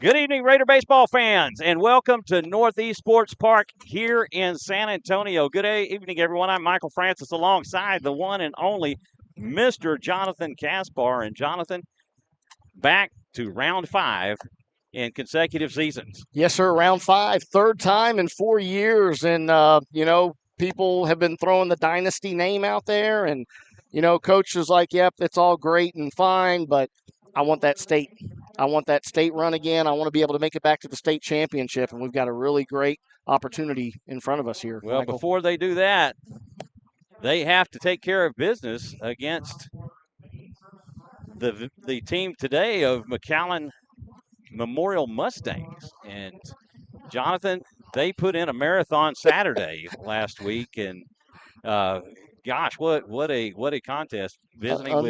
Good evening, Raider baseball fans, and welcome to Northeast Sports Park here in San Antonio. Good evening, everyone. I'm Michael Francis alongside the one and only Mr. Jonathan Kaspar. And Jonathan, back to round 5 in consecutive seasons. Yes, sir. Round 5, third time in 4 years. And, people have been throwing the dynasty name out there. And, coach is like, yep, it's all great and fine, but I want that state. I want that state run again. I want to be able to make it back to the state championship. And we've got a really great opportunity in front of us here. Well, Michael. Before they do that, they have to take care of business against the team today of McAllen Memorial Mustangs. And Jonathan, they put in a marathon Saturday last week, and gosh, what a contest! Visiting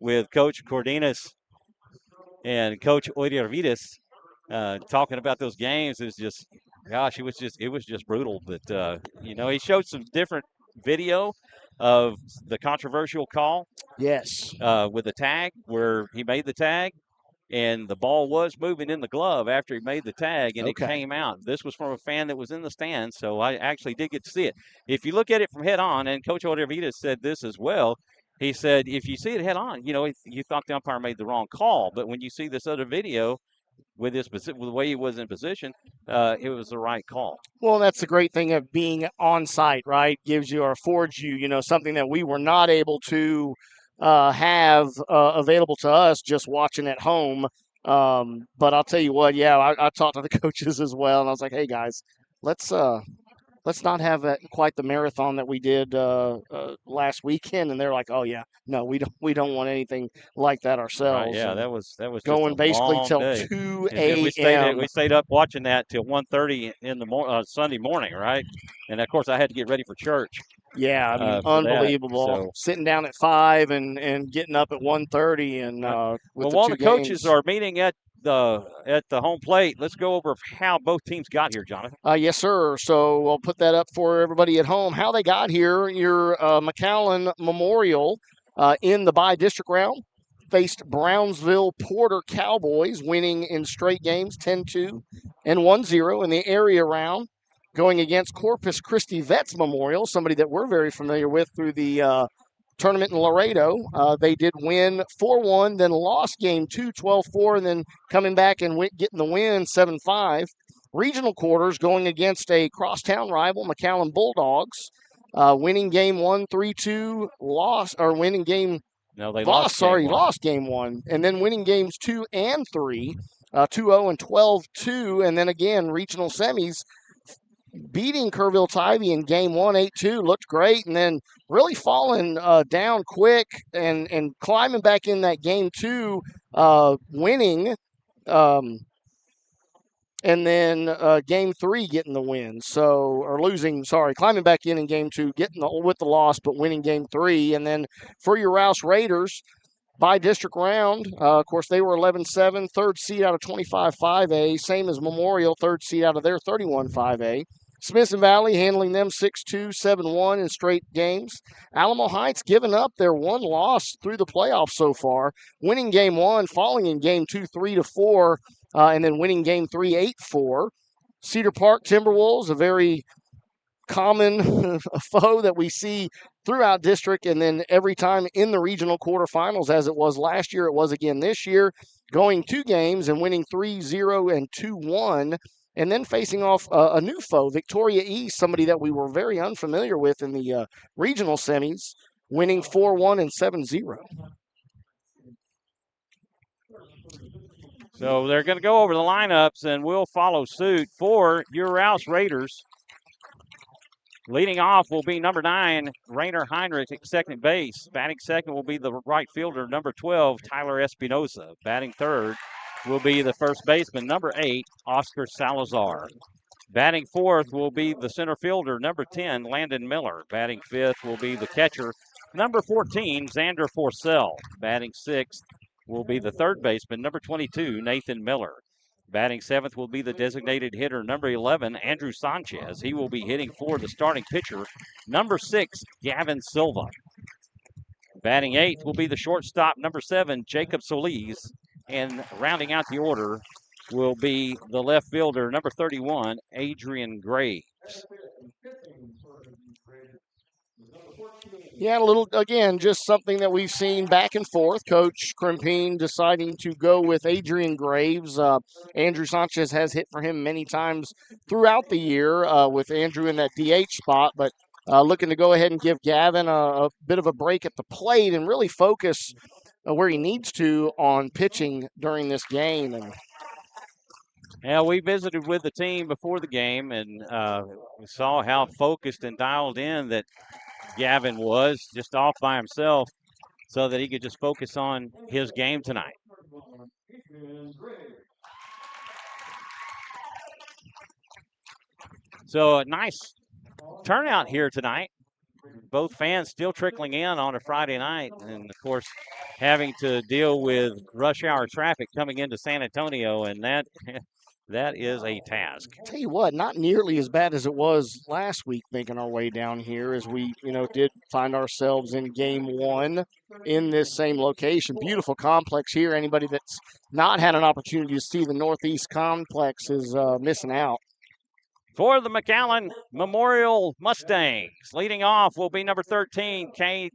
with Coach Cordinas and Coach Oidervides, talking about those games is just, gosh, it was just brutal. But he showed some different video of the controversial call. Yes. With the tag, where he made the tag, and the ball was moving in the glove after he made the tag, and It came out. This was from a fan that was in the stands, so I actually did get to see it. If you look at it from head on, and Coach Oidervides said this as well, he said, if you see it head on, you thought the umpire made the wrong call, but when you see this other video with the way he was in position, it was the right call. Well, that's the great thing of being on site, right? Gives you or affords you, something that we were not able to have available to us just watching at home. But I'll tell you what, I talked to the coaches as well, and I was like, hey guys, let's not have quite the marathon that we did last weekend. And they're like, oh yeah, no, we don't want anything like that ourselves. Right, yeah, that was going basically till 2 a.m. We stayed up watching that till 1:30 in the Sunday morning, right? And of course, I had to get ready for church. Yeah, unbelievable. Sitting down at 5 and getting up at 1:30 and while the coaches are meeting at the home plate, let's go over how both teams got here, Jonathan. Yes, sir. So I'll put that up for everybody at home. How they got here, your McAllen Memorial in the bi-district round faced Brownsville Porter Cowboys, winning in straight games 10-2 and 1-0 in the area round, going against Corpus Christi Vets Memorial, somebody that we're very familiar with through the tournament in Laredo. They did win 4-1, then lost game 2, 12-4, and then coming back and getting the win 7-5. Regional quarters going against a crosstown rival, McAllen Bulldogs, winning game 1, 3-2, lost game 1, and then winning games 2 and 3, 2-0 and 12-2, and then again, regional semis, beating Kerrville Tivy in game 1, 8-2, looked great, and then really falling down quick and climbing back in that game 2, winning, and then game 3 getting the win. Climbing back in game 2, getting with the loss, but winning game 3. And then for your Rouse Raiders, by district round, of course, they were 11-7, third seed out of 25-5A, same as Memorial, third seed out of their 31-5A. Smithson Valley handling them 6-2, 7-1 in straight games. Alamo Heights giving up their one loss through the playoffs so far, winning game 1, falling in game 2, 3-4, and then winning game 3, 8-4. Cedar Park Timberwolves, a very common foe that we see throughout district, and then every time in the regional quarterfinals, as it was last year, it was again this year, going 2 games and winning 3-0 and 2-1. And then facing off a new foe, Victoria East, somebody that we were very unfamiliar with in the regional semis, winning 4-1 and 7-0. So they're going to go over the lineups, and we'll follow suit for your Rouse Raiders. Leading off will be number 9, Rainer Heinrich at second base. Batting second will be the right fielder, number 12, Tyler Espinosa. Batting third will be the first baseman, number 8, Oscar Salazar. Batting fourth will be the center fielder, number 10, Landon Miller. Batting fifth will be the catcher, number 14, Xander Forcell. Batting sixth will be the third baseman, number 22, Nathan Miller. Batting seventh will be the designated hitter, number 11, Andrew Sanchez. He will be hitting for the starting pitcher, number 6, Gavin Silva. Batting eighth will be the shortstop, number 7, Jacob Solis. And rounding out the order will be the left fielder, number 31, Adrian Graves. Yeah, a little, again, just something that we've seen back and forth. Coach Crimpine deciding to go with Adrian Graves. Andrew Sanchez has hit for him many times throughout the year with Andrew in that DH spot, but looking to go ahead and give Gavin a bit of a break at the plate and really focus where he needs to on pitching during this game. And yeah, we visited with the team before the game and we saw how focused and dialed in that Gavin was, just off by himself, so that he could just focus on his game tonight. So a nice turnout here tonight. Both fans still trickling in on a Friday night, and of course, having to deal with rush hour traffic coming into San Antonio, and that that is a task. tell you what, not nearly as bad as it was last week making our way down here, as we, did find ourselves in game one in this same location. Beautiful complex here. Anybody that's not had an opportunity to see the Northeast Complex is missing out. For the McAllen Memorial Mustangs, leading off will be number 13, Kane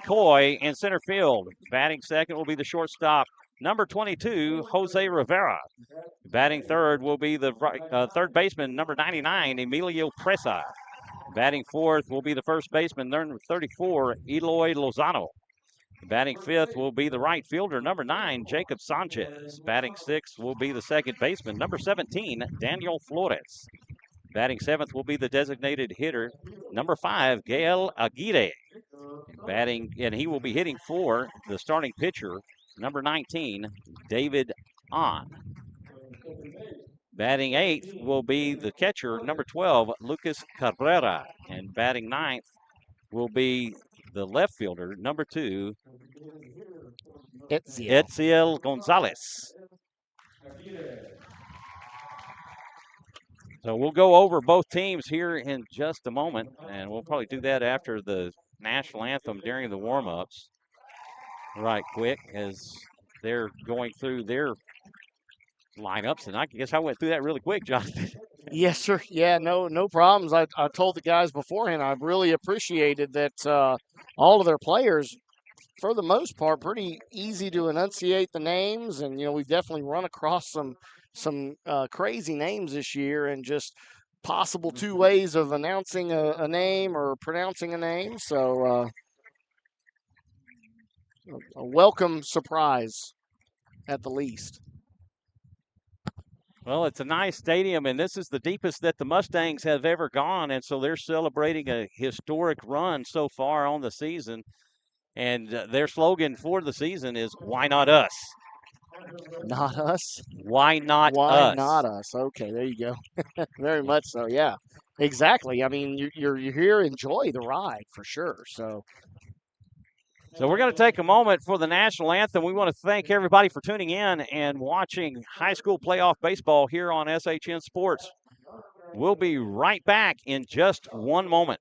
Coy in center field. Batting second will be the shortstop, number 22, Jose Rivera. Batting third will be the third baseman, number 99, Emilio Presa. Batting fourth will be the first baseman, number 34, Eloy Lozano. Batting fifth will be the right fielder, number 9, Jacob Sanchez. Batting sixth will be the second baseman, number 17, Daniel Flores. Batting seventh will be the designated hitter, number 5, Gael Aguirre. And he will be hitting for the starting pitcher, number 19, David Ahn. Batting eighth will be the catcher, number 12, Lucas Cabrera. And batting ninth will be the left fielder, number 2, Etziel Gonzalez. So we'll go over both teams here in just a moment, and we'll probably do that after the national anthem during the warm-ups right quick as they're going through their lineups. And I guess I went through that really quick, Jonathan. Yes, sir. Yeah, no problems. I told the guys beforehand I really appreciated that all of their players, for the most part, pretty easy to enunciate the names, and we've definitely run across some crazy names this year, and just possible two ways of announcing a name or pronouncing a name. So a welcome surprise at the least. Well, it's a nice stadium, and this is the deepest that the Mustangs have ever gone, and so they're celebrating a historic run so far on the season. And their slogan for the season is, "Why not us?" Not us. Why not Why us? not us? Okay, there you go. Very much so. Yeah, exactly. I mean, you're here, enjoy the ride for sure. So we're going to take a moment for the national anthem. We want to thank everybody for tuning in and watching high school playoff baseball here on SHN Sports. We'll be right back in just one moment.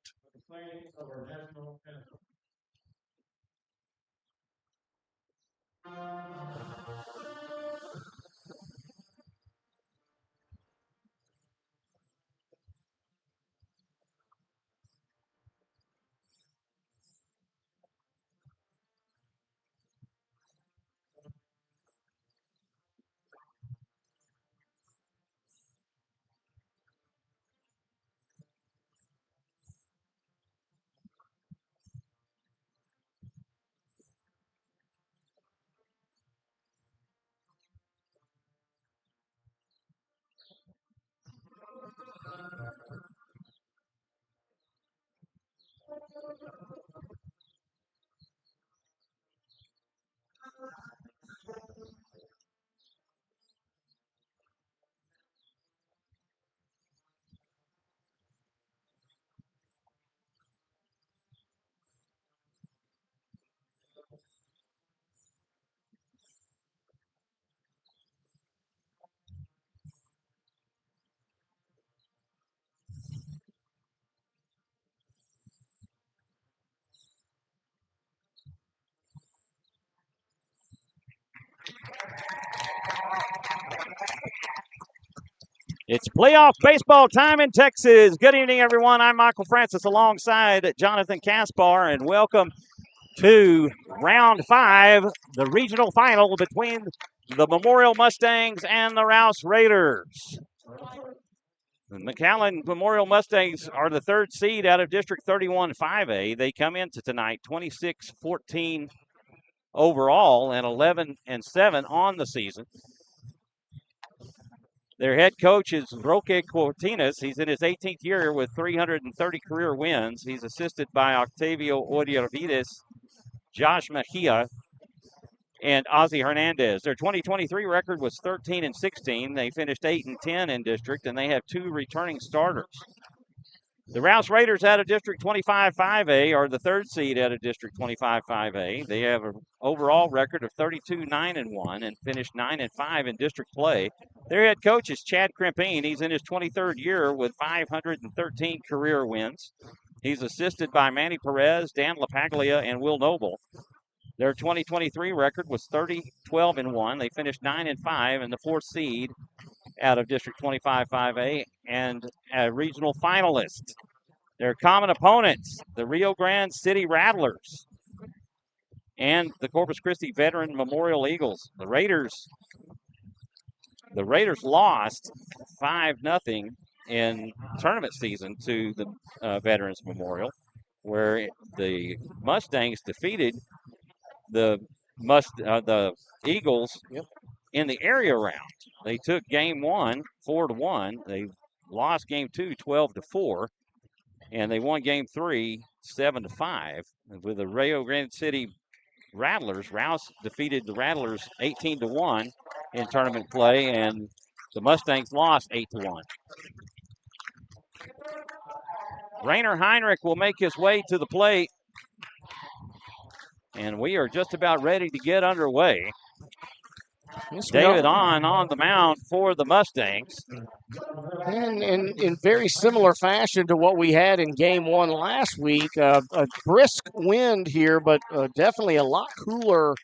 It's playoff baseball time in Texas. Good evening, everyone. I'm Michael Francis alongside Jonathan Kaspar, and welcome to round 5, the regional final between the Memorial Mustangs and the Rouse Raiders. The McAllen Memorial Mustangs are the 3rd seed out of District 31 5A. They come into tonight 26-14 overall and 11-7 on the season. Their head coach is Roque Cortinas. He's in his 18th year with 330 career wins. He's assisted by Octavio Odiarvides, Josh Mejia, and Ozzy Hernandez. Their 2023 record was 13-16. They finished 8-10 in district, and they have 2 returning starters. The Rouse Raiders out of District 25 5A are the 3rd seed out of District 25 5A. They have an overall record of 32-9-1 and finished 9-5 in district play. Their head coach is Chad Crimpine. He's in his 23rd year with 513 career wins. He's assisted by Manny Perez, Dan LaPaglia, and Will Noble. Their 2023 record was 30-12-1. They finished 9-5 in the 4th seed out of District 25 5A and a regional finalist. Their common opponents, the Rio Grande City Rattlers and the Corpus Christi Veteran Memorial Eagles. The Raiders lost 5-0 in tournament season to the Veterans Memorial, where the Mustangs defeated the Eagles in the area round. They took game 1 4-1. They lost game 2 12-4, and they won game 3 7-5. With the Rio Grande City Rattlers, Rouse defeated the Rattlers 18-1 in tournament play, and the Mustangs lost 8-1. Rainer Heinrich will make his way to the plate, and we are just about ready to get underway. David on the mound for the Mustangs. And in very similar fashion to what we had in game 1 last week, a brisk wind here, but definitely a lot cooler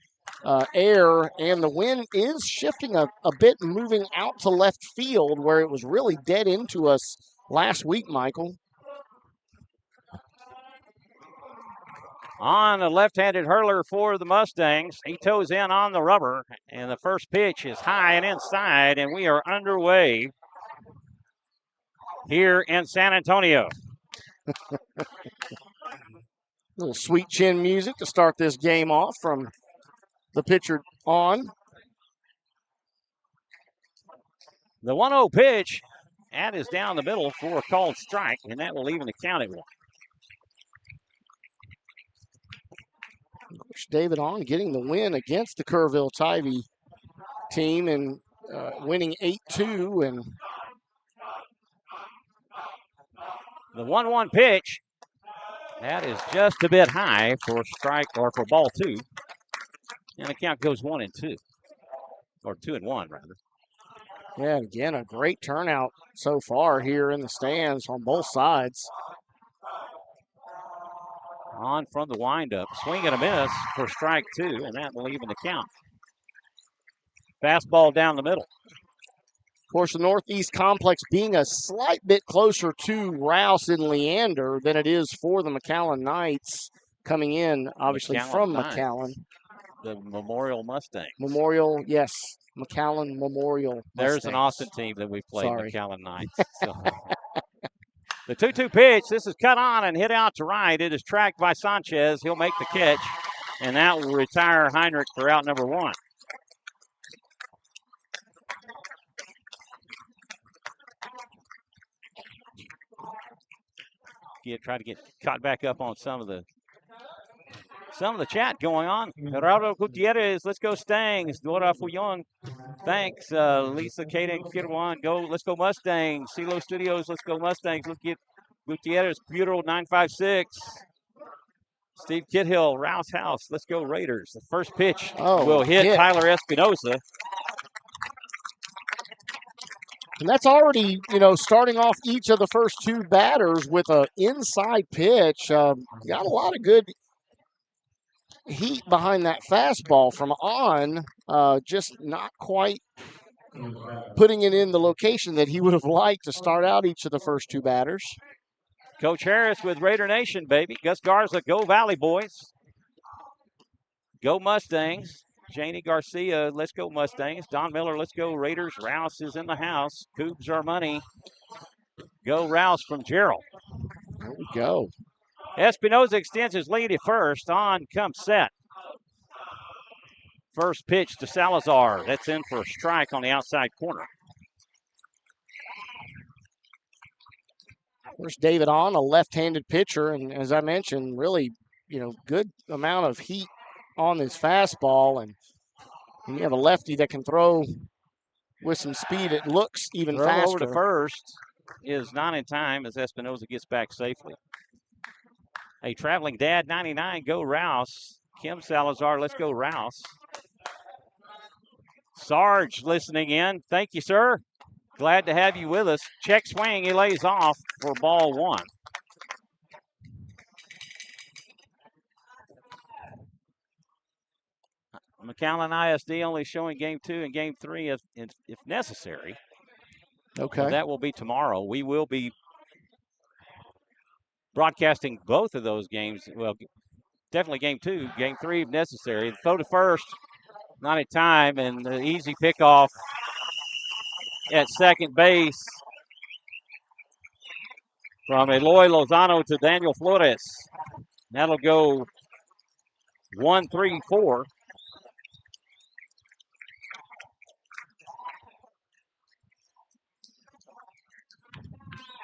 air, and the wind is shifting a bit, moving out to left field where it was really dead into us last week, Michael. On a left-handed hurler for the Mustangs. He toes in on the rubber, and the first pitch is high and inside, and we are underway here in San Antonio. Little sweet chin music to start this game off from the pitcher on. The 1-0 pitch, that is down the middle for a called strike, and that will even the count at 1. Coach David on getting the win against the Kerrville-Tivy team and winning 8-2. And the 1-1 pitch, that is just a bit high for strike or for ball 2. And the count goes 1-2, or 2-1 rather. Yeah, again, a great turnout so far here in the stands on both sides. On from the windup, swing and a miss for strike 2, and that will even the count. Fastball down the middle. Of course, the Northeast Complex being a slight bit closer to Rouse and Leander than it is for the McAllen Knights coming in, obviously, from McAllen. The Memorial Mustangs. Memorial, yes. McAllen Memorial Mustangs. There's an Austin team that we've played, Sorry. McAllen Knights. So. The 2-2 pitch, this is cut on and hit out to right. It is tracked by Sanchez. He'll make the catch, and that will retire Heinrich for out number 1. Try to get caught back up on some of the chat going on. Gerardo Gutierrez, let's go Stangs. Dora Fuyon, thanks. Lisa Kaden Kirwan, let's go Mustangs. CeeLo Studios, let's go Mustangs. Look at Gutierrez, Butyl 956. Steve Kidhill, Rouse House, let's go Raiders. The first pitch will hit Tyler Espinosa. And that's already, starting off each of the first 2 batters with an inside pitch. Got a lot of good heat behind that fastball from on. Just not quite putting it in the location that he would have liked to start out each of the first two batters. Coach Harris with Raider Nation, baby. Gus Garza, go Valley boys. Go Mustangs. Janie Garcia, let's go Mustangs. Don Miller, let's go Raiders. Rouse is in the house. Cougs are money. Go Rouse from Gerald. There we go. Espinoza extends his lead at first. On comes Set. First pitch to Salazar. That's in for a strike on the outside corner. There's David On, a left-handed pitcher, and as I mentioned, really, good amount of heat on his fastball, and when you have a lefty that can throw with some speed, it looks even faster. Over to first is not in time as Espinoza gets back safely. A traveling dad, 99, go Rouse. Kim Salazar, let's go Rouse. Sarge listening in. Thank you, sir. Glad to have you with us. Check swing, he lays off for ball one. McAllen ISD only showing game 2 and game 3 if necessary. Okay. So that will be tomorrow. We will be broadcasting both of those games. Well, definitely game 2, game 3 if necessary. Throw to first, not in time, and the easy pickoff at second base from Eloy Lozano to Daniel Flores. That'll go 1-3-4.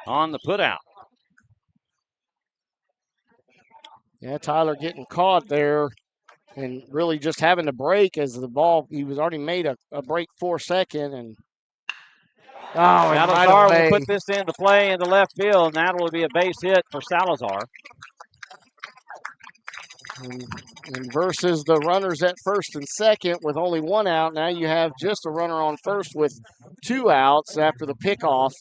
On the putout. Yeah, Tyler getting caught there and really just having to break as the ball, he was already made a break for second. And Salazar will put this into play in the left field, and that will be a base hit for Salazar. And versus the runners at first and second with only one out, now you have just a runner on first with 2 outs after the pickoff.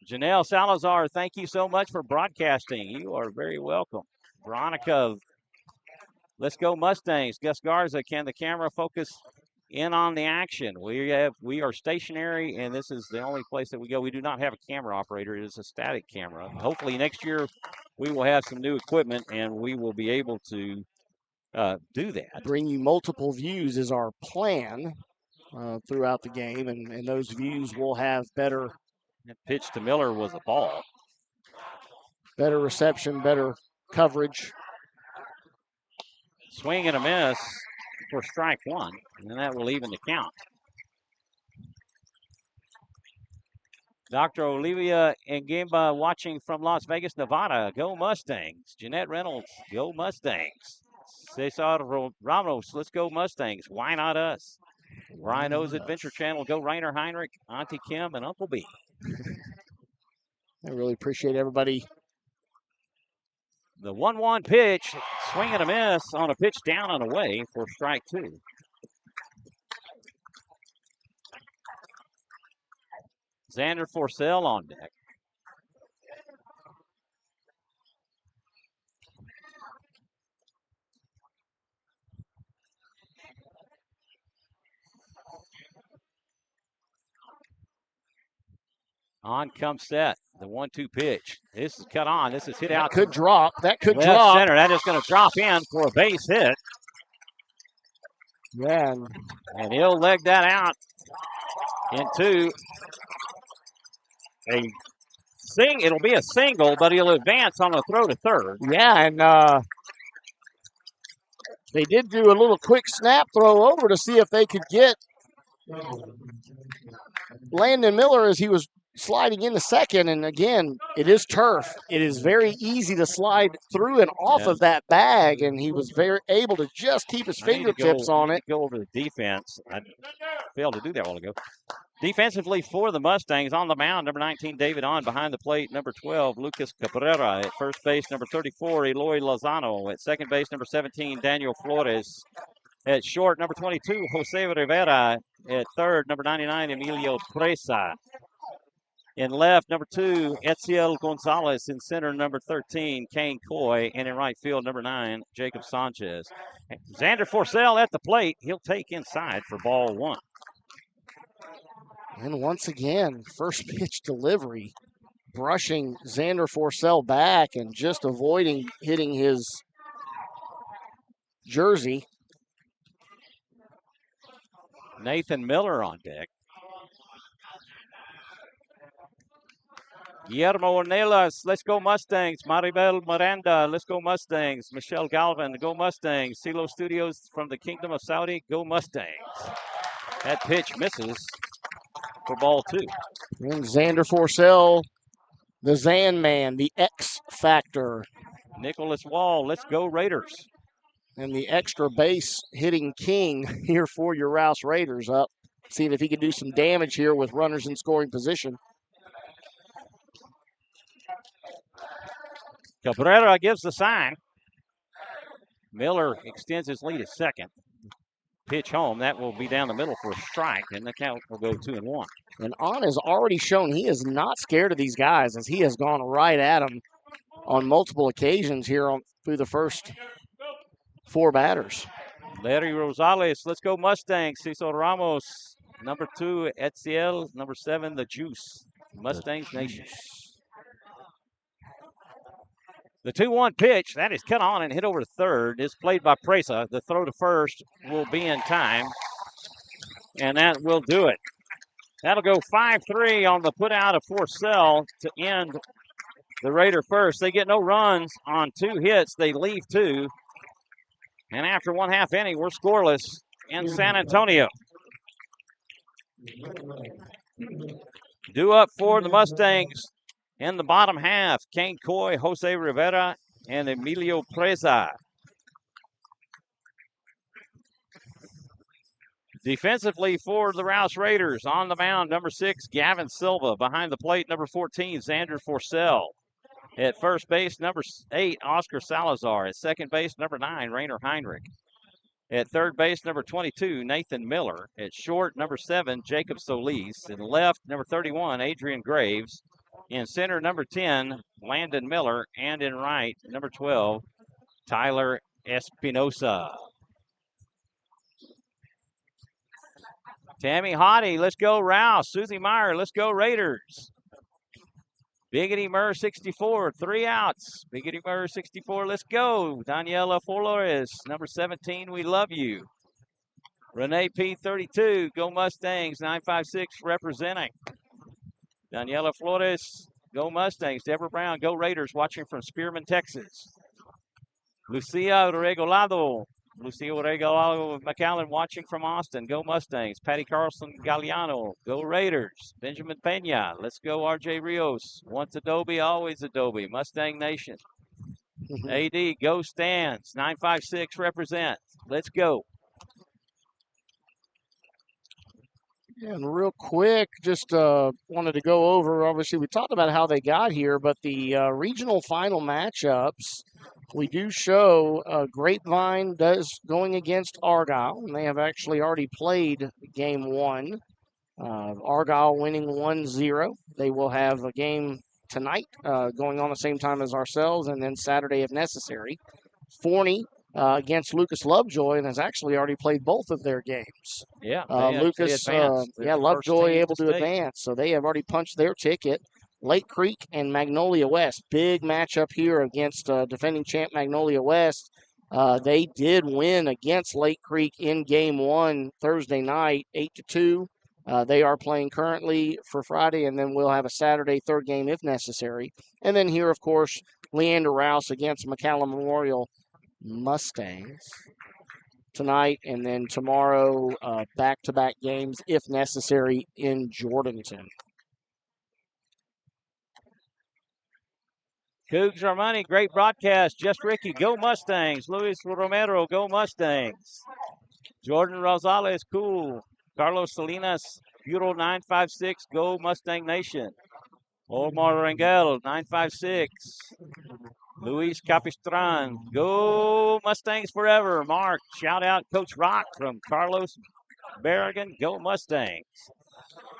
Janelle Salazar, thank you so much for broadcasting. You are very welcome. Veronica, let's go Mustangs. Gus Garza, can the camera focus in on the action? We are stationary, and this is the only place that we go. We do not have a camera operator. It is a static camera. Hopefully next year we will have some new equipment, and we will be able to do that. Bring you multiple views is our plan throughout the game, and those views will have better. That pitch to Miller was a ball. Better reception, better coverage. Swing and a miss for strike one, and that will even the count. Dr. Olivia Ngimba watching from Las Vegas, Nevada. Go Mustangs. Jeanette Reynolds, go Mustangs. Cesar Ramos, let's go Mustangs. Why not us? Rhino's Adventure Channel, go Rainer Heinrich, Auntie Kim, and Uncle B. I really appreciate everybody. The 1-1 pitch, swing and a miss on a pitch down and away for strike two. Xander Forcell on deck. On comes Set. The 1-2 pitch. This is cut on. This is hit out. That could drop. That could left drop. Center. That is going to drop in for a base hit. Yeah. And he'll leg that out into a sing. It'll be a single, but he'll advance on a throw to third. Yeah, and they did do a little quick snap throw over to see if they could get Landon Miller as he was sliding into second. And again, it is turf. It is very easy to slide through and off of that bag, and he was very able to just keep his fingertips on it. Go over the defense. I failed to do that a while ago. Defensively for the Mustangs on the mound, number 19, David On. Behind the plate, number 12, Lucas Cabrera. At first base, number 34, Eloy Lozano. At second base, number 17, Daniel Flores. At short, number 22, Jose Rivera. At third, number 99, Emilio Presa. In left, number 2, Etziel Gonzalez. In center, number 13, Kane Coy. And in right field, number 9, Jacob Sanchez. Xander Forcell at the plate. He'll take inside for ball 1. And once again, first pitch delivery, brushing Xander Forcell back and just avoiding hitting his jersey. Nathan Miller on deck. Guillermo Ornelas, let's go Mustangs. Maribel Miranda, let's go Mustangs. Michelle Galvin, go Mustangs. CeeLo Studios from the Kingdom of Saudi, go Mustangs. That pitch misses for ball 2. And Xander Forcell, the Zan Man, the X Factor. Nicholas Wall, let's go Raiders. And the extra base hitting king here for your Rouse Raiders, up, seeing if he can do some damage here with runners in scoring position. Cabrera gives the sign. Miller extends his lead to second. Pitch home. That will be down the middle for a strike, and the count will go 2-1. And On has already shown he is not scared of these guys, as he has gone right at them on multiple occasions here through the first 4 batters. Larry Rosales, let's go Mustangs. Cesar Ramos, number 2, Etziel, number 7, the Juice. Mustangs Nation. The 2-1 pitch, that is cut on and hit over third, is played by Presa. The throw to first will be in time, and that will do it. That'll go 5-3 on the put out of Forcell to end the Raider first. They get no runs on 2 hits. They leave 2. And after 1/2 inning, we're scoreless in San Antonio. Due up for the Mustangs in the bottom half, Kane Coy, Jose Rivera, and Emilio Presa. Defensively for the Rouse Raiders, on the mound, number 6, Gavin Silva. Behind the plate, number 14, Xander Forcell. At first base, number 8, Oscar Salazar. At second base, number 9, Rainer Heinrich. At third base, number 22, Nathan Miller. At short, number 7, Jacob Solis. In left, number 31, Adrian Graves. In center, number 10, Landon Miller. And in right, number 12, Tyler Espinosa. Tammy Hottie, let's go Rouse. Susie Meyer, let's go Raiders. Biggity Murr, 64, 3 outs. Biggity Murr, 64, let's go. Daniela Flores, number 17, we love you. Renee P, 32, go Mustangs, 956 representing. Daniela Flores, go Mustangs. Deborah Brown, go Raiders, watching from Spearman, Texas. Lucia Regalado McAllen, watching from Austin. Go Mustangs. Patty Carlson Galliano. Go Raiders. Benjamin Pena. Let's go RJ Rios. Once Adobe, always Adobe. Mustang Nation. AD, go Stans. 956 represent. Let's go. And real quick, just wanted to go over, obviously we talked about how they got here, but the regional final matchups, we do show Grapevine going against Argyle, and they have actually already played game 1. Argyle winning 1-0. They will have a game tonight going on the same time as ourselves, and then Saturday if necessary. Forney against Lucas Lovejoy, and has actually already played both of their games. Yeah, Lucas, Lovejoy able to advance, so they have already punched their ticket. Lake Creek and Magnolia West, big matchup here against defending champ Magnolia West. They did win against Lake Creek in game 1 Thursday night, 8-2. They are playing currently for Friday, and then we'll have a Saturday third game if necessary. And then here, of course, Leander Rouse against McCallum Memorial Mustangs tonight, and then tomorrow back-to-back games if necessary in Jordanton. Cougs our money, great broadcast. Just Ricky, go Mustangs. Luis Romero, go Mustangs. Jordan Rosales, cool. Carlos Salinas, Euro 956, go Mustang Nation. Omar Rangel, 956. Luis Capistran, go Mustangs forever. Mark, shout out Coach Rock from Carlos Berrigan, go Mustangs.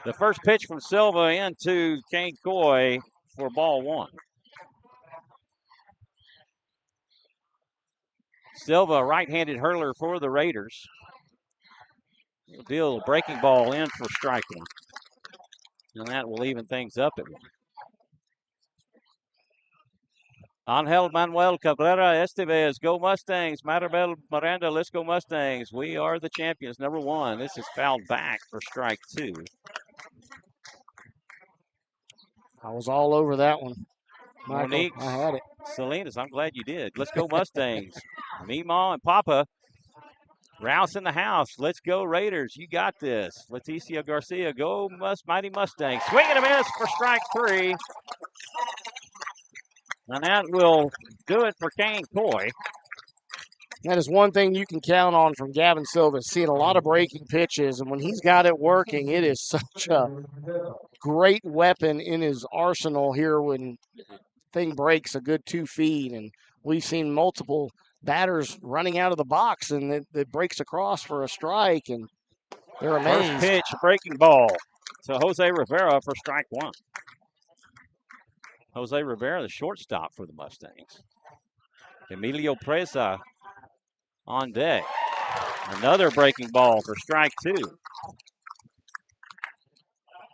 The first pitch from Silva into Kane Coy for ball one. Silva, right-handed hurler for the Raiders. He'll deal a breaking ball in for strike one. And that will even things up at one. Angel Manuel Cabrera Estevez, go Mustangs. Maribel Miranda, let's go Mustangs. We are the champions, number one. This is fouled back for strike two. I was all over that one. Michael, Monique I had it. Salinas, I'm glad you did. Let's go Mustangs. Meemaw and Papa. Rouse in the house. Let's go Raiders. You got this. Leticia Garcia, go Mighty Mustangs. Swing and a miss for strike three. And that will do it for Kane Coy. That is one thing you can count on from Gavin Silva, seeing a lot of breaking pitches. And when he's got it working, it is such a great weapon in his arsenal here when thing breaks a good 2 feet. And we've seen multiple batters running out of the box, and it breaks across for a strike, and they're amazed. First pitch, breaking ball to Jose Rivera for strike one. Jose Rivera, the shortstop for the Mustangs. Emilio Presa on deck. Another breaking ball for strike two.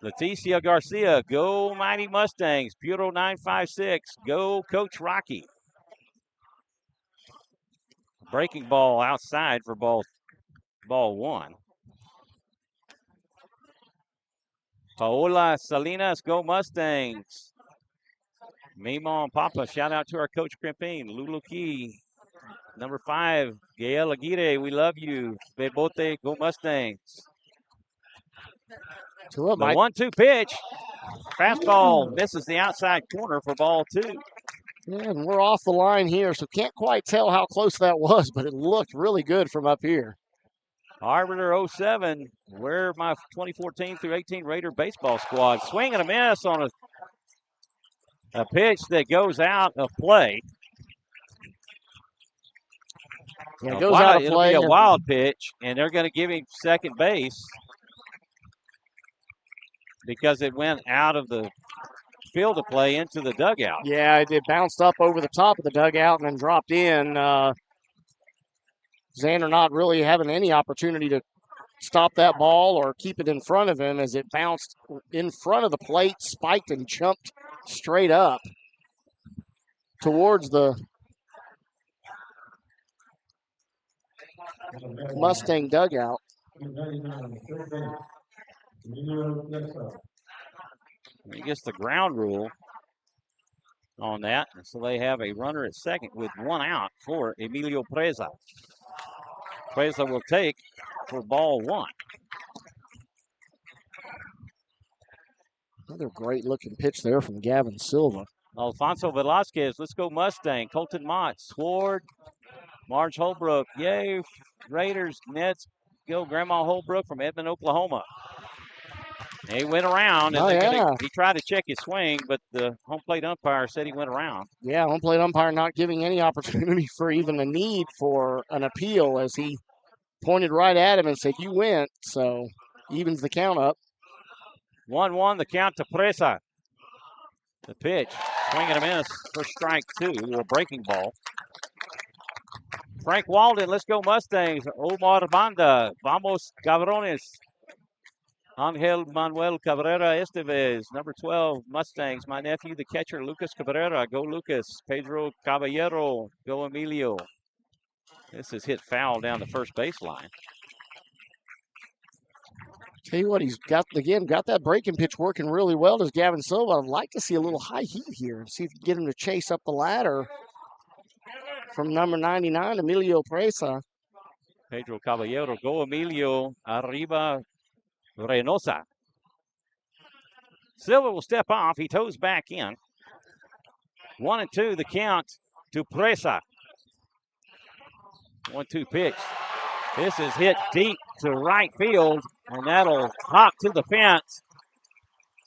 Leticia Garcia, go Mighty Mustangs. Bureau 956, go Coach Rocky. Breaking ball outside for ball one. Paola Salinas, go Mustangs. Mima and Papa, shout out to our coach Crimpin. Lulu Key, number 5, Gael Aguirre, we love you. Bebote, go Mustangs. The 1-2 pitch. Fastball misses the outside corner for ball two. Yeah, and we're off the line here, so can't quite tell how close that was, but it looked really good from up here. Arbiter 07, where my 2014 through 18 Raider baseball squad. Swing and a miss on a pitch that goes out of play. Yeah, it goes out of play. It'll be a wild pitch, and they're going to give him second base because it went out of the field of play into the dugout. Yeah, it bounced up over the top of the dugout and then dropped in. Xander not really having any opportunity to stop that ball or keep it in front of him as it bounced in front of the plate, spiked and jumped straight up towards the Mustang dugout. I guess the ground rule on that. So they have a runner at second with one out for Emilio Presa. Presa will take for ball one. Another great looking pitch there from Gavin Silva. Alfonso Velasquez, let's go Mustang. Colton Mott, Sword, Marge Holbrook. Yay, Raiders, Nets, go Grandma Holbrook from Edmond, Oklahoma. He went around, and he tried to check his swing, but the home plate umpire said he went around. Yeah, home plate umpire not giving any opportunity for even a need for an appeal as he pointed right at him and said, you went, so evens the count up. 1-1, the count to Presa. The pitch, swing and a miss for strike two, a breaking ball. Frank Walden, let's go Mustangs. Omar Banda, vamos cabrones. Angel Manuel Cabrera Estevez, number 12, Mustangs. My nephew, the catcher, Lucas Cabrera. Go Lucas. Pedro Caballero. Go Emilio. This is hit foul down the first baseline. Tell you what, he's got that breaking pitch working really well as Gavin Silva. I'd like to see a little high heat here and see if you can get him to chase up the ladder from number 99, Emilio Presa. Pedro Caballero. Go Emilio. Arriba Reynosa. Silva will step off. He toes back in. 1-2, the count to Presa. 1-2 pitch. This is hit deep to right field, and that'll hop to the fence.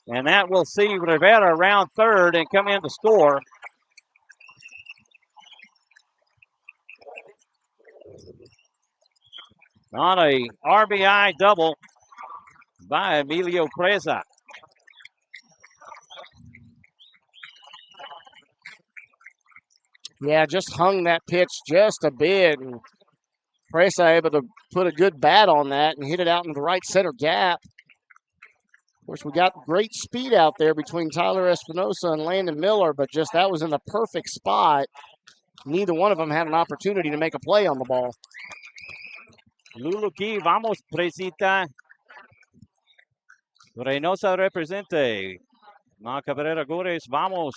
And that will see Rivera around third and come in to score. On a RBI double by Emilio Presa. Yeah, just hung that pitch just a bit, and Presa able to put a good bat on that and hit it out into the right center gap. Of course, we got great speed out there between Tyler Espinosa and Landon Miller, but just that was in the perfect spot. Neither one of them had an opportunity to make a play on the ball. Luluki, vamos, Presita. Reynosa represente. Ma Cabrera Gores, vamos.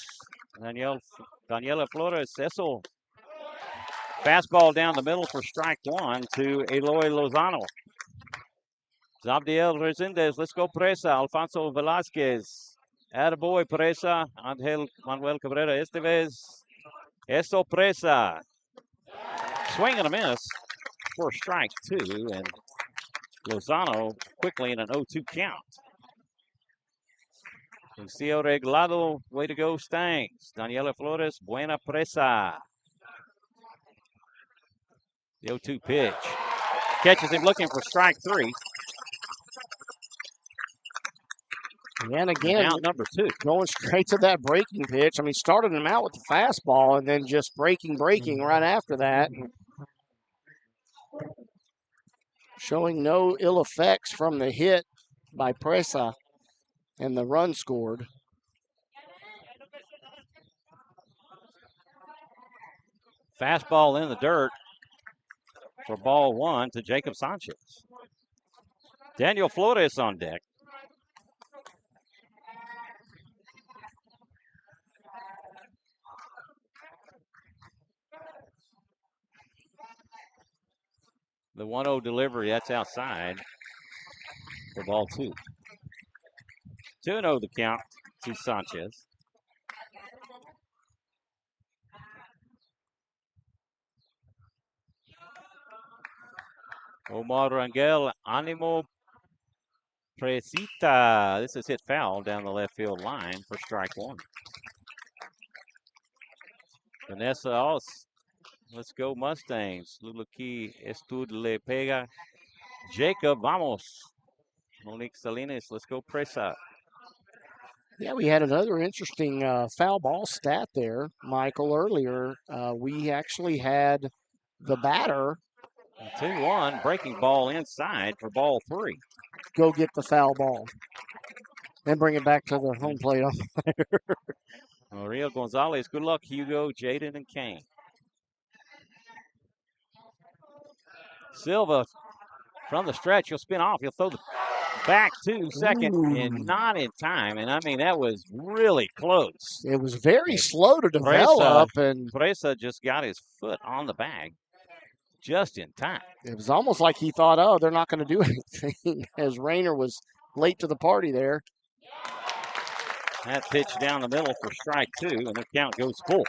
Daniela Flores, eso. Fastball down the middle for strike one to Eloy Lozano. Zabdiel Resendez, let's go Presa. Alfonso Velasquez. Attaboy Presa. Angel Manuel Cabrera Estevez. Eso Presa. Swing and a miss for strike two, and Lozano quickly in an 0-2 count. Lucio Reglado, way to go, Stangs. Daniela Flores, buena Presa. The 0-2 pitch. Catches him looking for strike three. And again, out number two. Going straight to that breaking pitch. I mean, started him out with the fastball and then just breaking right after that. Showing no ill effects from the hit by Presa and the run scored. Fastball in the dirt for ball one to Jacob Sanchez. Daniel Flores on deck. The 1-0 delivery, that's outside for ball two. 2-0 the count to Sanchez. Omar Rangel, Animo Presita. This is hit foul down the left field line for strike one. Vanessa Os. Let's go Mustangs. Luluki Estud Le Pega. Jacob, vamos. Monique Salinas, let's go Presa. Yeah, we had another interesting foul ball stat there, Michael, earlier. We actually had the batter 2-1, breaking ball inside for ball three. Go get the foul ball and bring it back to the home plate umpire. Mario Gonzalez, good luck, Hugo, Jaden, and Kane. Silva from the stretch, he'll spin off. He'll throw the back to second and not in time. And I mean, that was really close. It was very slow to develop. Presa just got his foot on the bag just in time. It was almost like he thought, oh, they're not going to do anything, as Rayner was late to the party there. That pitch down the middle for strike two, and the count goes full.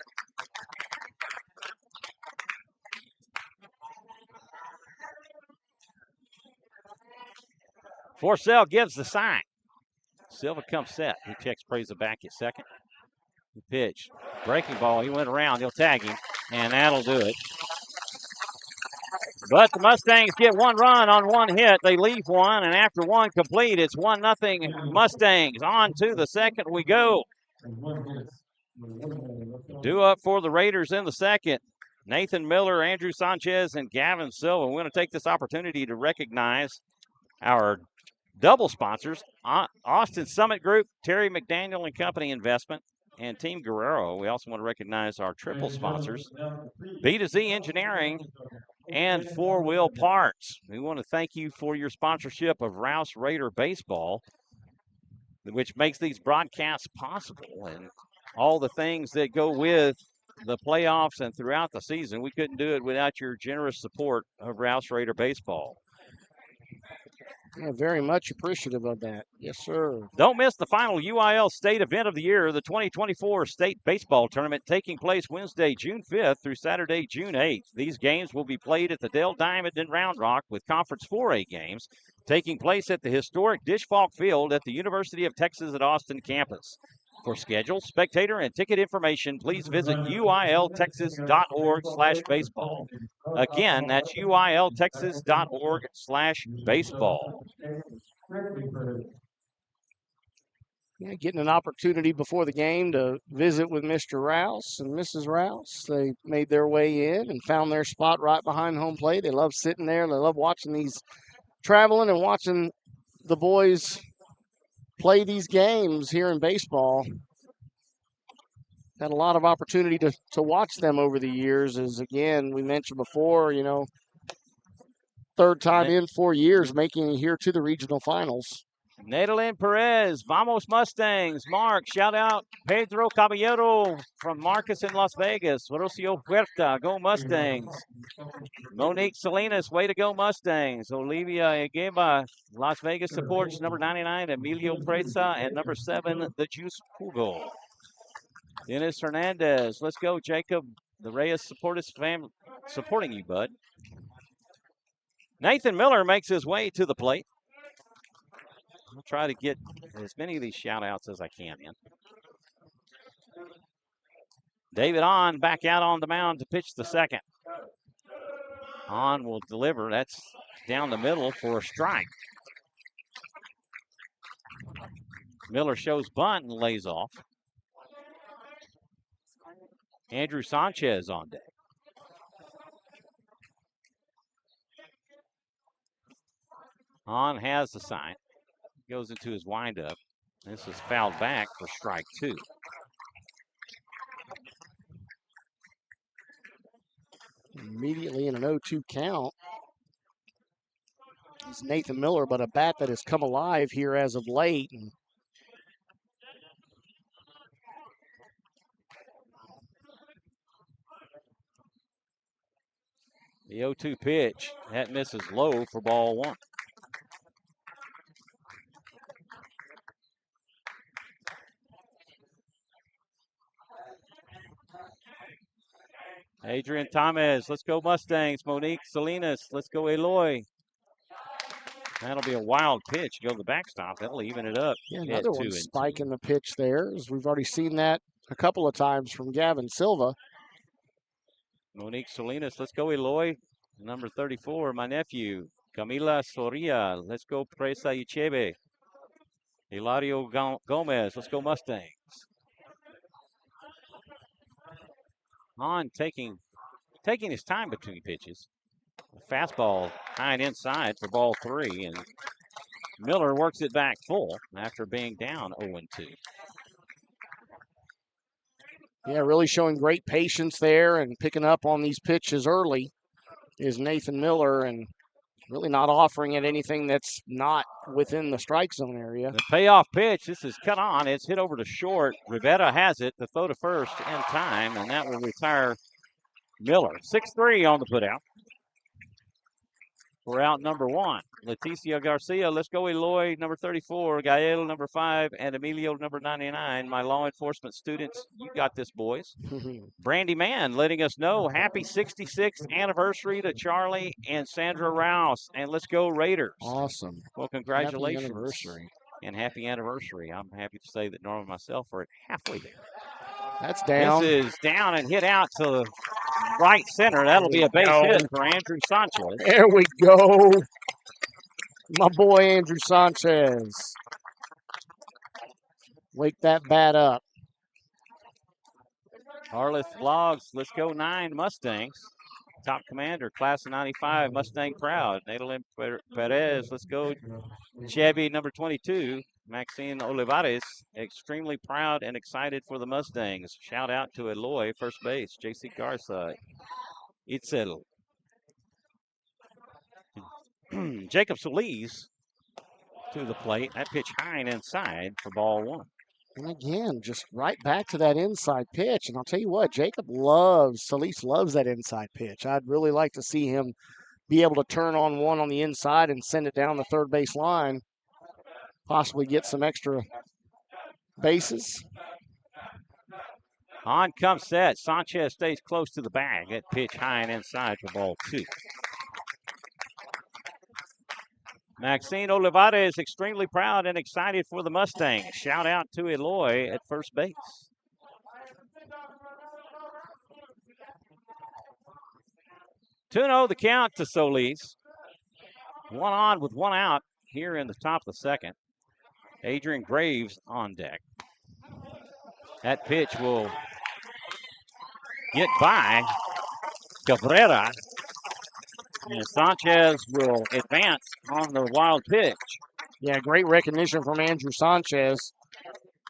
Forcell gives the sign. Silva comes set. He checks Presa back at second. The pitch. Breaking ball. He went around. He'll tag him, and that'll do it. But the Mustangs get one run on one hit. They leave one, and after one complete, it's 1-0 Mustangs. On to the second we go. Due up for the Raiders in the second. Nathan Miller, Andrew Sanchez, and Gavin Silva. We're going to take this opportunity to recognize our double sponsors, Austin Summit Group, Terry McDaniel and Company Investment, and Team Guerrero. We also want to recognize our triple sponsors, B2Z Engineering and Four Wheel Parts. We want to thank you for your sponsorship of Rouse Raider Baseball, which makes these broadcasts possible and all the things that go with the playoffs and throughout the season. We couldn't do it without your generous support of Rouse Raider Baseball. Yeah, very much appreciative of that. Yes, sir. Don't miss the final UIL State event of the year, the 2024 State Baseball Tournament, taking place Wednesday, June 5th through Saturday, June 8th. These games will be played at the Dell Diamond in Round Rock, with Conference 4A games taking place at the historic Dish Falk Field at the University of Texas at Austin campus. For schedule, spectator, and ticket information, please visit uiltexas.org/baseball. Again, that's uiltexas.org/baseball. Yeah, getting an opportunity before the game to visit with Mr. Rouse and Mrs. Rouse. They made their way in and found their spot right behind home plate. They love sitting there. They love watching these, traveling and watching the boys play these games here in baseball. Had a lot of opportunity to watch them over the years. As again, we mentioned before, third time in 4 years making it here to the regional finals. Nadalyn Perez, Vamos Mustangs. Mark, shout out Pedro Caballero from Marcus in Las Vegas. Rocio Huerta, go Mustangs. Monique Salinas, way to go Mustangs. Olivia Egeba, Las Vegas supports number 99, Emilio Preza, and number 7, the Juice Pugo. Dennis Hernandez, let's go Jacob. The Reyes family supporting you, bud. Nathan Miller makes his way to the plate. I'll try to get as many of these shout-outs as I can in. David Hahn back out on the mound to pitch the second. Hahn will deliver. That's down the middle for a strike. Miller shows bunt and lays off. Andrew Sanchez on deck. Hahn has the sign. Goes into his windup. This is fouled back for strike 2. Immediately in an 0-2 count. It's Nathan Miller, but a bat that has come alive here as of late. And the 0-2 pitch. That misses low for ball 1. Adrian Thomas, let's go Mustangs. Monique Salinas, let's go Eloy. That'll be a wild pitch. Go to the backstop. That'll even it up. Yeah, another one spiking the pitch there. As we've already seen that a couple of times from Gavin Silva. Monique Salinas, let's go Eloy. Number 34, my nephew. Camila Soria, let's go Presa Ichebe. Hilario Gomez, let's go Mustangs. Hahn taking his time between pitches. Fastball high and inside for ball 3, and Miller works it back full after being down 0-2. Yeah, really showing great patience there and picking up on these pitches early is Nathan Miller, and really not offering it anything that's not within the strike zone area. The payoff pitch, this is cut on. It's hit over to short. Rivera has it to throw to first in time, and that will retire Miller. 6-3 on the putout. We're out number 1. Leticia Garcia, let's go Eloy, number 34, Gael, number 5, and Emilio, number 99. My law enforcement students, you got this, boys. Brandy Mann letting us know happy 66th anniversary to Charlie and Sandra Rouse, and let's go Raiders. Awesome. Well, congratulations. Happy anniversary. And happy anniversary. I'm happy to say that Norma and myself are halfway there. That's down. This is down and hit out to right center. That'll be a base hit for Andrew Sanchez. There we go. My boy, Andrew Sanchez. Wake that bat up. Arlith Vlogs, let's go 9 Mustangs. Top commander, class of 95, Mustang proud. Nadalyn Perez, let's go Chevy, number 22. Maxine Olivares, extremely proud and excited for the Mustangs. Shout out to Eloy, first base. JC Garza, Itzel. Jacob Solis to the plate. That pitch high and inside for ball 1. And again, just right back to that inside pitch. And I'll tell you what, Solis loves that inside pitch. I'd really like to see him be able to turn on one on the inside and send it down the third base line. Possibly get some extra bases. On comes set. Sanchez stays close to the bag. That pitch high and inside for ball 2. Maxine Olivares extremely proud and excited for the Mustangs. Shout out to Eloy at first base. 2-0 the count to Solis. 1 on with 1 out. here in the top of the second. Adrian Graves on deck. That pitch will get by Cabrera. And Sanchez will advance on the wild pitch. Yeah, great recognition from Andrew Sanchez.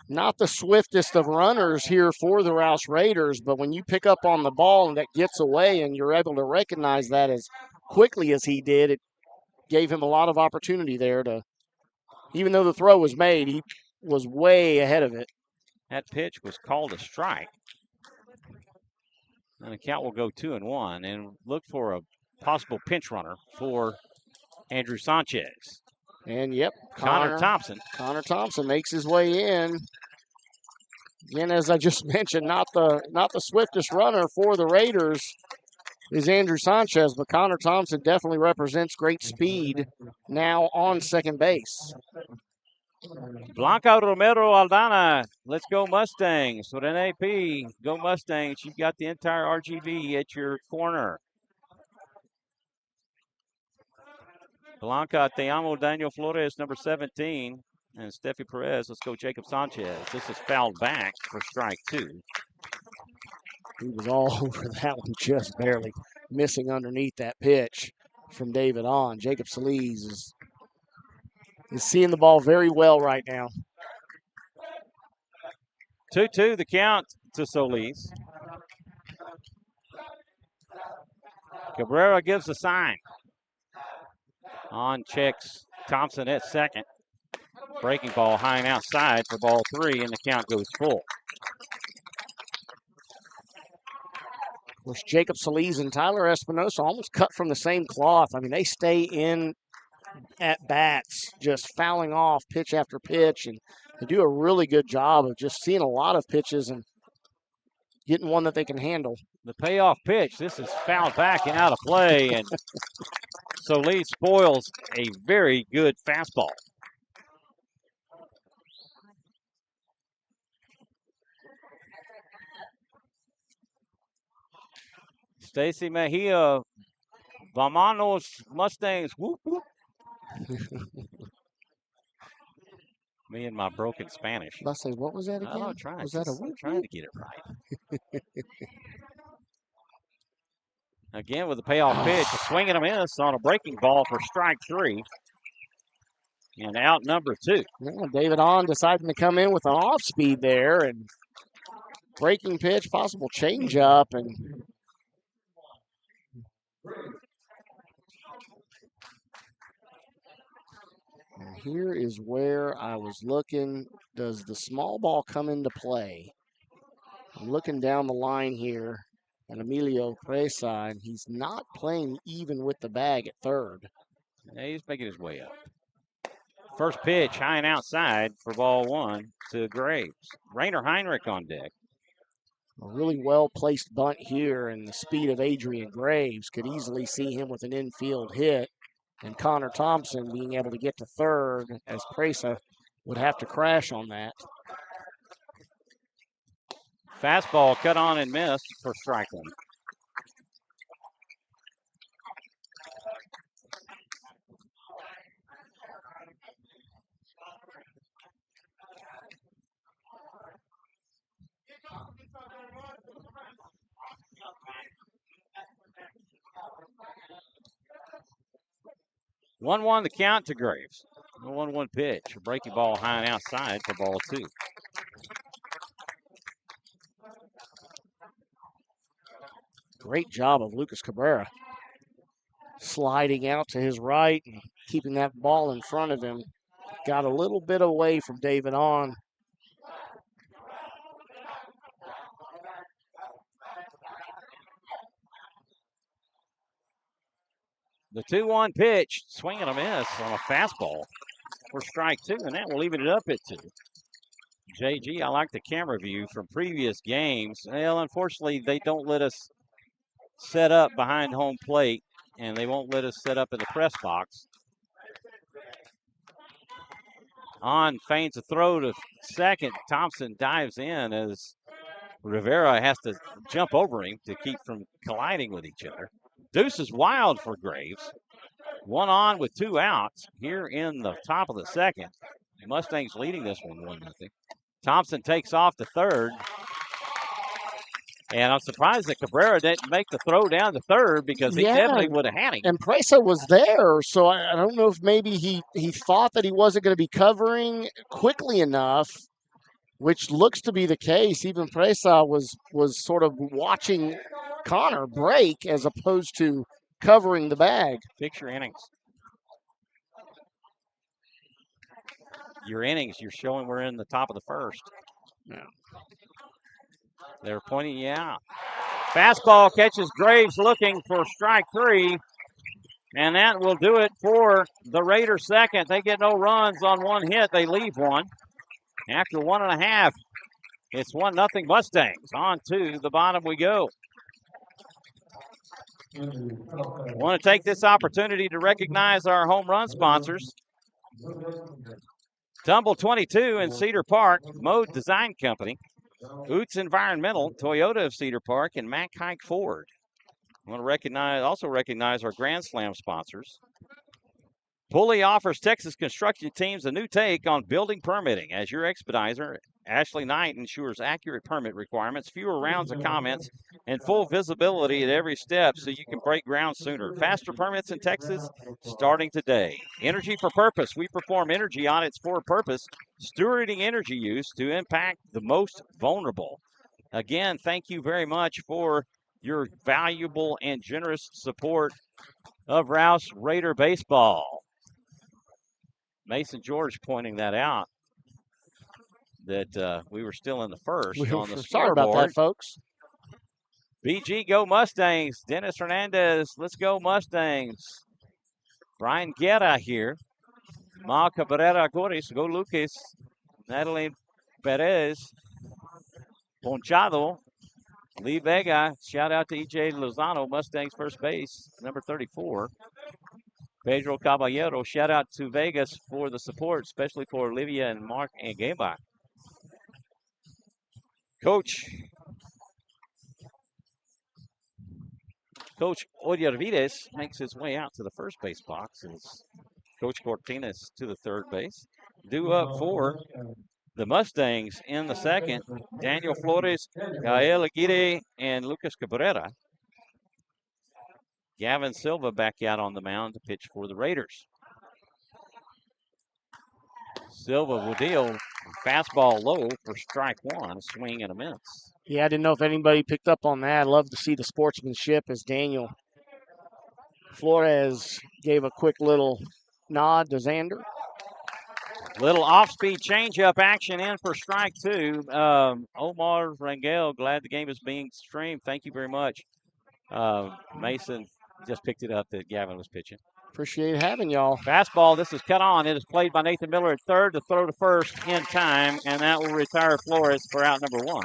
Not the swiftest of runners here for the Rouse Raiders, but when you pick up on the ball and that gets away and you're able to recognize that as quickly as he did, it gave him a lot of opportunity there to, even though the throw was made, he was way ahead of it. That pitch was called a strike. And the count will go 2-1 and look for a possible pinch runner for Andrew Sanchez. And yep, Connor Thompson. Connor Thompson makes his way in. Again, as I just mentioned, not the swiftest runner for the Raiders is Andrew Sanchez, but Connor Thompson definitely represents great speed now on second base. Blanca Romero Aldana, let's go Mustangs. With an AP, go Mustangs. You've got the entire RGV at your corner. Blanca, Te Amo, Daniel Flores, number 17. And Steffi Perez, let's go Jacob Sanchez. This is fouled back for strike 2. He was all over that one, just barely missing underneath that pitch from David on. Jacob Solis is seeing the ball very well right now. 2-2 the count to Solis. Cabrera gives the sign. On checks Thompson at second. Breaking ball high and outside for ball 3, and the count goes full. Of course, Jacob Solis and Tyler Espinosa almost cut from the same cloth. I mean, they stay in at bats, just fouling off pitch after pitch, and they do a really good job of just seeing a lot of pitches and getting one that they can handle. The payoff pitch, this is fouled back and out of play, and Solis spoils a very good fastball. Stacy Mejia, Vamanos Mustangs, whoop, whoop. Me and my broken Spanish. Mustangs, what was that again? I don't try. Was that a whoop, trying to get it right. Again with the payoff pitch, a swing and a miss on a breaking ball for strike 3. And out number 2. Yeah, David on deciding to come in with an off speed there, and breaking pitch, possible changeup, and here is where I was looking. Does the small ball come into play? I'm looking down the line here at Emilio Presa, and he's not playing even with the bag at third. Yeah, he's making his way up. First pitch, high and outside for ball 1 to Graves. Rainer Heinrich on deck. A really well-placed bunt here, and the speed of Adrian Graves could easily see him with an infield hit. And Connor Thompson being able to get to third, as Presa would have to crash on that. Fastball cut on and missed for strike 1. One the count to Graves. The 1-1 pitch. A breaking ball high and outside for ball 2. Great job of Lucas Cabrera. Sliding out to his right and keeping that ball in front of him. Got a little bit away from David on. The 2-1 pitch, swing and a miss on a fastball for strike 2, and that will even it up at 2. JG, I like the camera view from previous games. Well, unfortunately, they don't let us set up behind home plate, and they won't let us set up in the press box. On feigns a throw to second. Thompson dives in as Rivera has to jump over him to keep from colliding with each other. Deuce is wild for Graves. One on with 2 outs here in the top of the second. The Mustangs leading this one 1-0. Thompson takes off to third. And I'm surprised that Cabrera didn't make the throw down to third because he definitely would have had him. And Presa was there, so I don't know if maybe he thought that he wasn't going to be covering quickly enough, which looks to be the case. Even Presa was sort of watching Connor break as opposed to covering the bag. Fix your innings. Your innings, you're showing we're in the top of the first. Yeah. They're pointing you out. Fastball catches Graves looking for strike 3. And that will do it for the Raiders second. They get no runs on 1 hit. They leave 1. After 1.5, it's 1-0 Mustangs. On to the bottom we go. I want to take this opportunity to recognize our home run sponsors. Tumble 22 in Cedar Park, Mode Design Company, Oots Environmental, Toyota of Cedar Park, and Mack Hike Ford. I want to also recognize our Grand Slam sponsors. Pulley offers Texas construction teams a new take on building permitting. As your expediter, Ashley Knight ensures accurate permit requirements, fewer rounds of comments, and full visibility at every step so you can break ground sooner. Faster permits in Texas starting today. Energy for Purpose. We perform energy audits for a purpose, stewarding energy use to impact the most vulnerable. Again, thank you very much for your valuable and generous support of Rouse Raider baseball. Mason George pointing that out, that we were still in the first on the scoreboard. Sorry about that, folks. BG, go Mustangs. Dennis Hernandez, let's go Mustangs. Brian Guerra here. Ma Cabrera Goris, go Lucas. Natalie Perez. Ponchado. Lee Vega, shout out to EJ Lozano, Mustangs first base, number 34. Pedro Caballero, shout out to Vegas for the support, especially for Olivia and Mark and Gamba. Coach Oyervides makes his way out to the first base box as Coach Cortines to the third base. Due up for the Mustangs in the second, Daniel Flores, Gael Aguirre, and Lucas Cabrera. Gavin Silva back out on the mound to pitch for the Raiders. Silva will deal fastball low for strike 1, a swing and a miss. Yeah, I didn't know if anybody picked up on that. I love to see the sportsmanship as Daniel Flores gave a quick little nod to Xander. Little off-speed changeup action in for strike 2. Omar Rangel, glad the game is being streamed. Thank you very much. Mason just picked it up that Gavin was pitching. Appreciate having y'all. Fastball, this is cut on. It is played by Nathan Miller at third to throw to first in time, and that will retire Flores for out number 1.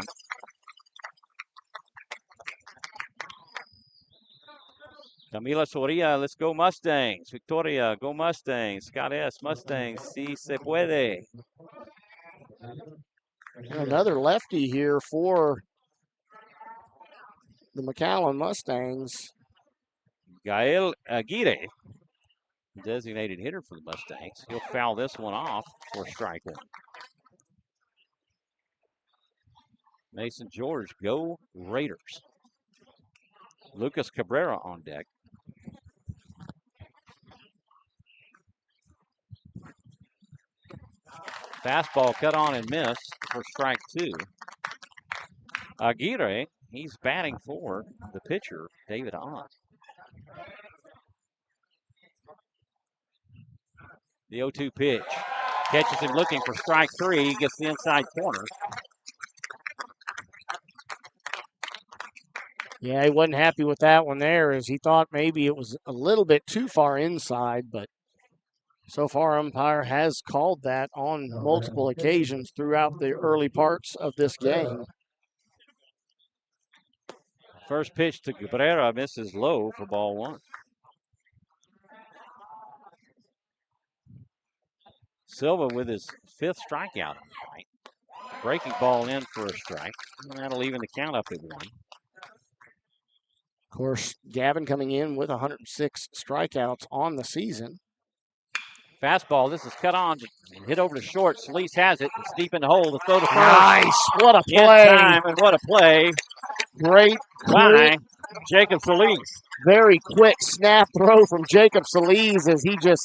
Camila Soria, let's go Mustangs. Victoria, go Mustangs. Scott S., Mustangs, si se puede. Another lefty here for the McAllen Mustangs. Gael Aguirre, designated hitter for the Mustangs. He'll foul this one off for strike 1. Mason George, go Raiders. Lucas Cabrera on deck. Fastball cut on and missed for strike 2. Aguirre, he's batting for the pitcher, David Ott. The 0-2 pitch. Catches him looking for strike 3. Gets the inside corner. Yeah, he wasn't happy with that one there as he thought maybe it was a little bit too far inside, but so far umpire has called that on multiple occasions throughout the early parts of this game. First pitch to Cabrera misses low for ball 1. Silva with his 5th strikeout on the night. Breaking ball in for a strike. And that'll even the count up at 1. Of course, Gavin coming in with 106 strikeouts on the season. Fastball. This is cut on. Hit over to short. Solis has it. It's deep in the hole. The throw to first. Nice. What a In play. time, and what a play Great, by Jacob Solis. very quick snap throw from Jacob Solis as he just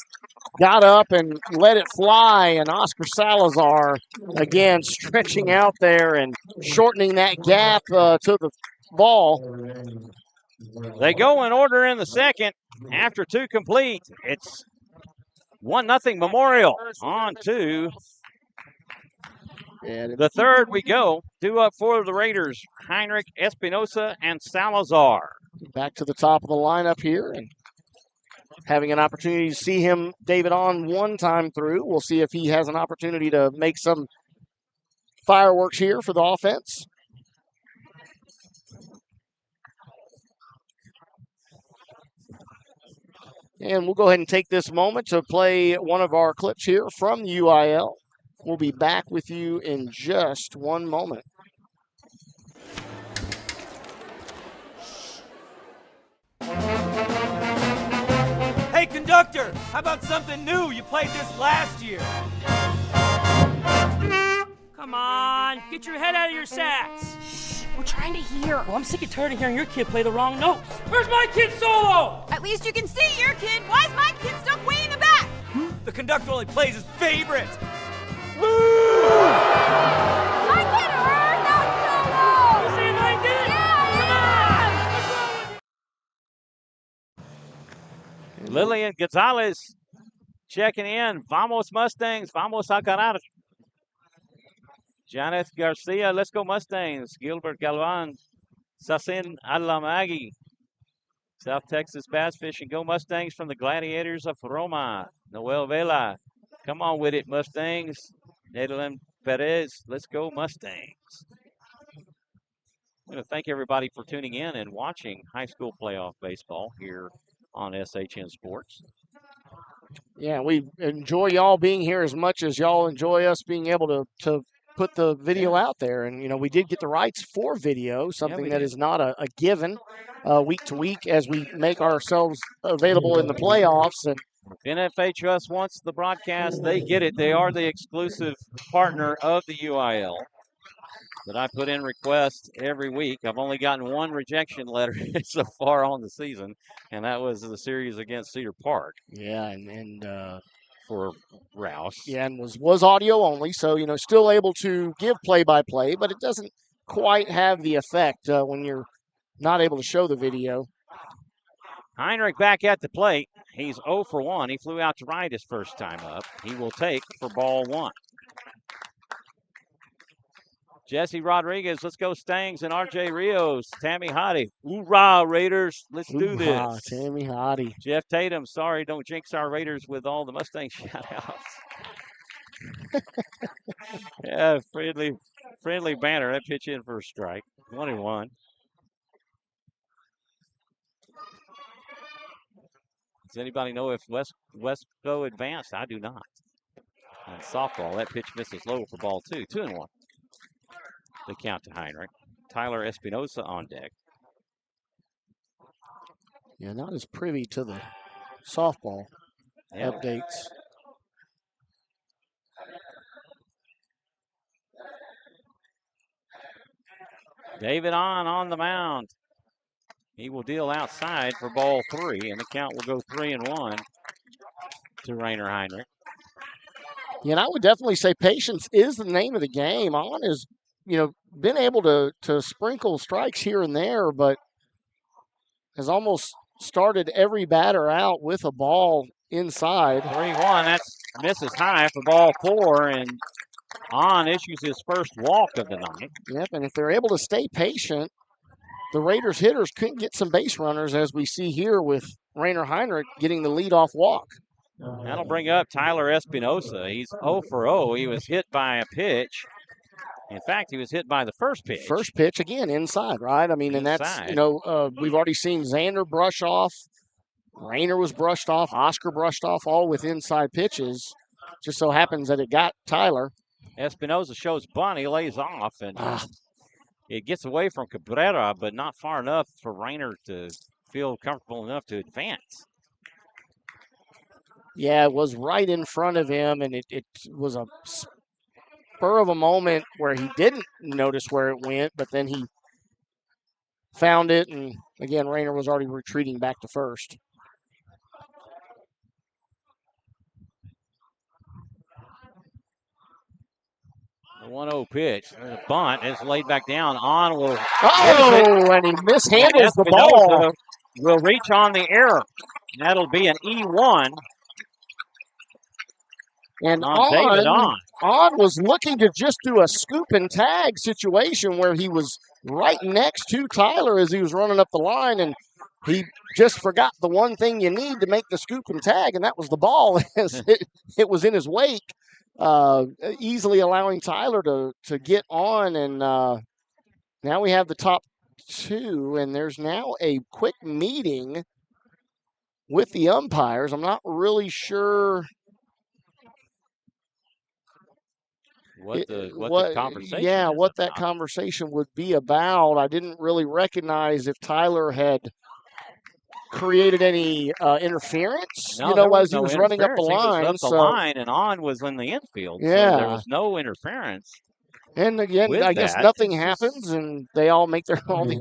got up and let it fly. And Oscar Salazar, again, stretching out there and shortening that gap to the ball. They go in order in the second. After 2 complete, it's 1-0 Memorial. On to the third we go. 2 up for the Raiders. Heinrich, Espinosa, and Salazar. Back to the top of the lineup here and having an opportunity to see him, David, on one time through. We'll see if he has an opportunity to make some fireworks here for the offense. And we'll go ahead and take this moment to play one of our clips here from the UIL. We'll be back with you in just one moment. Hey, conductor, how about something new? You played this last year. Come on, get your head out of your sacks. We're trying to hear. Well, I'm sick and tired of hearing your kid play the wrong notes. Where's my kid solo? At least you can see your kid. Why is my kid stuck way in the back? The conductor only plays his favorite. I get her, not solo. You saying I did? Yeah. Lillian Gonzalez checking in. Vamos Mustangs. Vamos a ganar. Janet Garcia. Let's go Mustangs. Gilbert Galvan. Sacin Alamagi. South Texas Bass Fishing. Go Mustangs from the Gladiators of Roma. Noel Vela. Come on with it, Mustangs. Nederland Perez. Let's go Mustangs. I want to thank everybody for tuning in and watching high school playoff baseball here on SHN Sports. Yeah, we enjoy y'all being here as much as y'all enjoy us being able to put the video out there. And, you know, we did get the rights for video, something that is not a given week to week as we make ourselves available in the playoffs. And NFA Trust wants the broadcast. They get it. They are the exclusive partner of the UIL. But I put in requests every week. I've only gotten one rejection letter so far on the season, and that was the series against Cedar Park. Yeah, and for Rouse. Yeah, and was audio only, so, you know, still able to give play-by-play, but it doesn't quite have the effect when you're not able to show the video. Heinrich back at the plate. He's 0 for 1. He flew out to right his first time up. He will take for ball 1. Jesse Rodriguez, let's go Stangs, and RJ Rios, Tammy Hottie. Hoorah, Raiders, let's do this. Tammy Hottie. Jeff Tatum, sorry, don't jinx our Raiders with all the Mustang shout-outs. Yeah, friendly banner. That pitch in for a strike. 1-1. Does anybody know if Westco advanced? I do not. And softball, that pitch misses low for ball 2. 2-1. The count to Heinrich. Tyler Espinosa on deck. Yeah, not as privy to the softball updates. David on the mound. He will deal outside for ball 3, and the count will go 3-1 to Rainer Heinrich. Yeah, and I would definitely say patience is the name of the game. On is, you know, been able to sprinkle strikes here and there, but has almost started every batter out with a ball inside. 3-1, that's misses high for ball 4, and On issues his first walk of the night. Yep, and if they're able to stay patient, the Raiders hitters couldn't get some base runners, as we see here with Rainer Heinrich getting the leadoff walk. That'll bring up Tyler Espinosa. He's 0 for 0. He was hit by a pitch. In fact, he was hit by the first pitch. First pitch, again, inside, right? I mean, and that's, you know, we've already seen Xander brush off. Rainer was brushed off. Oscar brushed off, all with inside pitches. Just so happens that it got Tyler. Espinosa shows bunt. He lays off. And It gets away from Cabrera, but not far enough for Rayner to feel comfortable enough to advance. Yeah, it was right in front of him, and it was a spur of a moment where he didn't notice where it went, but then he found it, and again, Rayner was already retreating back to first. The 1-0 pitch. The bunt is laid back down. On will. Oh, and he mishandles the ball. Will reach on the error. That'll be an E1. And David On was looking to just do a scoop and tag situation where he was right next to Tyler as he was running up the line, and he just forgot the one thing you need to make the scoop and tag, and that was the ball. It was in his wake, easily allowing Tyler to get on, and now we have the top two, and there's now a quick meeting with the umpires. I'm not really sure what the conversation is what that about. conversation would be about. I didn't really recognize if Tyler had created any interference, No, as he was running up the line. He was up the line, and On was in the infield. Yeah. So there was no interference. And again, I guess nothing happens, and they all make all the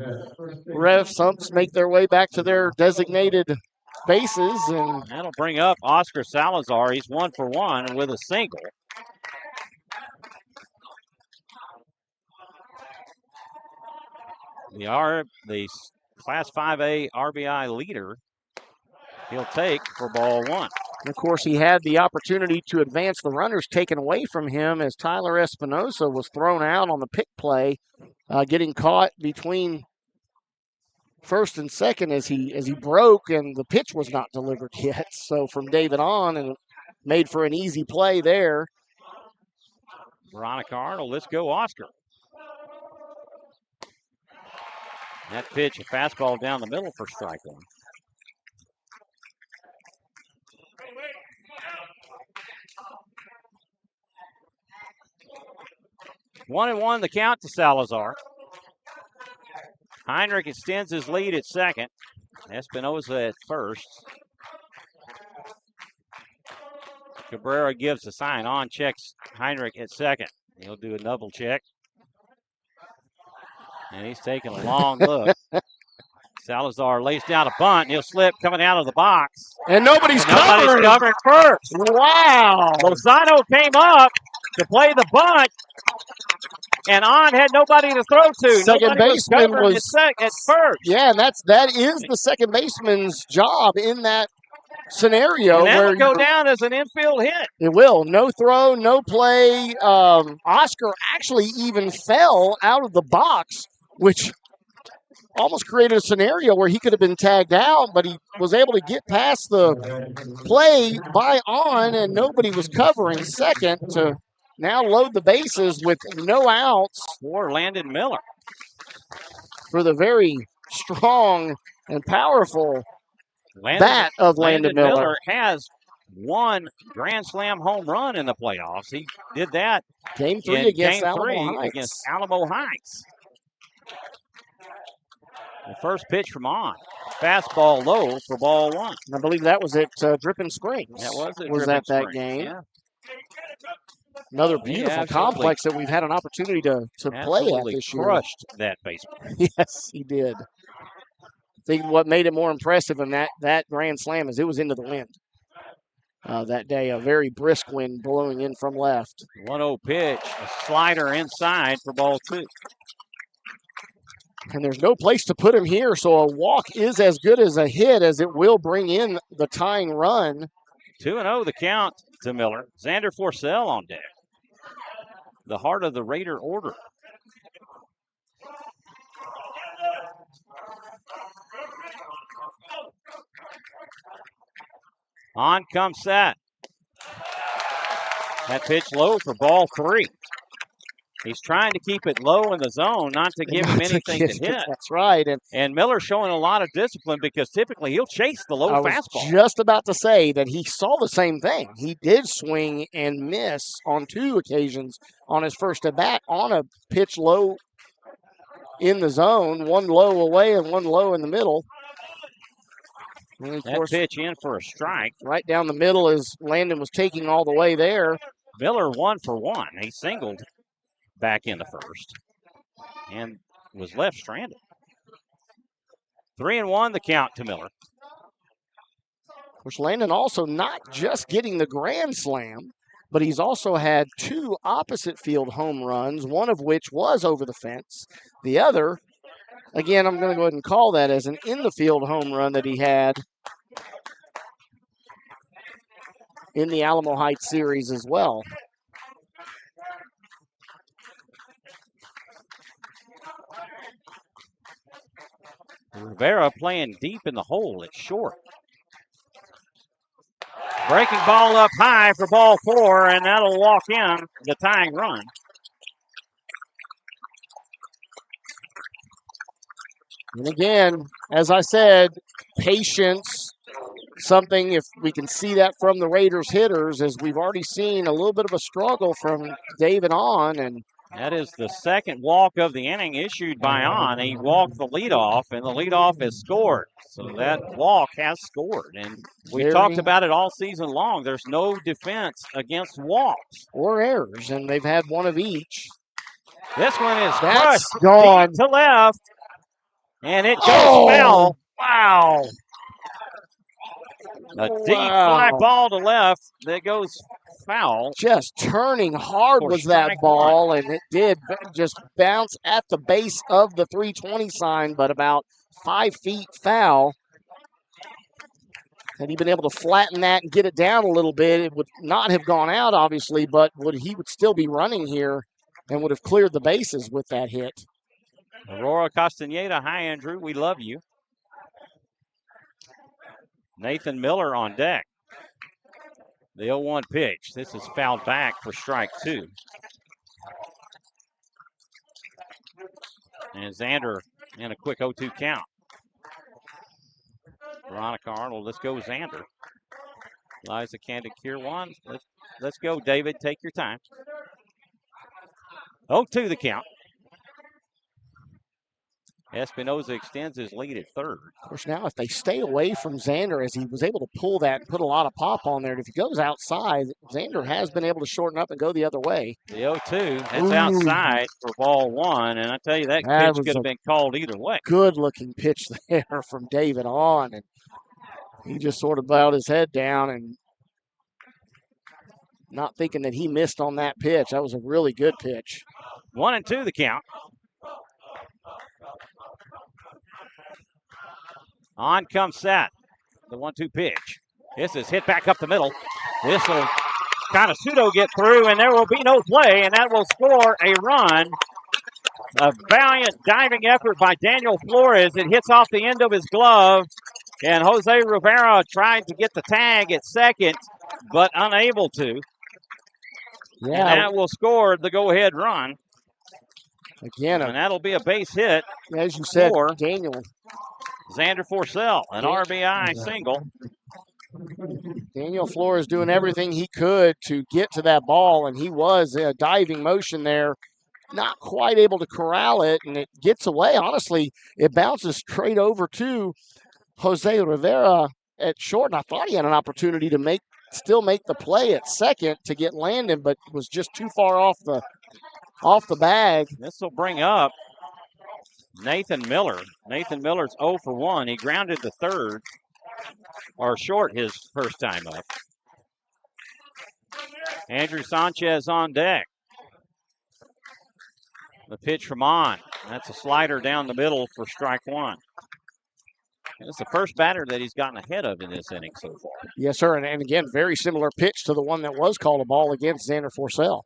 refs, umps make their way back to their designated bases. And that'll bring up Oscar Salazar. He's 1 for 1 with a single. The Class 5A RBI leader, he'll take for ball 1. And of course, he had the opportunity to advance the runners taken away from him as Tyler Espinosa was thrown out on the pick play, getting caught between first and second as he broke, and the pitch was not delivered yet. So from David On, and made for an easy play there. Veronica Arnold, let's go Oscar. That pitch, a fastball down the middle for strike 1. 1-1 the count to Salazar. Heinrich extends his lead at second. Espinosa at first. Cabrera gives the sign. On checks Heinrich at second. He'll do a double check. And he's taking a long look. Salazar lays down a bunt, and he'll slip coming out of the box. And nobody's covering first. Wow. Lozano came up to play the bunt, and On had nobody to throw to. Second baseman was at first. Yeah, and that is the second baseman's job in that scenario. And that will go down as an infield hit. It will. No throw, no play. Oscar actually even fell out of the box, which almost created a scenario where he could have been tagged out, but he was able to get past the play by On, and nobody was covering second to now load the bases with no outs for Landon Miller. For the very strong and powerful bat of Landon Miller. Has one Grand Slam home run in the playoffs. He did that Game 3 against Alamo Heights. The first pitch from On. Fastball low for ball 1. I believe that was at Dripping Springs. That was at that game. Yeah. Another beautiful complex that we've had an opportunity to play at this year. Crushed that baseball. Yes, he did. I think what made it more impressive in that Grand Slam is it was into the wind that day. A very brisk wind blowing in from left. 1-0 pitch, a slider inside for ball 2. And there's no place to put him here, so a walk is as good as a hit as it will bring in the tying run. 2-0 the count to Miller. Xander Forcell on deck. The heart of the Raider order. On comes Sat. That pitch low for ball 3. He's trying to keep it low in the zone, not to give him anything to hit. That's right. And Miller's showing a lot of discipline because typically he'll chase the low fastball. I was just about to say that he saw the same thing. He did swing and miss on 2 occasions on his first at bat on a pitch low in the zone, one low away and one low in the middle. And of That course, pitch in for a strike. right down the middle as Landon was taking all the way there. Miller 1 for 1. He singled back into first and was left stranded. 3-1 the count to Miller. Of course, Landon also not just getting the grand slam, but he's also had 2 opposite field home runs, one of which was over the fence. The other, again, I'm going to go ahead and call that as an in-the-field home run that he had in the Alamo Heights series as well. Rivera playing deep in the hole at short. Breaking ball up high for ball 4, and that'll walk in the tying run. And again, as I said, patience, something if we can see that from the Raiders hitters, as we've already seen a little bit of a struggle from David On. And that is the second walk of the inning issued by On. He walked the leadoff, and the leadoff has scored. So that walk has scored. And we talked about it all season long. There's no defense against walks. Or errors, and they've had one of each. This one is That's crushed gone deep to left, and it goes foul. Wow. A deep fly ball to left that goes foul. Just turning hard was that ball, and it did just bounce at the base of the 320 sign, but about 5 feet foul. Had he been able to flatten that and get it down a little bit, it would not have gone out, obviously, but he would still be running here and would have cleared the bases with that hit. Aurora Castaneda, hi, Andrew. We love you. Nathan Miller on deck. The 0-1 pitch. This is fouled back for strike 2. And Xander in a quick 0-2 count. Veronica Arnold, let's go Xander. Liza Candicure 1. Let's go, David. Take your time. 0-2 the count. Espinoza extends his lead at third. Of course, now if they stay away from Xander, as he was able to pull that and put a lot of pop on there, and if he goes outside, Xander has been able to shorten up and go the other way. The 0-2, that's outside for ball 1, and I tell you, that pitch could have been called either way. Good-looking pitch there from David On, and he just sort of bowed his head down and not thinking that he missed on that pitch. That was a really good pitch. 1-2 the count. On comes Seth. The 1-2 pitch. This is hit back up the middle. This will kind of pseudo get through, and there will be no play, and that will score a run. A valiant diving effort by Daniel Flores. It hits off the end of his glove, and Jose Rivera tried to get the tag at second, but unable to. Yeah. And that will score the go-ahead run. Again, and that'll be a base hit. As you said, Daniel. Xander Forcell, an RBI single. Daniel Flores doing everything he could to get to that ball, and he was a diving motion there. Not quite able to corral it, and it gets away. Honestly, it bounces straight over to Jose Rivera at short, and I thought he had an opportunity to still make the play at second to get Landon, but was just too far off the bag. This will bring up Nathan Miller. Nathan Miller's 0 for 1. He grounded to third, or short his first time up. Andrew Sanchez on deck. The pitch from On. That's a slider down the middle for strike 1. And it's the first batter that he's gotten ahead of in this inning so far. Yes, sir. And again, very similar pitch to the one that was called a ball against Xander Forcell.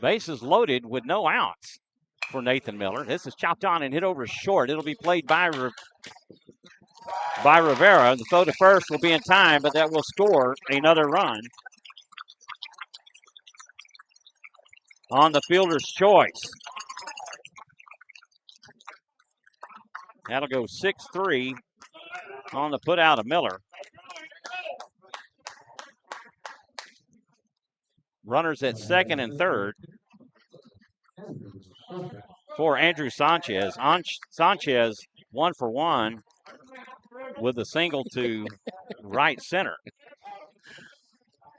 Bases loaded with no outs for Nathan Miller. This is chopped on and hit over short. It'll be played by Rivera. The throw to first will be in time, but that will score another run. On the fielder's choice. That'll go 6-3 on the put out of Miller. runners at second and third for Andrew Sanchez. Sanchez 1 for 1 with a single to right center.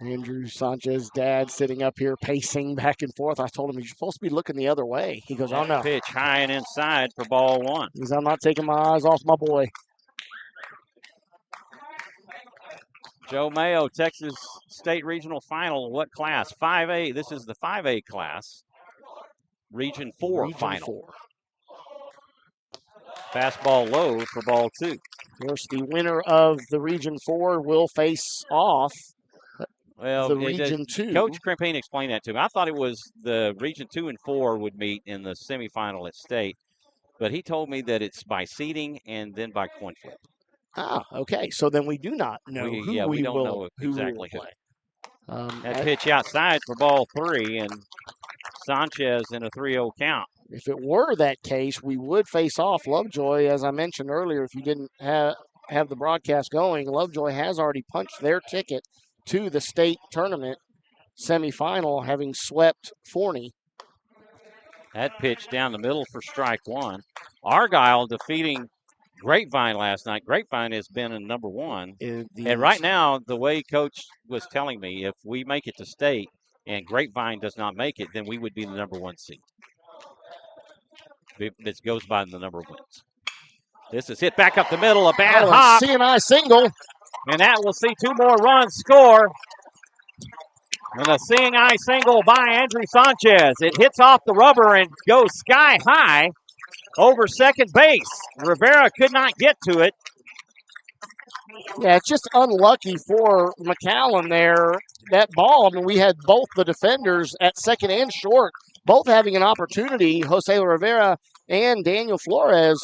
Andrew Sanchez's dad sitting up here pacing back and forth. I told him you're supposed to be looking the other way. He goes, oh no. Pitch high and inside for ball 1. He goes, I'm not taking my eyes off my boy. Joe Mayo, Texas State Regional Final. What class? 5A. This is the 5A class. Region 4 final. Fastball low for ball 2. Of course, the winner of the Region 4 will face off the Region 2. Coach Crimpine explained that to me. I thought it was the Region 2 and 4 would meet in the semifinal at state, but he told me that it's by seeding and then by coin flip. Ah, okay. So then we do not know we don't know exactly who. That pitch outside for ball 3, and Sanchez in a 3-0 count. If it were that case, we would face off. Lovejoy, as I mentioned earlier, if you didn't have the broadcast going, Lovejoy has already punched their ticket to the state tournament semifinal, having swept Forney. That pitch down the middle for strike 1. Argyle defeating Grapevine last night. Grapevine has been in number 1. And right now, the way Coach was telling me, if we make it to state and Grapevine does not make it, then we would be the number 1 seed. This goes by the number of wins. This is hit back up the middle, a bad hop. CNI single. And that will see 2 more runs score. And a seeing eye single by Andrew Sanchez. It hits off the rubber and goes sky high over second base. Rivera could not get to it. Yeah, it's just unlucky for McAllen there. That ball, I mean, we had both the defenders at second and short, both having an opportunity, Jose Rivera and Daniel Flores.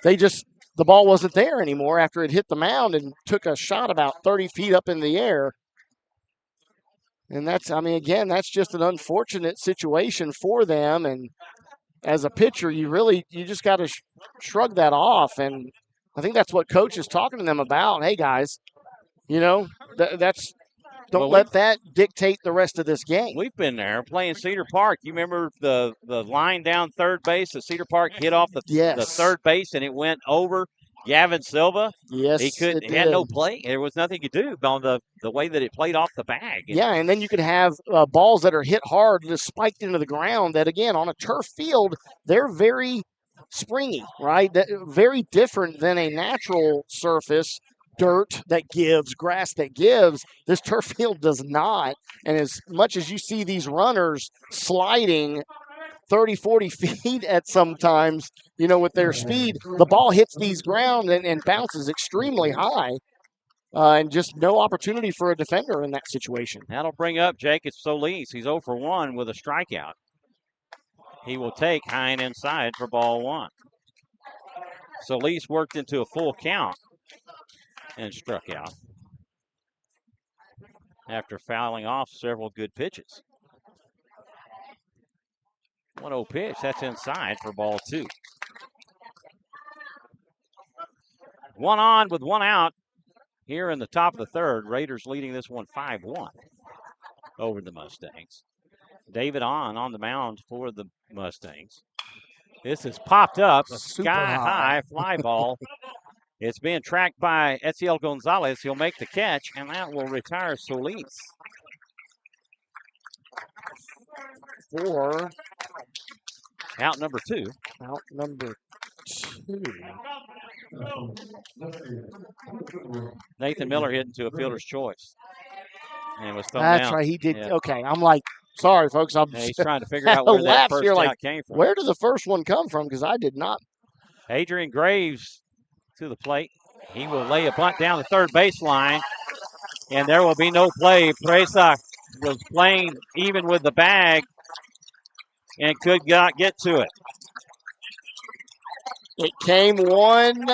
The ball wasn't there anymore after it hit the mound and took a shot about 30 feet up in the air. And that's just an unfortunate situation for them. And as a pitcher, you just got to shrug that off. And I think that's what Coach is talking to them about. Hey, guys, don't let that dictate the rest of this game. We've been there playing Cedar Park. You remember the line down third base at Cedar Park hit off the third base and it went over Gavin Silva? Yes, he had no play. There was nothing he could do on the way that it played off the bag. Yeah, and then you could have balls that are hit hard, just spiked into the ground that, again, on a turf field, they're very springy, right? Very different than a natural surface, dirt that gives, grass that gives. This turf field does not. And as much as you see these runners sliding 30, 40 feet at sometimes, with their speed, the ball hits these ground and bounces extremely high. And just no opportunity for a defender in that situation. That'll bring up Jacob Solis. He's 0 for 1 with a strikeout. He will take high and inside for ball 1. Solis worked into a full count and struck out after fouling off several good pitches. 1-0 pitch. That's inside for ball 2. 1 on with 1 out here in the top of the third. Raiders leading this one 5-1 over the Mustangs. David on the mound for the Mustangs. This has popped up, a sky-high fly ball. It's being tracked by Etiel Gonzalez. He'll make the catch, and that will retire Solis. For out number 2. Out number 2. Nathan Miller hit into a fielder's choice. And was thrown down. That's right, he did. Yeah. Okay, I'm like, sorry, folks. He's trying to figure out where that first out came from. Where did the first one come from? Because I did not. Adrian Graves to the plate. He will lay a bunt down the third baseline, and there will be no play. Presa was playing even with the bag and could not get to it. It came one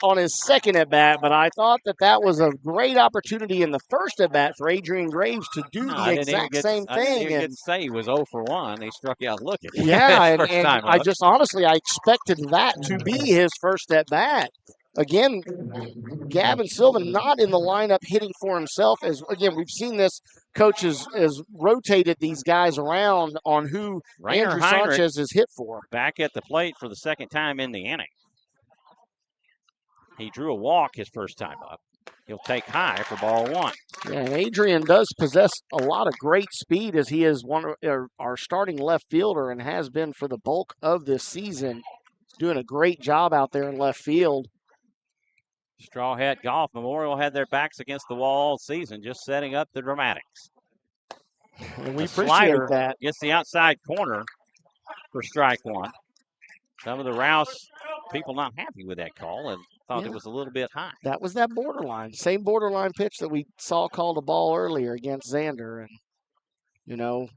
on his second at-bat, but I thought that was a great opportunity in the first at-bat for Adrian Graves to do the exact same thing. I didn't even get to say he was 0 for 1. He struck out looking. Yeah, and I just honestly, I expected that to be his first at-bat. Again, Gavin Silva not in the lineup hitting for himself. As again, we've seen this coach has rotated these guys around on who Rainer Andrew Heinrich Sanchez is hit for. back at the plate for the second time in the inning. He drew a walk his first time up. He'll take high for ball one. Yeah, and Adrian does possess a lot of great speed, as he is our starting left fielder and has been for the bulk of this season. He's doing a great job out there in left field. Straw Hat Golf Memorial had their backs against the wall all season, just setting up the dramatics. And we The appreciate slider that. gets the outside corner for strike one. Some of the Rouse people not happy with that call and thought it was a little bit high. That was that borderline. Same borderline pitch that we saw called a ball earlier against Xander. And, you know,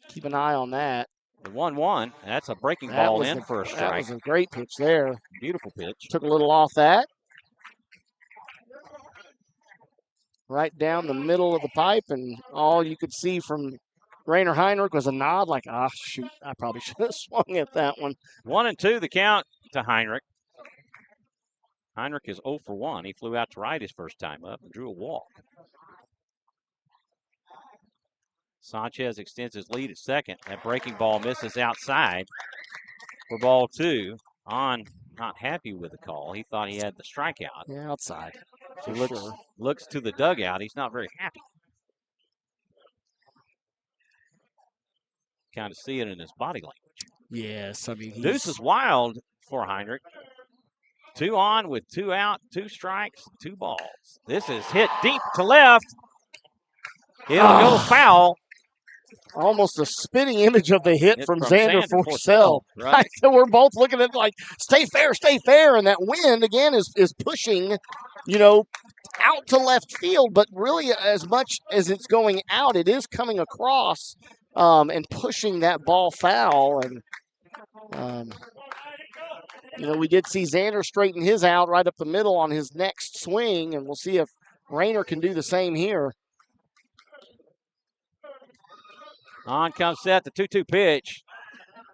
keep an eye on that. The 1-1, that's a breaking ball in for a strike. That was a great pitch there. Beautiful pitch. Took a little off that. Right down the middle of the pipe, and all you could see from Rainer Heinrich was a nod like, shoot, I probably should have swung at that one. 1-2 the count to Heinrich. Heinrich is 0 for 1. He flew out to right his first time up and drew a walk. Sanchez extends his lead at second. That breaking ball misses outside for ball two. On not happy with the call. He thought he had the strikeout. Yeah, outside. He looks to the dugout. He's not very happy. Kind of see it in his body language. Yes, I mean, Deuce is wild for Heinrich. 2 on with 2 out, 2 strikes, 2 balls. This is hit deep to left. It'll go foul. Almost a spitting image of the hit from Xander Forcell. Right. So we're both looking at like, stay fair. And that wind, again, is pushing, out to left field. But really, as much as it's going out, it is coming across and pushing that ball foul. And, we did see Xander straighten his out right up the middle on his next swing. And we'll see if Rainer can do the same here. On comes set, the 2-2 pitch.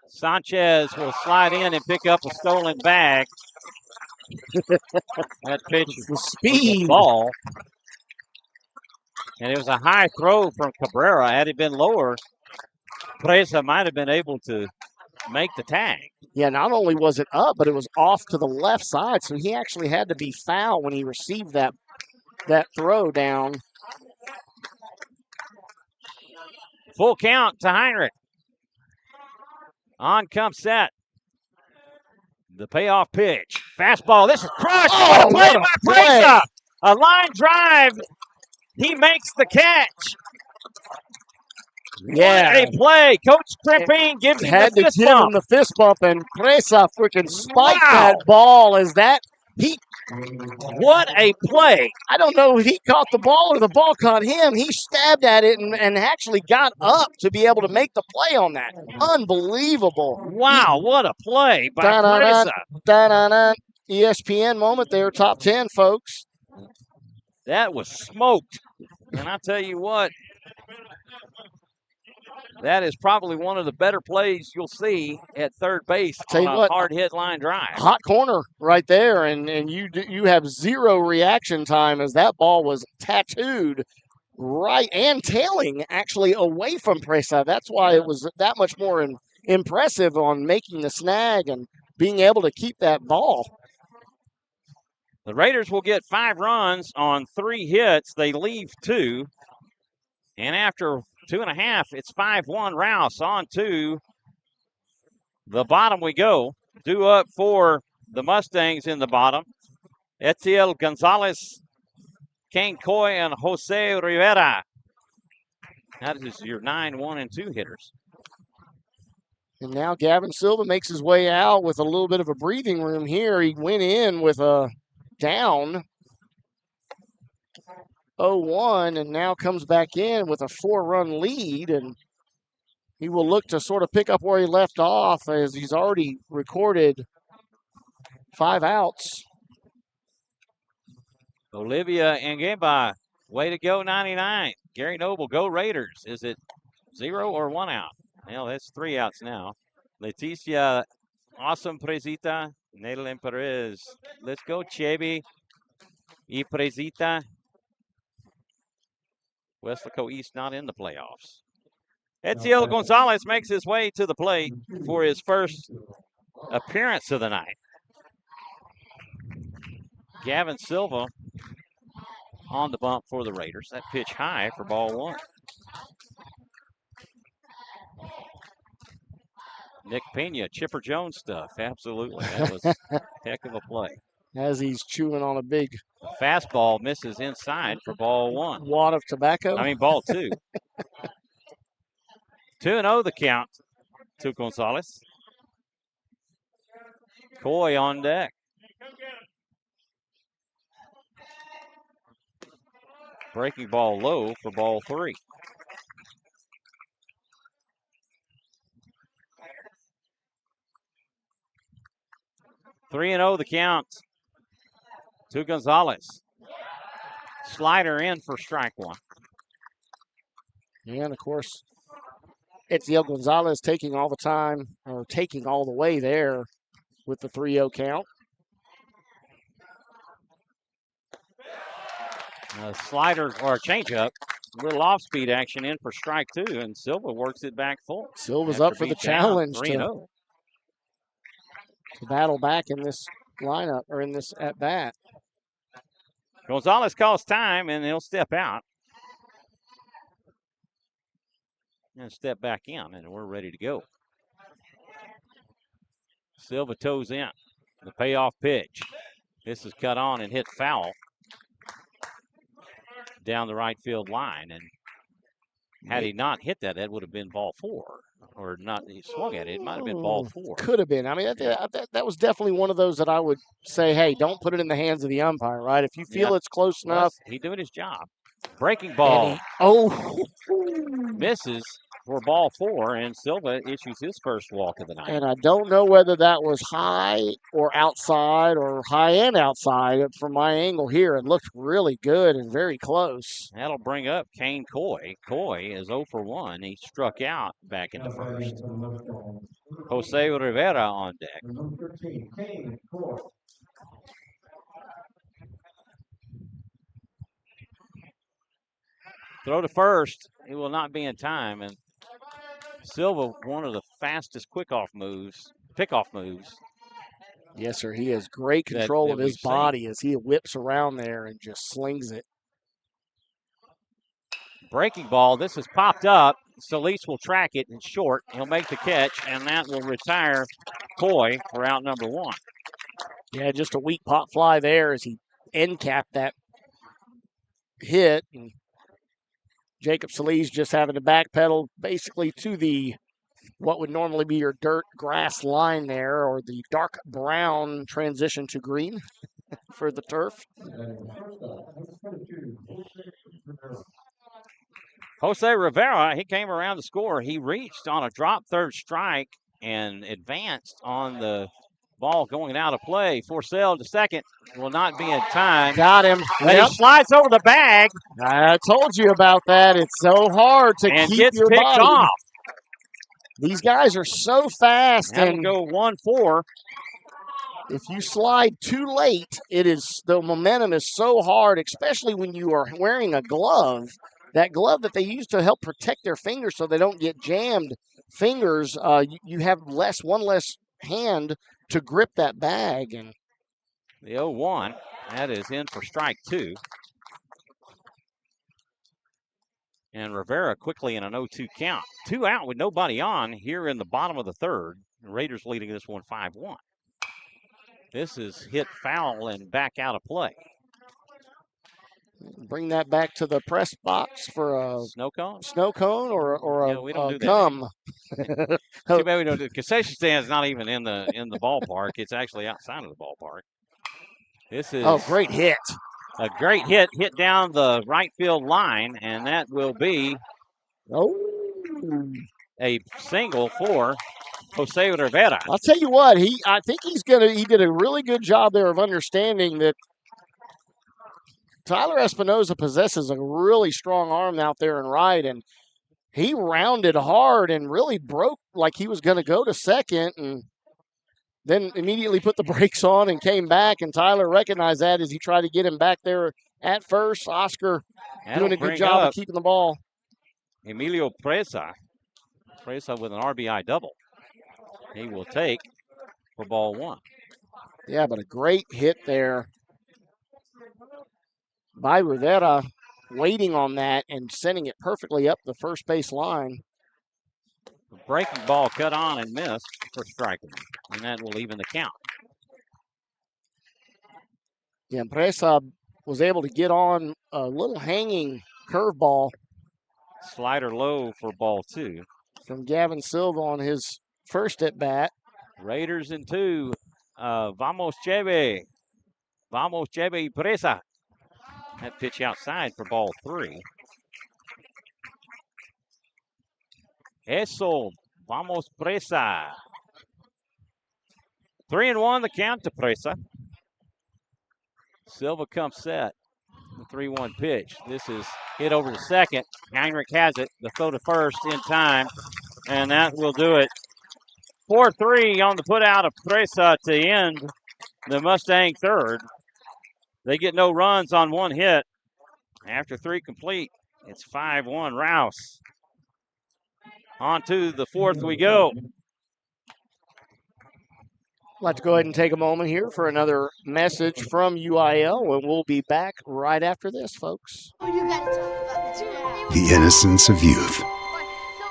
Sanchez will slide in and pick up a stolen bag. That pitch the speed ball. And it was a high throw from Cabrera. Had it been lower, Presa might have been able to make the tag. Yeah, not only was it up, but it was off to the left side. So he actually had to be foul when he received that throw down. Full count to Heinrich. On comes set. The payoff pitch. Fastball. This is crushed. Oh, what a play by Presa. A line drive. He makes the catch. Yeah. What a play. Coach Crimpine gives him the fist bump. Had to give him the fist bump, and Presa freaking spiked that ball. What a play. I don't know if he caught the ball or the ball caught him. He stabbed at it and actually got up to be able to make the play on that. Unbelievable. Wow, what a play by Presa. ESPN moment there, top 10, folks. That was smoked. And I'll tell you what, that is probably one of the better plays you'll see at third base on a hard-hit line drive. Hot corner right there, and you have zero reaction time as that ball was tattooed right and tailing actually away from Presa. That's why it was that much more impressive on making the snag and being able to keep that ball. The Raiders will get 5 runs on 3 hits. They leave 2. And after 2.5, it's 5-1 Rouse. On to the bottom we go. Due up for the Mustangs in the bottom. Etiel Gonzalez, Kane Coy, and Jose Rivera. That is your 9, 1, and 2 hitters. And now Gavin Silva makes his way out with a little bit of a breathing room here. He went in with a down 0-1 and now comes back in with a 4-run lead, and he will look to sort of pick up where he left off as he's already recorded 5 outs. Olivia Nguemba, way to go, 99. Gary Noble, go Raiders. Is it 0 or 1 out? Well, that's 3 outs now. Leticia, awesome Presita, Nayland Perez. Let's go, Chevy y Presita. Weslaco East not in the playoffs. Etziel Gonzalez makes his way to the plate for his first appearance of the night. Gavin Silva on the bump for the Raiders. That pitch high for ball one. Nick Pena, Chipper Jones stuff. Absolutely. That was a heck of a play. As he's chewing on a big Fastball misses inside for ball one. wad of tobacco. Ball two. 2-0 the count to Gonzalez. Coy on deck. Breaking ball low for ball three. Three and 0 the count to Gonzalez. Slider in for strike one. And, of course, Etziel Gonzalez taking all the time, or taking all the way there with the 3-0 count. A slider or a changeup. A little off-speed action in for strike two, and Silva works it back full. Silva's up for the challenge to battle back in this lineup, or in this at-bat. Gonzalez calls time, and he'll step out. And step back in, and we're ready to go. Silva toes in. The payoff pitch. This is cut on and hit foul down the right field line. And had he not hit that, that would have been ball four. Or not, he swung at it. It might have been ball four. Could have been. I mean, that was definitely one of those that I would say, hey, don't put it in the hands of the umpire, right? If you feel it's close enough. He's doing his job. Breaking ball. Misses for ball four, and Silva issues his first walk of the night. And I don't know whether that was high or outside or high and outside. From my angle here, it looked really good and very close. That'll bring up Kane Coy. Coy is 0 for 1. He struck out back in the first. Jose Rivera on deck. Throw to first. It will not be in time, and Silva, one of the fastest pickoff moves. Yes, sir. He has great control of his body as he whips around there and just slings it. Breaking ball. This is popped up. Solis will track it in short. He'll make the catch, and that will retire Coy for out number one. Yeah, just a weak pop fly there as he end capped that hit. And Jacob Solis just having to backpedal basically to the what would normally be your dirt grass line there, or the dark brown transition to green for the turf. Jose Rivera, he came around to score. He reached on a drop third strike and advanced on the ball going out of play. Forcell to second. Will not be in time. Got him. But he slides over the bag. I told you about that. It's so hard to keep your body. And gets picked off. These guys are so fast. And go 1-4. If you slide too late, the momentum is so hard, especially when you are wearing a glove. That glove that they use to help protect their fingers so they don't get jammed fingers, you have one less hand to grip that bag. And the 0-1, that is in for strike two. And Rivera quickly in an 0-2 count. 2 out with nobody on here in the bottom of the third. The Raiders leading this one 5-1. This is hit foul and back out of play. Bring that back to the press box for a snow cone or we don't do that gum. Too bad we don't do it. Concession stand's not even in the ballpark. It's actually outside of the ballpark. This is great hit. A great hit down the right field line, and that will be a single for Jose Rivera. I'll tell you what, I think he did a really good job there of understanding that Tyler Espinoza possesses a really strong arm out there in right, and he rounded hard and really broke like he was going to go to second, and then immediately put the brakes on and came back, and Tyler recognized that as he tried to get him back there at first. Oscar doing a good job of keeping the ball. Emilio Presa. Presa with an RBI double. He will take for ball 1. Yeah, but a great hit there by Rivera, waiting on that and sending it perfectly up the first base line. The breaking ball cut on and missed for strike 1, and that will even the count. Yeah, Presa was able to get on a little hanging curveball. Slider low for ball 2. From Gavin Silva on his first at bat. Raiders in 2. Vamos Cheve. Vamos Cheve Presa. That pitch outside for ball 3. Eso. Vamos Presa. 3-1 the count to Presa. Silva comes set. The 3-1 pitch. This is hit over to second. Heinrich has it. The throw to first in time. And that will do it. 4-3 on the putout of Presa to end the Mustang third. They get no runs on 1 hit. After 3 complete, it's 5-1 Rouse. On to the 4th we go. I'd like to go ahead and take a moment here for another message from UIL, and we'll be back right after this, folks. The innocence of youth.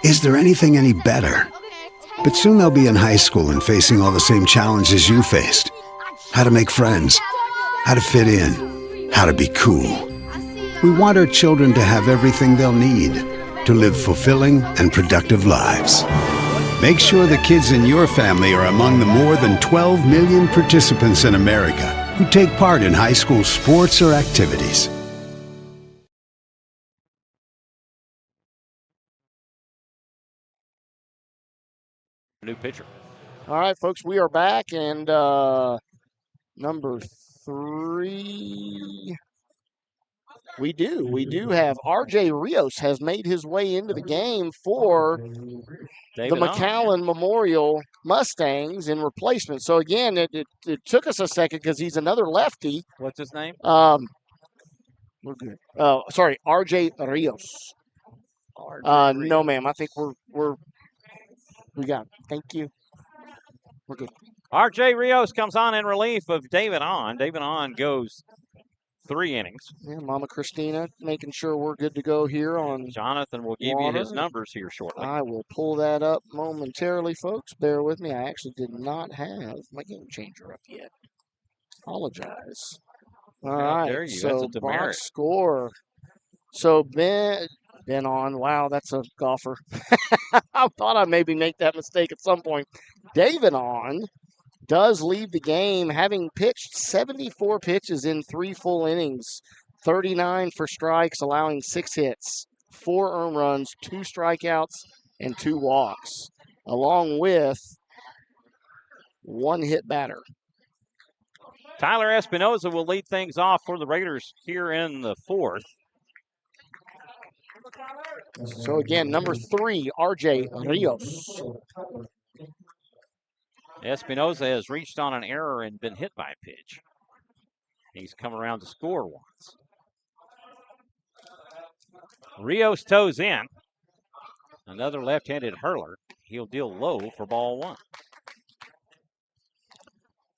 Is there anything any better? But soon they'll be in high school and facing all the same challenges you faced. How to make friends, how to fit in, how to be cool. We want our children to have everything they'll need to live fulfilling and productive lives. Make sure the kids in your family are among the more than 12 million participants in America who take part in high school sports or activities. New pitcher. All right, folks, we are back, and number 3, we do have R.J. Rios has made his way into the game for David the McAllen Memorial Mustangs in replacement. So, again, it took us a second because he's another lefty. What's his name? We're good. Sorry, R.J. Rios. No, ma'am. I think we got it. Thank you. We're good. R.J. Rios comes on in relief of David On. David On goes 3 innings. Yeah, Mama Christina making sure we're good to go here on Jonathan will give you his numbers here shortly. I will pull that up momentarily, folks. Bear with me. I actually did not have my game changer up yet. Apologize. All right. There you so That's a demerit. Box score. So Ben On. Wow, that's a golfer. I thought I'd maybe make that mistake at some point. David On does leave the game, having pitched 74 pitches in 3 full innings, 39 for strikes, allowing 6 hits, 4 earned runs, 2 strikeouts, and 2 walks, along with 1 hit batter. Tyler Espinoza will lead things off for the Raiders here in the 4th. So again, number 3, R.J. Rios. Espinoza has reached on an error and been hit by a pitch. He's come around to score once. Rios toes in. Another left-handed hurler. He'll deal low for ball 1.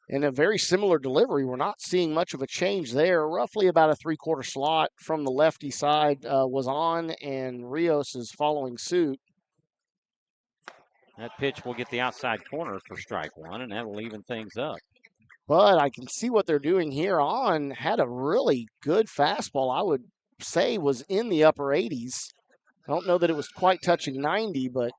In a very similar delivery, we're not seeing much of a change there. Roughly about a 3/4 slot from the lefty side was on, and Rios is following suit. That pitch will get the outside corner for strike 1, and that will even things up. But I can see what they're doing here. On had a really good fastball. I would say was in the upper 80s. I don't know that it was quite touching 90, but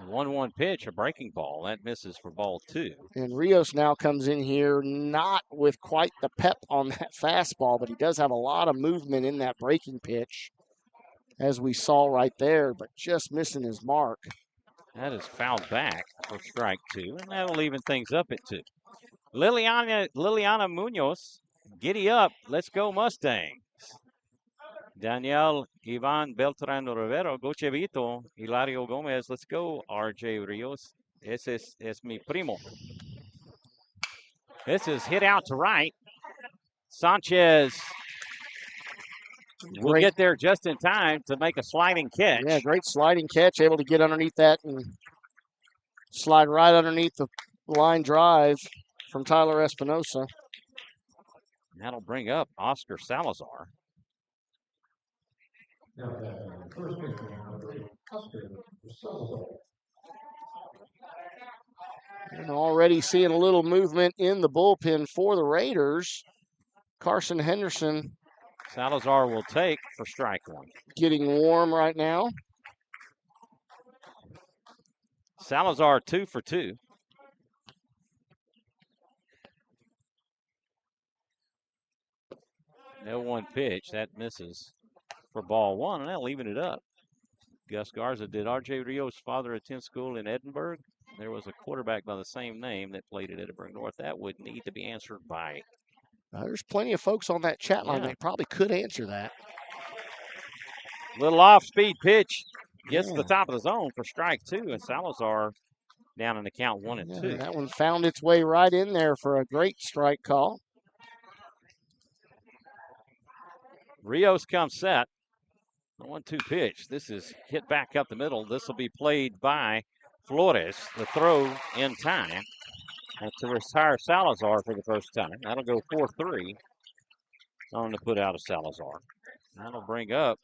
1-1 pitch, a breaking ball. That misses for ball 2. and Rios now comes in here not with quite the pep on that fastball, but he does have a lot of movement in that breaking pitch, as we saw right there, but just missing his mark. That is fouled back for strike 2, and that'll even things up at 2. Liliana Munoz, giddy up. Let's go Mustangs. Daniel Ivan Beltran Rivero, go Chevito. Hilario Gomez, let's go. R.J. Rios, ese es mi primo. This is hit out to right. Sanchez will get there just in time to make a sliding catch. Yeah, great sliding catch, able to get underneath that and slide right underneath the line drive from Tyler Espinosa. That'll bring up Oscar Salazar. And already seeing a little movement in the bullpen for the Raiders. Carson Henderson. Salazar will take for strike one. Getting warm right now. Salazar 2 for 2. No 1 pitch. That misses for ball one, and they'll even it up. Gus Garza, did R.J. Rios' father attend school in Edinburgh? There was a quarterback by the same name that played at Edinburgh North. That would need to be answered by. There's plenty of folks on that chat line that probably could answer that. Little off-speed pitch. Gets to the top of the zone for strike two, and Salazar down in the count 1-2. That one found its way right in there for a great strike call. Rios comes set. 1-2 pitch. This is hit back up the middle. This will be played by Flores. The throw in time. And to retire Salazar for the first time. That'll go 4-3 on the put out of Salazar. That'll bring up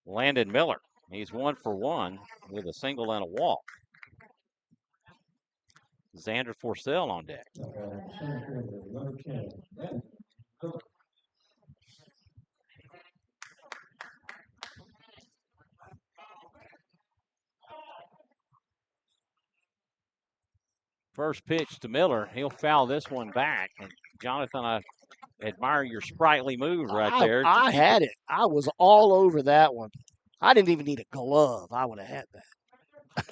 Landon Miller. He's 1 for 1 with a single and a walk. Xander Forcell on deck. First pitch to Miller. He'll foul this one back. And Jonathan, I admire your sprightly move right there. I had it. I was all over that one. I didn't even need a glove. I would have had that.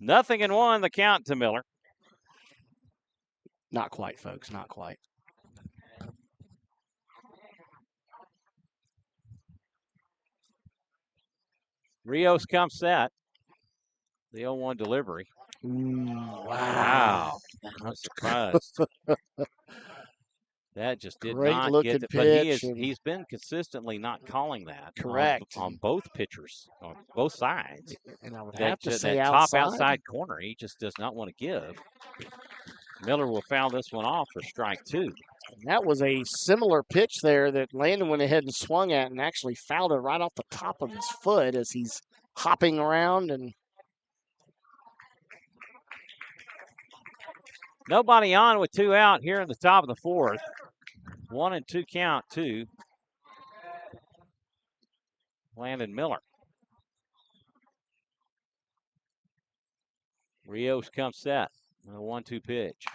0-1 the count to Miller. Not quite, folks. Not quite. Rios comes set. The 0-1 delivery. Ooh, wow. I'm surprised. That just did not get it. But he's been consistently not calling that. Correct. On both pitchers, on both sides. And I would have to say that outside. top outside corner, he just does not want to give. Miller will foul this one off for strike two. That was a similar pitch there that Landon went ahead and swung at and actually fouled it right off the top of his foot as he's hopping around. And nobody on with 2 out here in the top of the fourth. 1-2 count to Landon Miller. Rios comes set. A 1-2 pitch.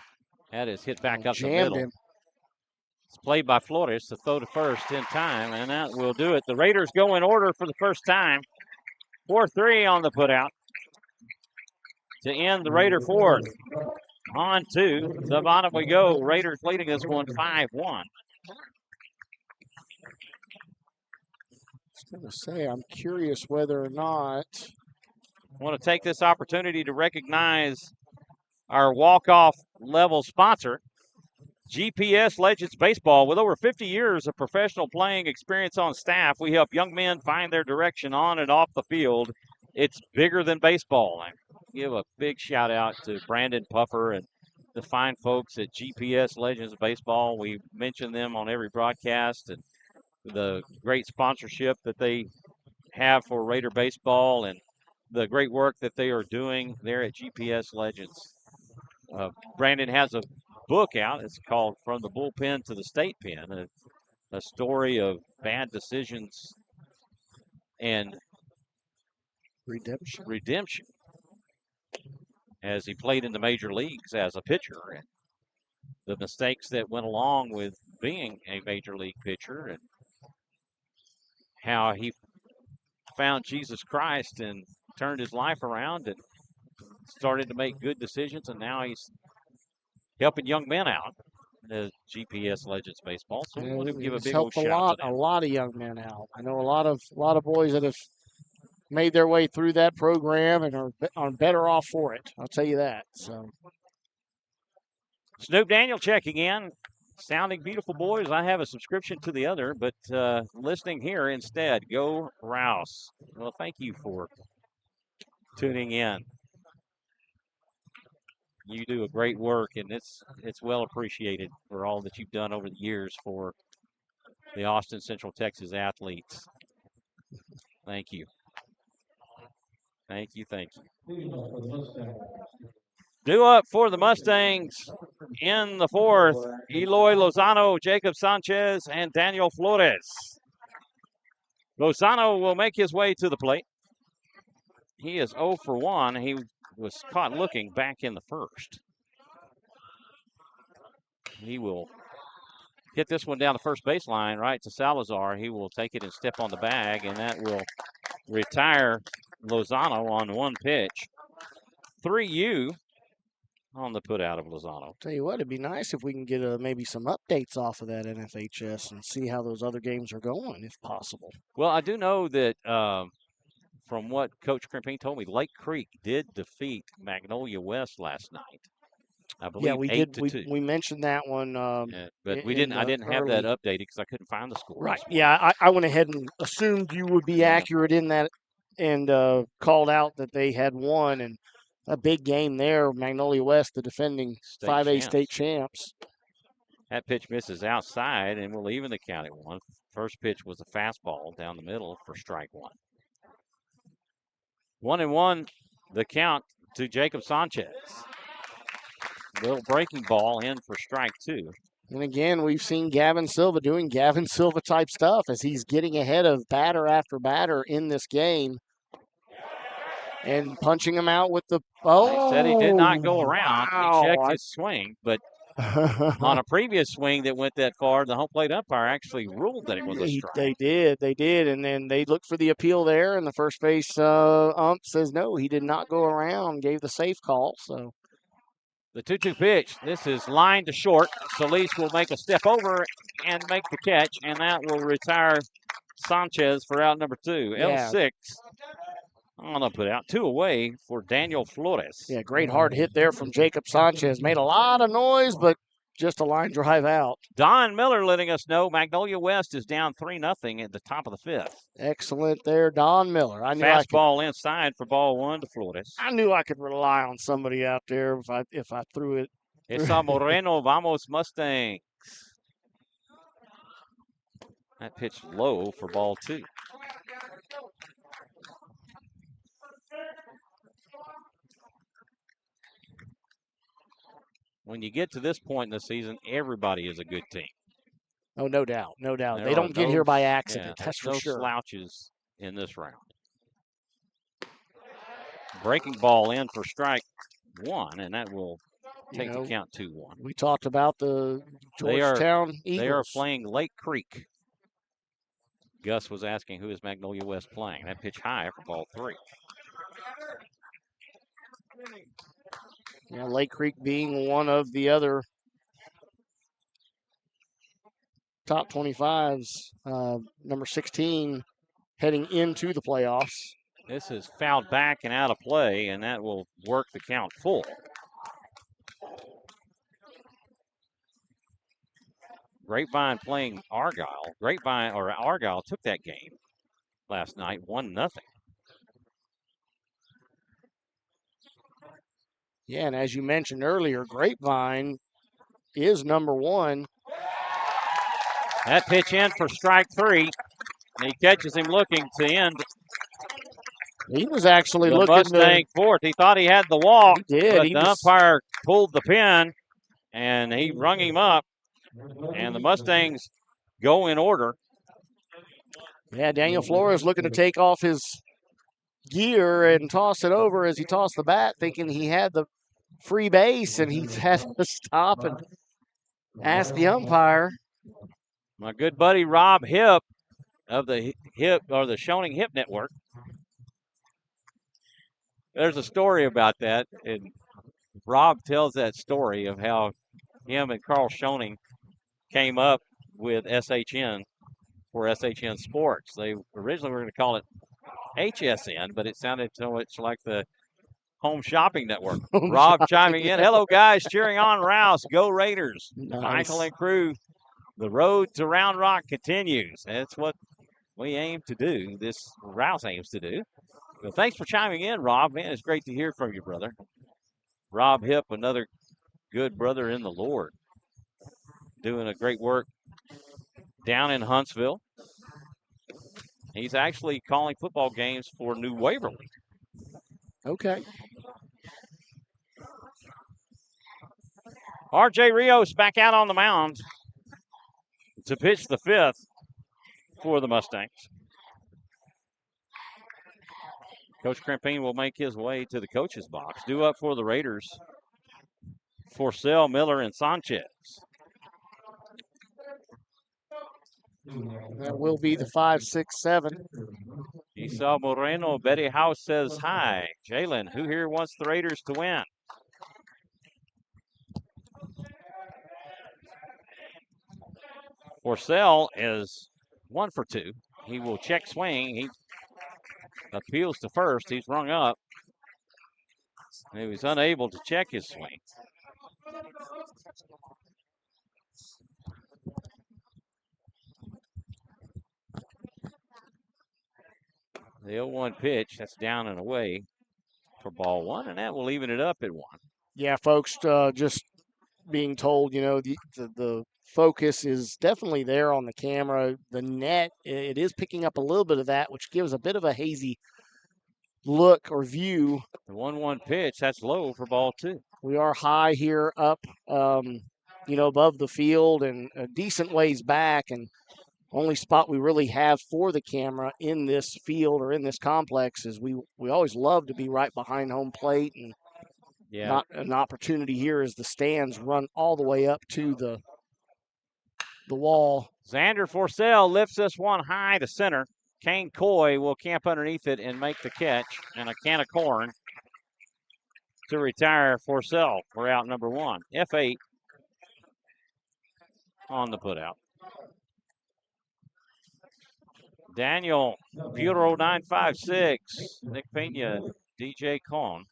That is hit back up the middle. It's played by Flores to throw to first in time, and that will do it. The Raiders go in order for the first time. 4-3 on the putout to end the Raider fourth. On to the bottom we go. Raiders leading this one 5-1. I was going to say, I'm curious whether or not. I want to take this opportunity to recognize our walk-off level sponsor, GPS Legends Baseball. With over 50 years of professional playing experience on staff, we help young men find their direction on and off the field. It's bigger than baseball. I give a big shout out to Brandon Puffer and the fine folks at GPS Legends Baseball. We mention them on every broadcast and the great sponsorship that they have for Raider baseball and the great work that they are doing there at GPS Legends. Brandon has a book out. It's called From the Bullpen to the State Pen, a story of bad decisions and redemption as he played in the major leagues as a pitcher and the mistakes that went along with being a major league pitcher and how he found Jesus Christ and turned his life around and started to make good decisions, and now he's helping young men out as GPS Legends Baseball. So we want to give a big old shout out to them. A lot of young men out. I know a lot of boys that have made their way through that program and are better off for it. I'll tell you that. So Snoop Daniel checking in. Sounding beautiful, boys. I have a subscription to the other, but listening here instead. Go Rouse. Well, thank you for tuning in. You do a great work, and it's well appreciated for all that you've done over the years for the Austin Central Texas athletes. Thank you. Thank you, thank you. Due up for the Mustangs in the fourth, Eloy Lozano, Jacob Sanchez, and Daniel Flores. Lozano will make his way to the plate. He is 0 for 1. He was caught looking back in the first. He will hit this one down the first baseline right to Salazar. He will take it and step on the bag, and that will retire Lozano on one pitch. 3-U on the put out of Lozano. Tell you what, it'd be nice if we can get maybe some updates off of that NFHS and see how those other games are going, if possible. Well, I do know that from what Coach Crimping told me, Lake Creek did defeat Magnolia West last night. I believe yeah, we 8-2. did. We mentioned that one, but we didn't. I didn't have that updated because I couldn't find the score. Right. Yeah, I went ahead and assumed you would be accurate in that, and called out that they had won, and a big game there. Magnolia West, the defending 5A state champs. That pitch misses outside, and we'll even the count at 1. First pitch was a fastball down the middle for strike 1. 1-1, the count to Jacob Sanchez. Little breaking ball in for strike 2. And again, we've seen Gavin Silva doing Gavin Silva type stuff as he's getting ahead of batter after batter in this game and punching him out with the He said he did not go around. Wow. He checked his swing, but on a previous swing that went that far, the home plate umpire actually ruled that it was a strike. They did, and then they looked for the appeal there, and the first base ump says no, he did not go around, gave the safe call. So the 2-2 pitch. This is line to short. Solis will make a step over and make the catch, and that will retire Sanchez for out number 2. Yeah. L6 on the put out. 2 away for Daniel Flores. Yeah, great hard hit there from Jacob Sanchez. Made a lot of noise, but just a line drive out. Don Miller letting us know Magnolia West is down 3-0 at the top of the 5th. Excellent there, Don Miller. I knew Fastball inside for ball 1 to Flores. I knew I could rely on somebody out there if I threw it. Esa Moreno, vamos Mustangs. That pitch low for ball 2. When you get to this point in the season, everybody is a good team. Oh, no doubt. No doubt. There they don't get here by accident. That's for sure. No slouches in this round. Breaking ball in for strike 1, and that will take the count 2-1. We talked about the Georgetown Eagles. They are playing Lake Creek. Gus was asking who is Magnolia West playing. That pitch high for ball 3. Yeah, Lake Creek being one of the other top 25s, number 16, heading into the playoffs. This is fouled back and out of play, and that will work the count full. Grapevine playing Argyle. Argyle took that game last night, 1-0. Yeah, and as you mentioned earlier, Grapevine is number 1. That pitch in for strike 3. And he catches him looking to end. He was actually the looking Mustang fourth. He thought he had the walk. He did. But the umpire pulled the pin, and he rung him up. And the Mustangs go in order. Yeah, Daniel Flores looking to take off his gear and toss it over as he tossed the bat, thinking he had the free base, and he had to stop and ask the umpire. My good buddy Rob Hip of the Shoning Hip Network. There's a story about that, and Rob tells that story of how him and Carl Shoning came up with SHN for SHN Sports. They originally were going to call it HSN, but it sounded so much like the Home Shopping Network. Rob chiming in. Hello, guys, cheering on Rouse. Go Raiders. Nice. Michael and crew, the road to Round Rock continues. That's what we aim to do. This Rouse aims to do. Well, thanks for chiming in, Rob. Man, it's great to hear from you, brother. Rob Hipp, another good brother in the Lord, doing a great work down in Huntsville. He's actually calling football games for New Waverly. Okay. R.J. Rios back out on the mound to pitch the fifth for the Mustangs. Coach Crimpine will make his way to the coach's box. Due up for the Raiders, Forcell, Miller, and Sanchez. That will be the 5, 6, 7. Esau Moreno, Betty House says hi. Jalen, who here wants the Raiders to win? Forcell is 1 for 2. He will check swing. He appeals to first. He's rung up. He was unable to check his swing. The 0-1 pitch, that's down and away for ball 1, and that will even it up at 1. Yeah, folks, just being told, the focus is definitely there on the camera. The net, it is picking up a little bit of that, which gives a bit of a hazy look or view. The 1-1 pitch, that's low for ball 2. We are high here up, above the field and a decent ways back, and only spot we really have for the camera in this field or in this complex is we always love to be right behind home plate, and not an opportunity here as the stands run all the way up to the wall. Xander Forcell lifts this one high to center. Kane Coy will camp underneath it and make the catch, and a can of corn to retire Forcell for out number 1. F8 on the putout. Daniel, Bureau 956, Nick Pena, DJ Cohn.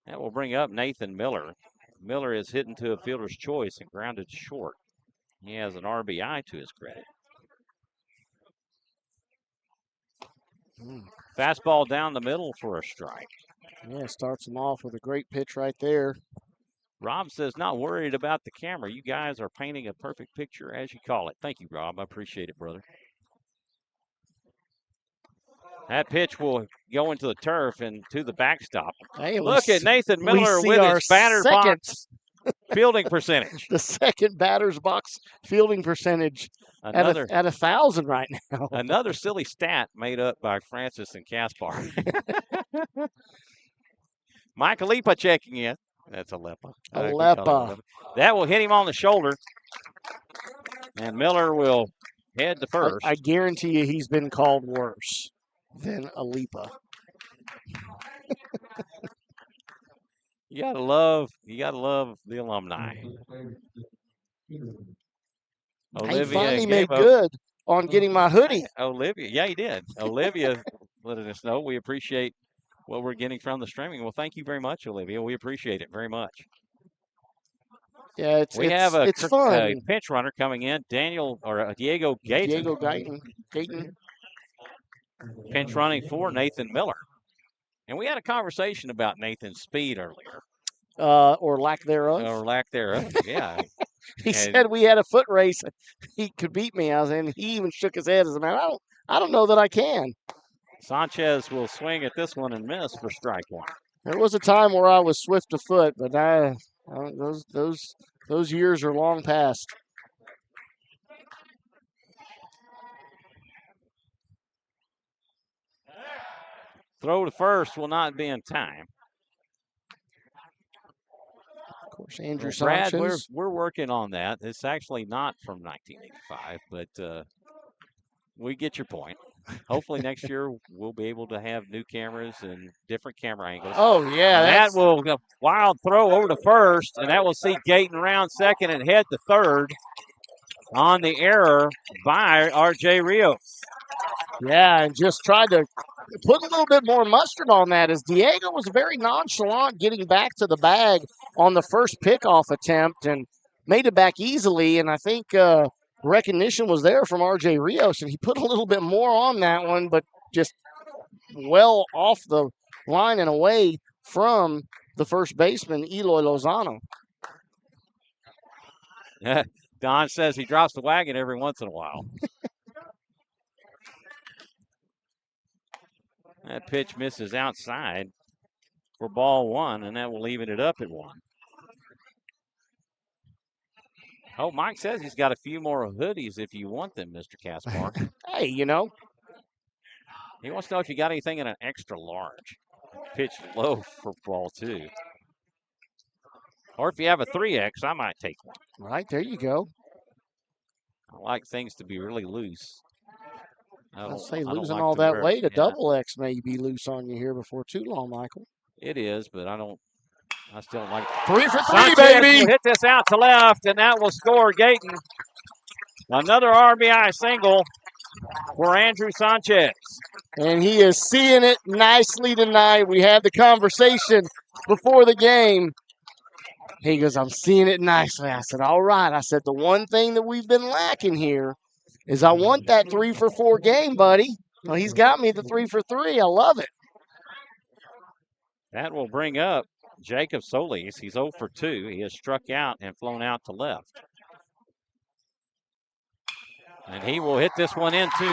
That will bring up Nathan Miller. Miller is hit into a fielder's choice and grounded short. He has an RBI to his credit. Fastball down the middle for a strike. Yeah, starts him off with a great pitch right there. Rob says, not worried about the camera. You guys are painting a perfect picture, as you call it. Thank you, Rob. I appreciate it, brother. That pitch will go into the turf and to the backstop. Hey, look at Nathan Miller with his batter's box fielding percentage. The second batter's box fielding percentage at 1,000 right now. Another silly stat made up by Francis and Kaspar. Mike Alipa checking in. That's Alepa. Alepa. That will hit him on the shoulder. And Miller will head to first. I guarantee you he's been called worse than Alipa. You gotta love the alumni. He finally made good on getting my hoodie. Olivia, yeah, he did. Olivia letting us know we appreciate what we're getting from the streaming. Well, thank you very much, Olivia. We appreciate it very much. Yeah, we have a fun. Pinch runner coming in, Diego Gayton. Diego Gayton. Pinch running for Nathan Miller. And we had a conversation about Nathan's speed earlier. Or lack thereof. Or lack thereof, yeah. He said we had a foot race. He could beat me. And he even shook his head as a man. I don't know that I can. Sanchez will swing at this one and miss for strike 1. There was a time where I was swift of foot, but those years are long past. Throw to first will not be in time. Of course, Andrew Brad, Sanchez. we're working on that. It's actually not from 1985, but we get your point. Hopefully next year we'll be able to have new cameras and different camera angles. Oh, yeah. That will go wild throw over to first, and that will see Gayton round second and head to third on the error by R.J. Rios. Yeah, and just tried to put a little bit more mustard on that as Diego was very nonchalant getting back to the bag on the first pickoff attempt and made it back easily. And I think recognition was there from R.J. Rios, and he put a little bit more on that one, but just well off the line and away from the first baseman, Eloy Lozano. Don says he drops the wagon every once in a while. That pitch misses outside for ball one, and that will even it up at one. Oh, Mike says he's got a few more hoodies if you want them, Mr. Kaspar. Hey, you know. He wants to know if you got anything in an extra large. Pitch low for ball two. Or if you have a 3X, I might take one. Right, there you go. I like things to be really loose. I'll say losing like all that weight, a yeah. double X may be loose on you here before too long, Michael. It is, but I still don't like it. 3 for 3, Sanchez baby! will hit this out to left, and that will score Gayton. Another RBI single for Andrew Sanchez. And he is seeing it nicely tonight. We had the conversation before the game. He goes, I'm seeing it nicely. I said, all right. I said, the one thing that we've been lacking here is I want that 3 for 4 game, buddy. Well, he's got me the 3 for 3. I love it. That will bring up Jacob Solis. He's 0 for 2. He has struck out and flown out to left. And he will hit this one into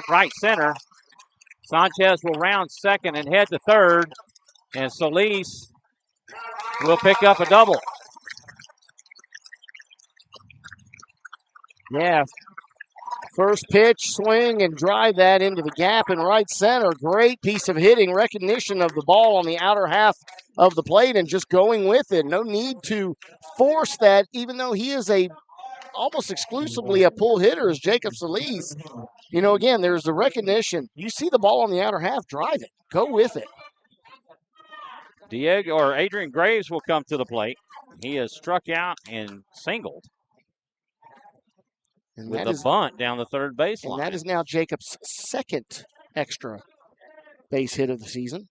right center. Sanchez will round second and head to third. And Solis will pick up a double. Yeah. First pitch, swing, and drive that into the gap in right center. Great piece of hitting, recognition of the ball on the outer half of the plate and just going with it. No need to force that, even though he is almost exclusively a pull hitter as Jacob Solis. You know, again, there's the recognition. You see the ball on the outer half, drive it. Go with it. Adrian Graves will come to the plate. He has struck out and singled. And with a bunt down the third baseline. And that is now Jacob's second extra base hit of the season.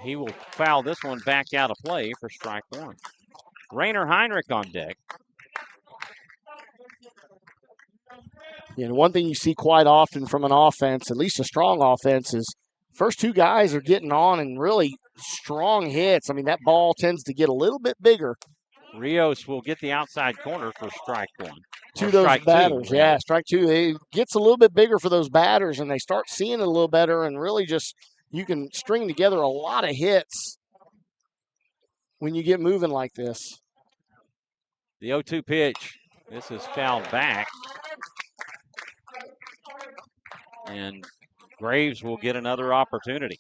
He will foul this one back out of play for strike one. Rainer Heinrich on deck. Yeah, and one thing you see quite often from an offense, at least a strong offense, is first two guys are getting on and really strong hits. I mean, that ball tends to get a little bit bigger. Rios will get the outside corner for strike one. To those batters, yeah, strike two. It gets a little bit bigger for those batters, and they start seeing it a little better, and really just you can string together a lot of hits when you get moving like this. The 0-2 pitch. This is fouled back. And Graves will get another opportunity.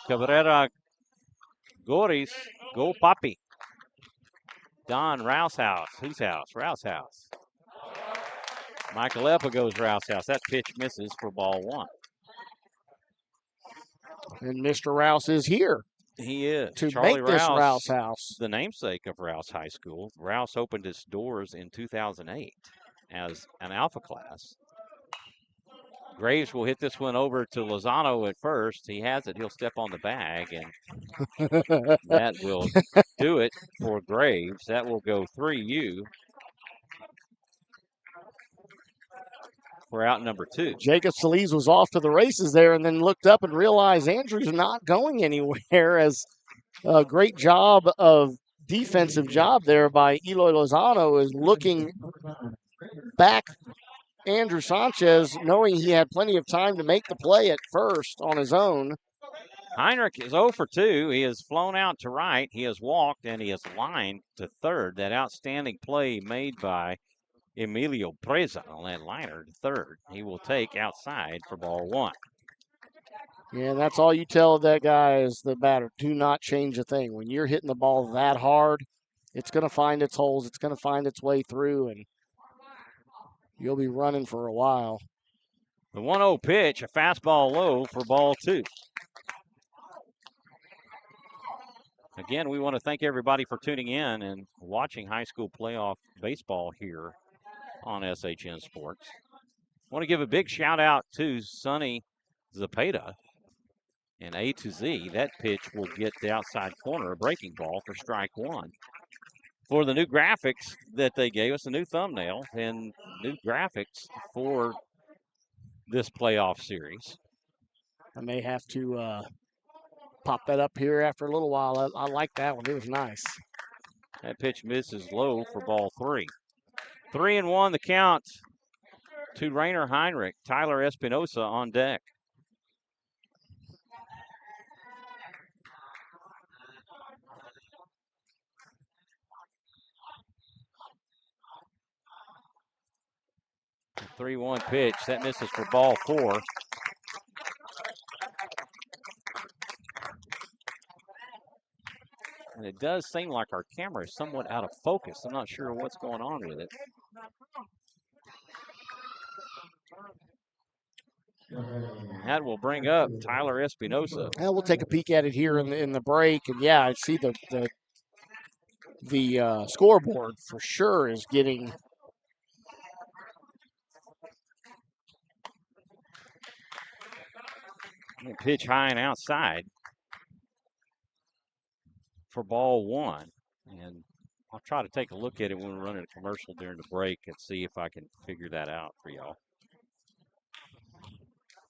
Cabrera Goris, go Papi. Don Rouse house. Whose house? Rouse house. Michael Eppa goes Rouse house. That pitch misses for ball one. And Mr. Rouse is here. He is. To Charlie make this Rouse house. The namesake of Rouse High School. Rouse opened its doors in 2008 as an alpha class. Graves will hit this one over to Lozano at first. He has it. He'll step on the bag, and that will do it for Graves. That will go 3-U for out number 2. Jacob Solis was off to the races there and then looked up and realized Andrew's not going anywhere, as a great job of defensive job there by Eloy Lozano is looking back Andrew Sanchez, knowing he had plenty of time to make the play at first on his own. Heinrich is 0 for 2. He has flown out to right. He has walked, and he has lined to third. That outstanding play made by Emilio Preza on that liner to third. He will take outside for ball one. Yeah, and that's all you tell that guy is the batter. Do not change a thing. When you're hitting the ball that hard, it's going to find its holes. It's going to find its way through, and you'll be running for a while. The 1-0 pitch, a fastball low for ball two. Again, we want to thank everybody for tuning in and watching high school playoff baseball here on SHN Sports. I want to give a big shout out to Sonny Zapata and A to Z. That pitch will get the outside corner, a breaking ball for strike one. For the new graphics that they gave us, a new thumbnail and new graphics for this playoff series. I may have to pop that up here after a little while. I like that one. It was nice. That pitch misses low for ball three. 3-1 the count to Rainer Heinrich. Tyler Espinosa on deck. The 3-1 pitch. That misses for ball four. And it does seem like our camera is somewhat out of focus. I'm not sure what's going on with it. That will bring up Tyler Espinosa. Well, we'll take a peek at it here in the break, and yeah, I see the scoreboard for sure is getting pitch high and outside for ball one, and I'll try to take a look at it when we're running a commercial during the break and see if I can figure that out for y'all.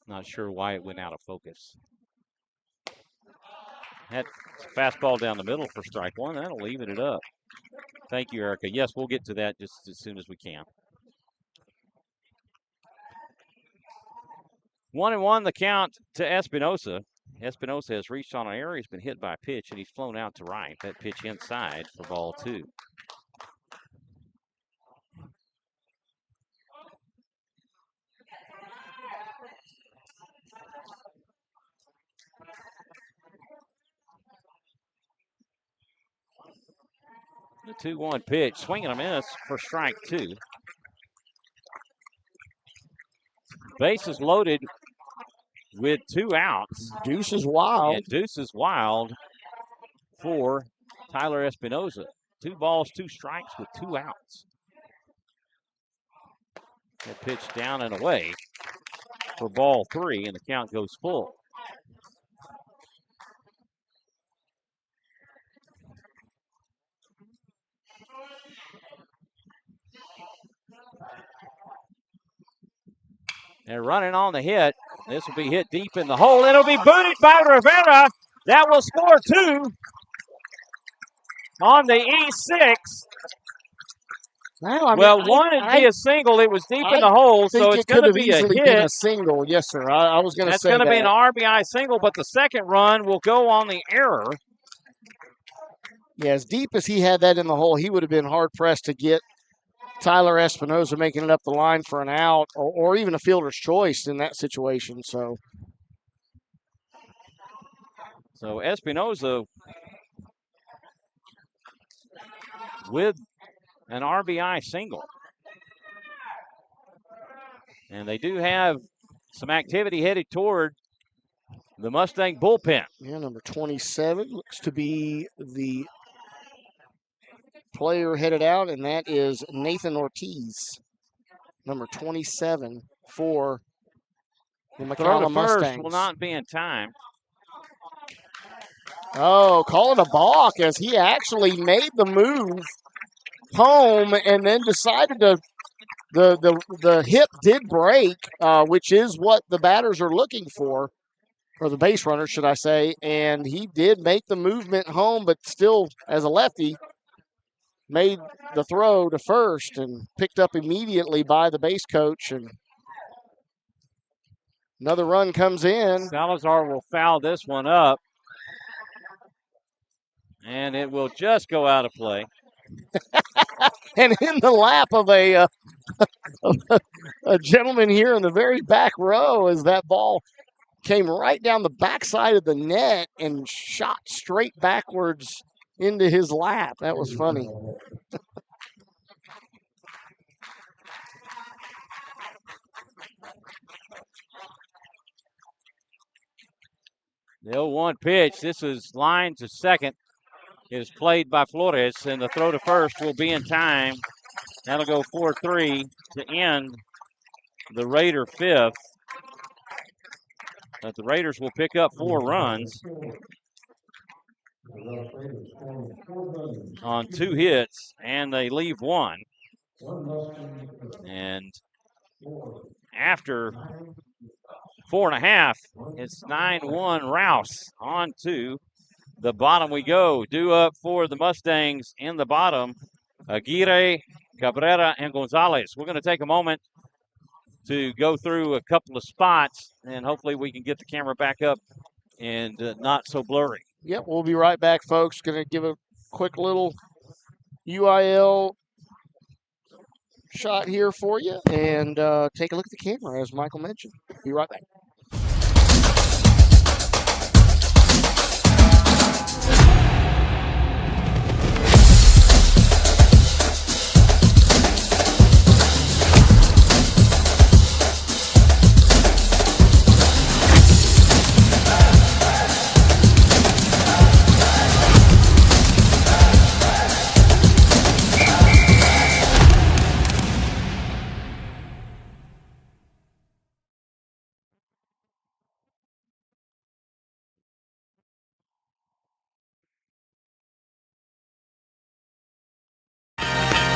Not sure why it went out of focus. That fastball down the middle for strike one. That'll even it up. Thank you, Erica. Yes, we'll get to that just as soon as we can. 1-1 the count to Espinosa. Espinosa has reached on an error. He's been hit by a pitch, and he's flown out to right. That pitch inside for ball two. The 2-1 pitch, swing and a miss for strike two. Bases loaded with 2 outs. Deuce is wild. And Deuce is wild for Tyler Espinosa. 2 balls, 2 strikes with 2 outs. That pitch down and away for ball 3, and the count goes full. They're running on the hit. This will be hit deep in the hole. It'll be booted by Rivera. That will score 2 on the E6. Well, one would be a single. It was deep in the hole, so it's going to be a hit. Been a single, yes, sir. I was going to say that's going to be an RBI single, but the second run will go on the error. Yeah, as deep as he had that in the hole, he would have been hard-pressed to get Tyler Espinosa making it up the line for an out or even a fielder's choice in that situation. So Espinosa with an RBI single. And they do have some activity headed toward the Mustang bullpen. Yeah, number 27 looks to be the player headed out, and that is Nathan Ortiz, number 27 for the McCalla Mustangs. Will not be in time. Oh, call it a balk as he actually made the move home and then decided to the hip did break, which is what the batters are looking for, or the base runner, should I say, and he did make the movement home, but still, as a lefty, made the throw to first and picked up immediately by the base coach, and another run comes in. Salazar will foul this one up, and it will just go out of play. And in the lap of a gentleman here in the very back row, as that ball came right down the backside of the net and shot straight backwards into his lap. That was funny. The 0-1 pitch. This is line to second. is played by Flores, and the throw to first will be in time. That'll go 4-3 to end the Raider fifth. But the Raiders will pick up 4 runs on 2 hits, and they leave 1. And after 4.5, it's 9-1 Rouse. On to the bottom we go. Due up for the Mustangs in the bottom, Aguirre, Cabrera, and Gonzalez. We're going to take a moment to go through a couple of spots, and hopefully we can get the camera back up and not so blurry. Yep, we'll be right back, folks. Going to give a quick little UIL shot here for you and take a look at the camera, as Michael mentioned. Be right back.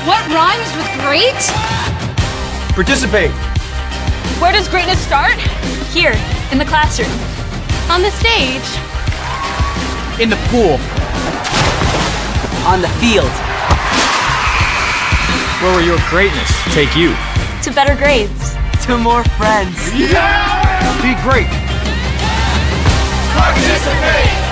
What rhymes with great? Participate. Where does greatness start? Here, in the classroom. On the stage. In the pool. On the field. Where will your greatness take you? To better grades. To more friends. Yeah! Be great. Participate!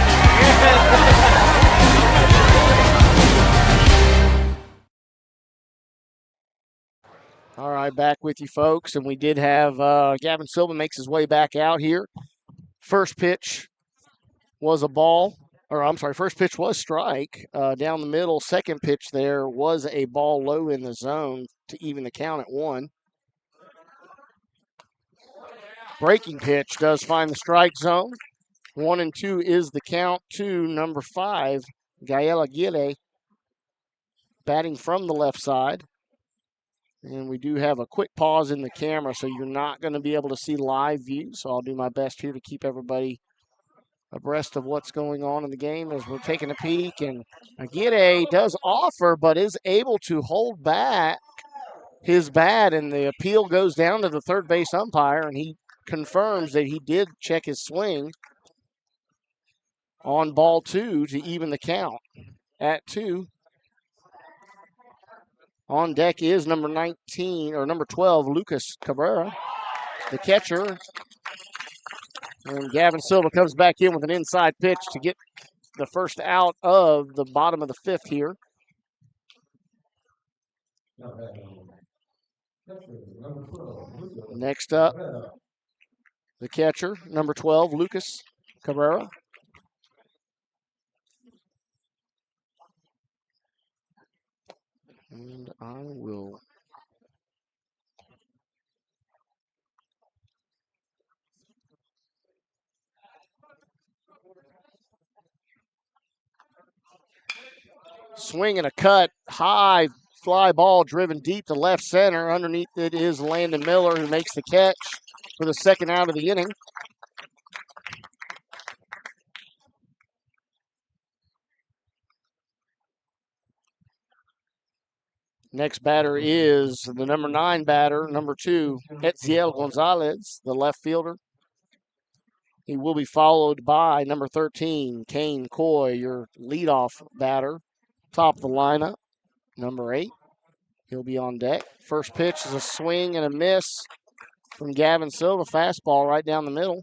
All right, back with you, folks. And we did have Gavin Silva makes his way back out here. First pitch was a ball, or I'm sorry, first pitch was strike down the middle. Second pitch there was a ball low in the zone to even the count at 1. Breaking pitch does find the strike zone. 1-2 is the count to number 5, Gael Aguirre, batting from the left side. And we do have a quick pause in the camera, so you're not going to be able to see live view. So I'll do my best here to keep everybody abreast of what's going on in the game as we're taking a peek. And Aguirre does offer, but is able to hold back his bat, and the appeal goes down to the third base umpire, and he confirms that he did check his swing on ball 2 to even the count at 2. On deck is number 19, or number 12, Lucas Cabrera, the catcher. And Gavin Silva comes back in with an inside pitch to get the first out of the bottom of the 5th here. Next up, the catcher, number 12, Lucas Cabrera. And I will swing and a cut, high fly ball driven deep to left center. Underneath it is Landon Miller, who makes the catch for the second out of the inning. Next batter is the number 9 batter, number 2, Etziel Gonzalez, the left fielder. He will be followed by number 13, Kane Coy, your leadoff batter. Top of the lineup, number 8. He'll be on deck. First pitch is a swing and a miss from Gavin Silva. Fastball right down the middle.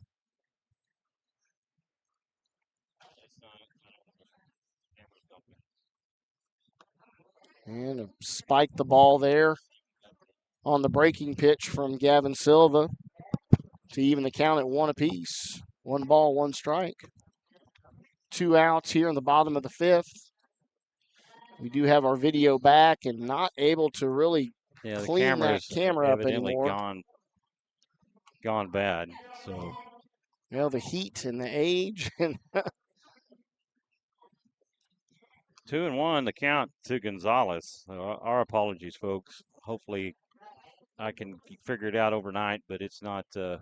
And spiked the ball there on the breaking pitch from Gavin Silva to even the count at 1 apiece. 1 ball, 1 strike. 2 outs here in the bottom of the 5th. We do have our video back and not able to really clean that camera up anymore. Gone bad. So, well, the heat and the age. 2-1, the count to Gonzalez. Our apologies, folks. Hopefully I can figure it out overnight, but it's not, for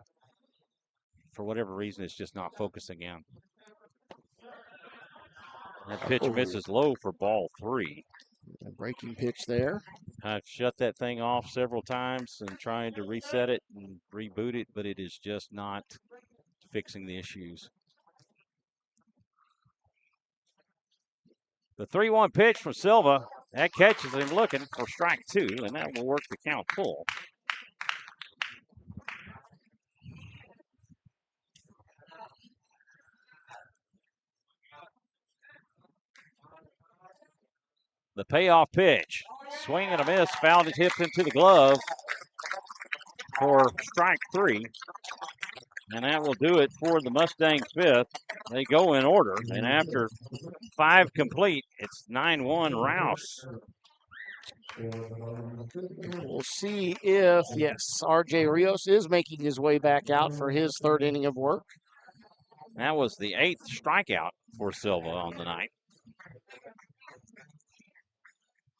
whatever reason, it's just not focusing in. That pitch misses low for ball 3. A breaking pitch there. I've shut that thing off several times and trying to reset it and reboot it, but it is just not fixing the issues. The 3-1 pitch from Silva. That catches him looking for strike 2, and that will work the count full. The payoff pitch. Swing and a miss. Fouled it, hipped into the glove for strike 3. And that will do it for the Mustangs' 5th. They go in order, and after 5 complete, it's 9-1 Rouse. We'll see if, yes, R.J. Rios is making his way back out for his 3rd inning of work. That was the 8th strikeout for Silva on the night.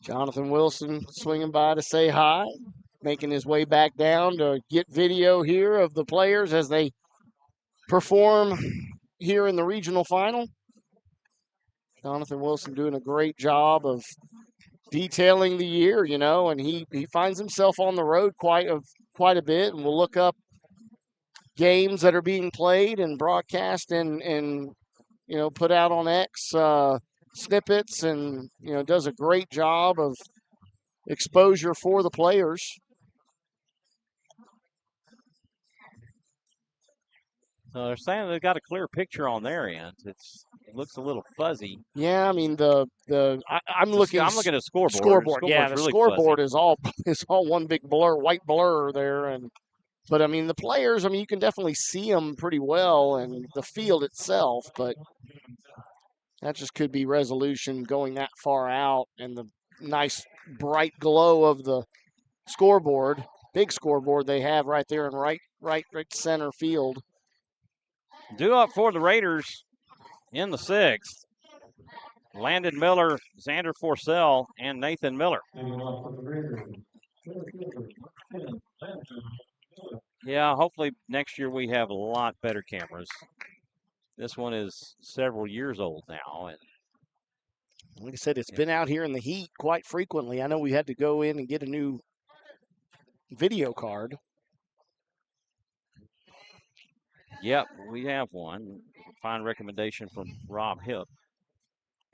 Jonathan Wilson swinging by to say hi, making his way back down to get video here of the players as they perform here in the regional final. Jonathan Wilson doing a great job of detailing the year, you know, and he finds himself on the road quite a bit, and we'll look up games that are being played and broadcast and you know, put out on X snippets, and you know, does a great job of exposure for the players. They're saying they've got a clear picture on their end. It looks a little fuzzy. Yeah, I mean I'm looking at scoreboard. Scoreboard, yeah, the really scoreboard fuzzy. is all one big blur, white blur there, but I mean the players, I mean you can definitely see them pretty well, and the field itself, but that just could be resolution going that far out, and the nice bright glow of the scoreboard, big scoreboard they have right there in right center field. Due up for the Raiders in the 6th. Landon Miller, Xander Forcell, and Nathan Miller. Yeah, hopefully next year we have a lot better cameras. This one is several years old now. And like I said, it's been out here in the heat quite frequently. I know we had to go in and get a new video card. Yep, we have one. Fine recommendation from Rob Hipp.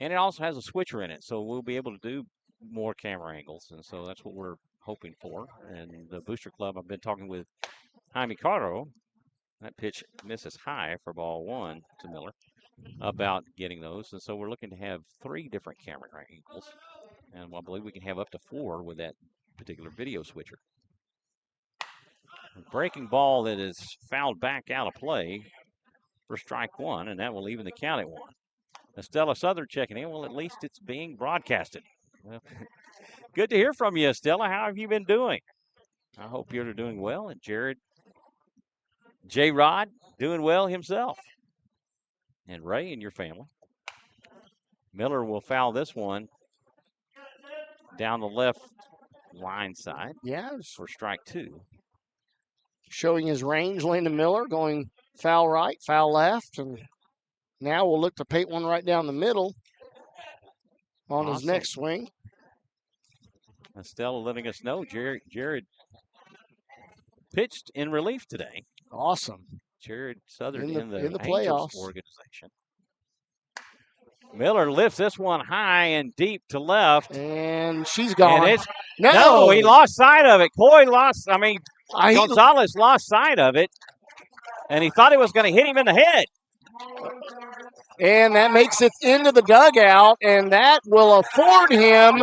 And it also has a switcher in it, so we'll be able to do more camera angles. And so that's what we're hoping for. And the Booster Club, I've been talking with Jaime Caro. That pitch misses high for ball 1 to Miller about getting those. And so we're looking to have 3 different camera angles. And I believe we can have up to 4 with that particular video switcher. Breaking ball that is fouled back out of play for strike 1, and that will even the count at 1. Estella Southern checking in. Well, at least it's being broadcasted. Well, good to hear from you, Estella. How have you been doing? I hope you're doing well. And Jared, J-Rod, doing well himself. And Ray and your family. Miller will foul this one down the left line side. Yeah, for strike 2. Showing his range, Landon Miller going foul right, foul left, and now we'll look to paint one right down the middle on his next swing. Estella letting us know Jared pitched in relief today. Awesome. Jared Southern in the Angels playoffs organization. Miller lifts this one high and deep to left. And she's gone. And no, he lost sight of it. Gonzalez lost sight of it. And he thought it was going to hit him in the head. And that makes it into the dugout, and that will afford him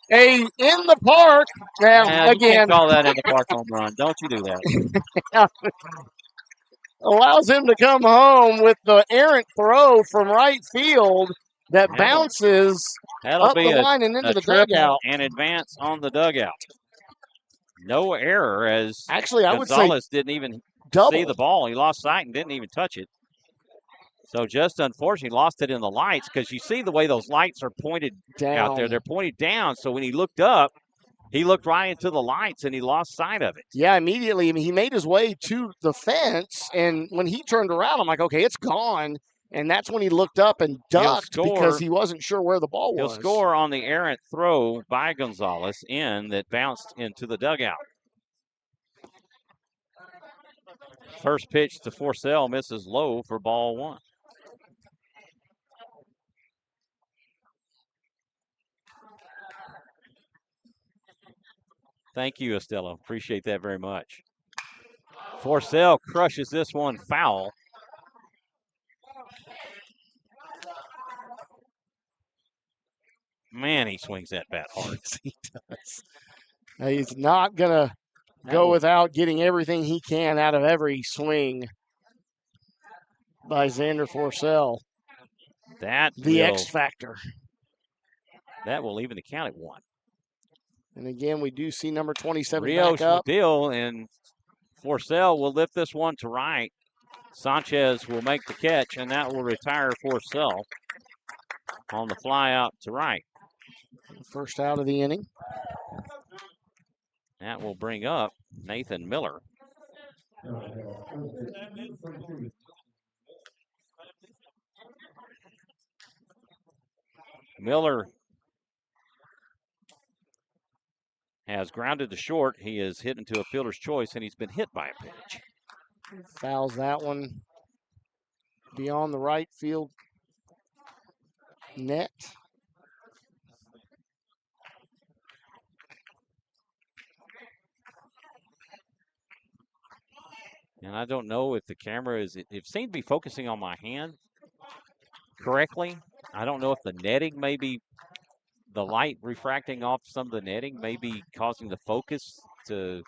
a in the park. Again, you can't call that in the park home run. Don't you do that. Allows him to come home with the errant throw from right field that bounces up the line and into the dugout. And advance on the dugout. No error, as actually I would say Gonzalez didn't even see the ball. He lost sight and didn't even touch it. So just unfortunately lost it in the lights because you see the way those lights are pointed out there. They're pointed down. So when he looked up, he looked right into the lights and he lost sight of it. Yeah, immediately. I mean, he made his way to the fence, and when he turned around, I'm like, okay, it's gone. And that's when he looked up and ducked because he wasn't sure where the ball was. He'll score on the errant throw by Gonzalez that bounced into the dugout. First pitch to Forcell misses low for ball one. Thank you, Estella. Appreciate that very much. Forcell crushes this one foul. Man, he swings that bat hard. He does. He's not going to go without getting everything he can out of every swing by Xander Forcell. The X factor. That will even the count at 1. And again, we do see number 27 Rios back up. will deal, and Forcell will lift this one to right. Sanchez will make the catch, and that will retire Forcell on the fly out to right. First out of the inning. That will bring up Nathan Miller. Miller has grounded to short. He is hit into a fielder's choice, and he's been hit by a pitch. Fouls that one beyond the right field net. And I don't know if the camera it seemed to be focusing on my hand correctly. I don't know if the netting maybe the light refracting off some of the netting may be causing the focus to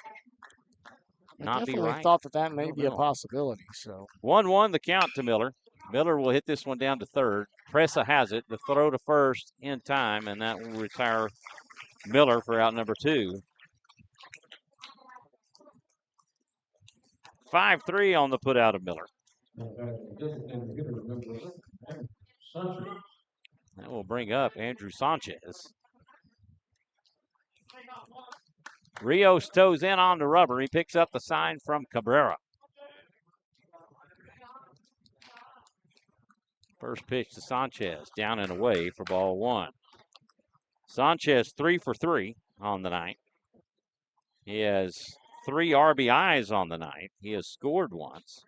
not be right. I definitely thought that may be a possibility. So 1-1 the count to Miller. Miller will hit this one down to third. Pressa has it. The throw to first in time, and that will retire Miller for out number 2. 5-3 on the put out of Miller. That will bring up Andrew Sanchez. Rios toes in on the rubber. He picks up the sign from Cabrera. First pitch to Sanchez, down and away for ball 1. Sanchez 3 for 3 on the night. He has 3 RBIs on the night. He has scored once.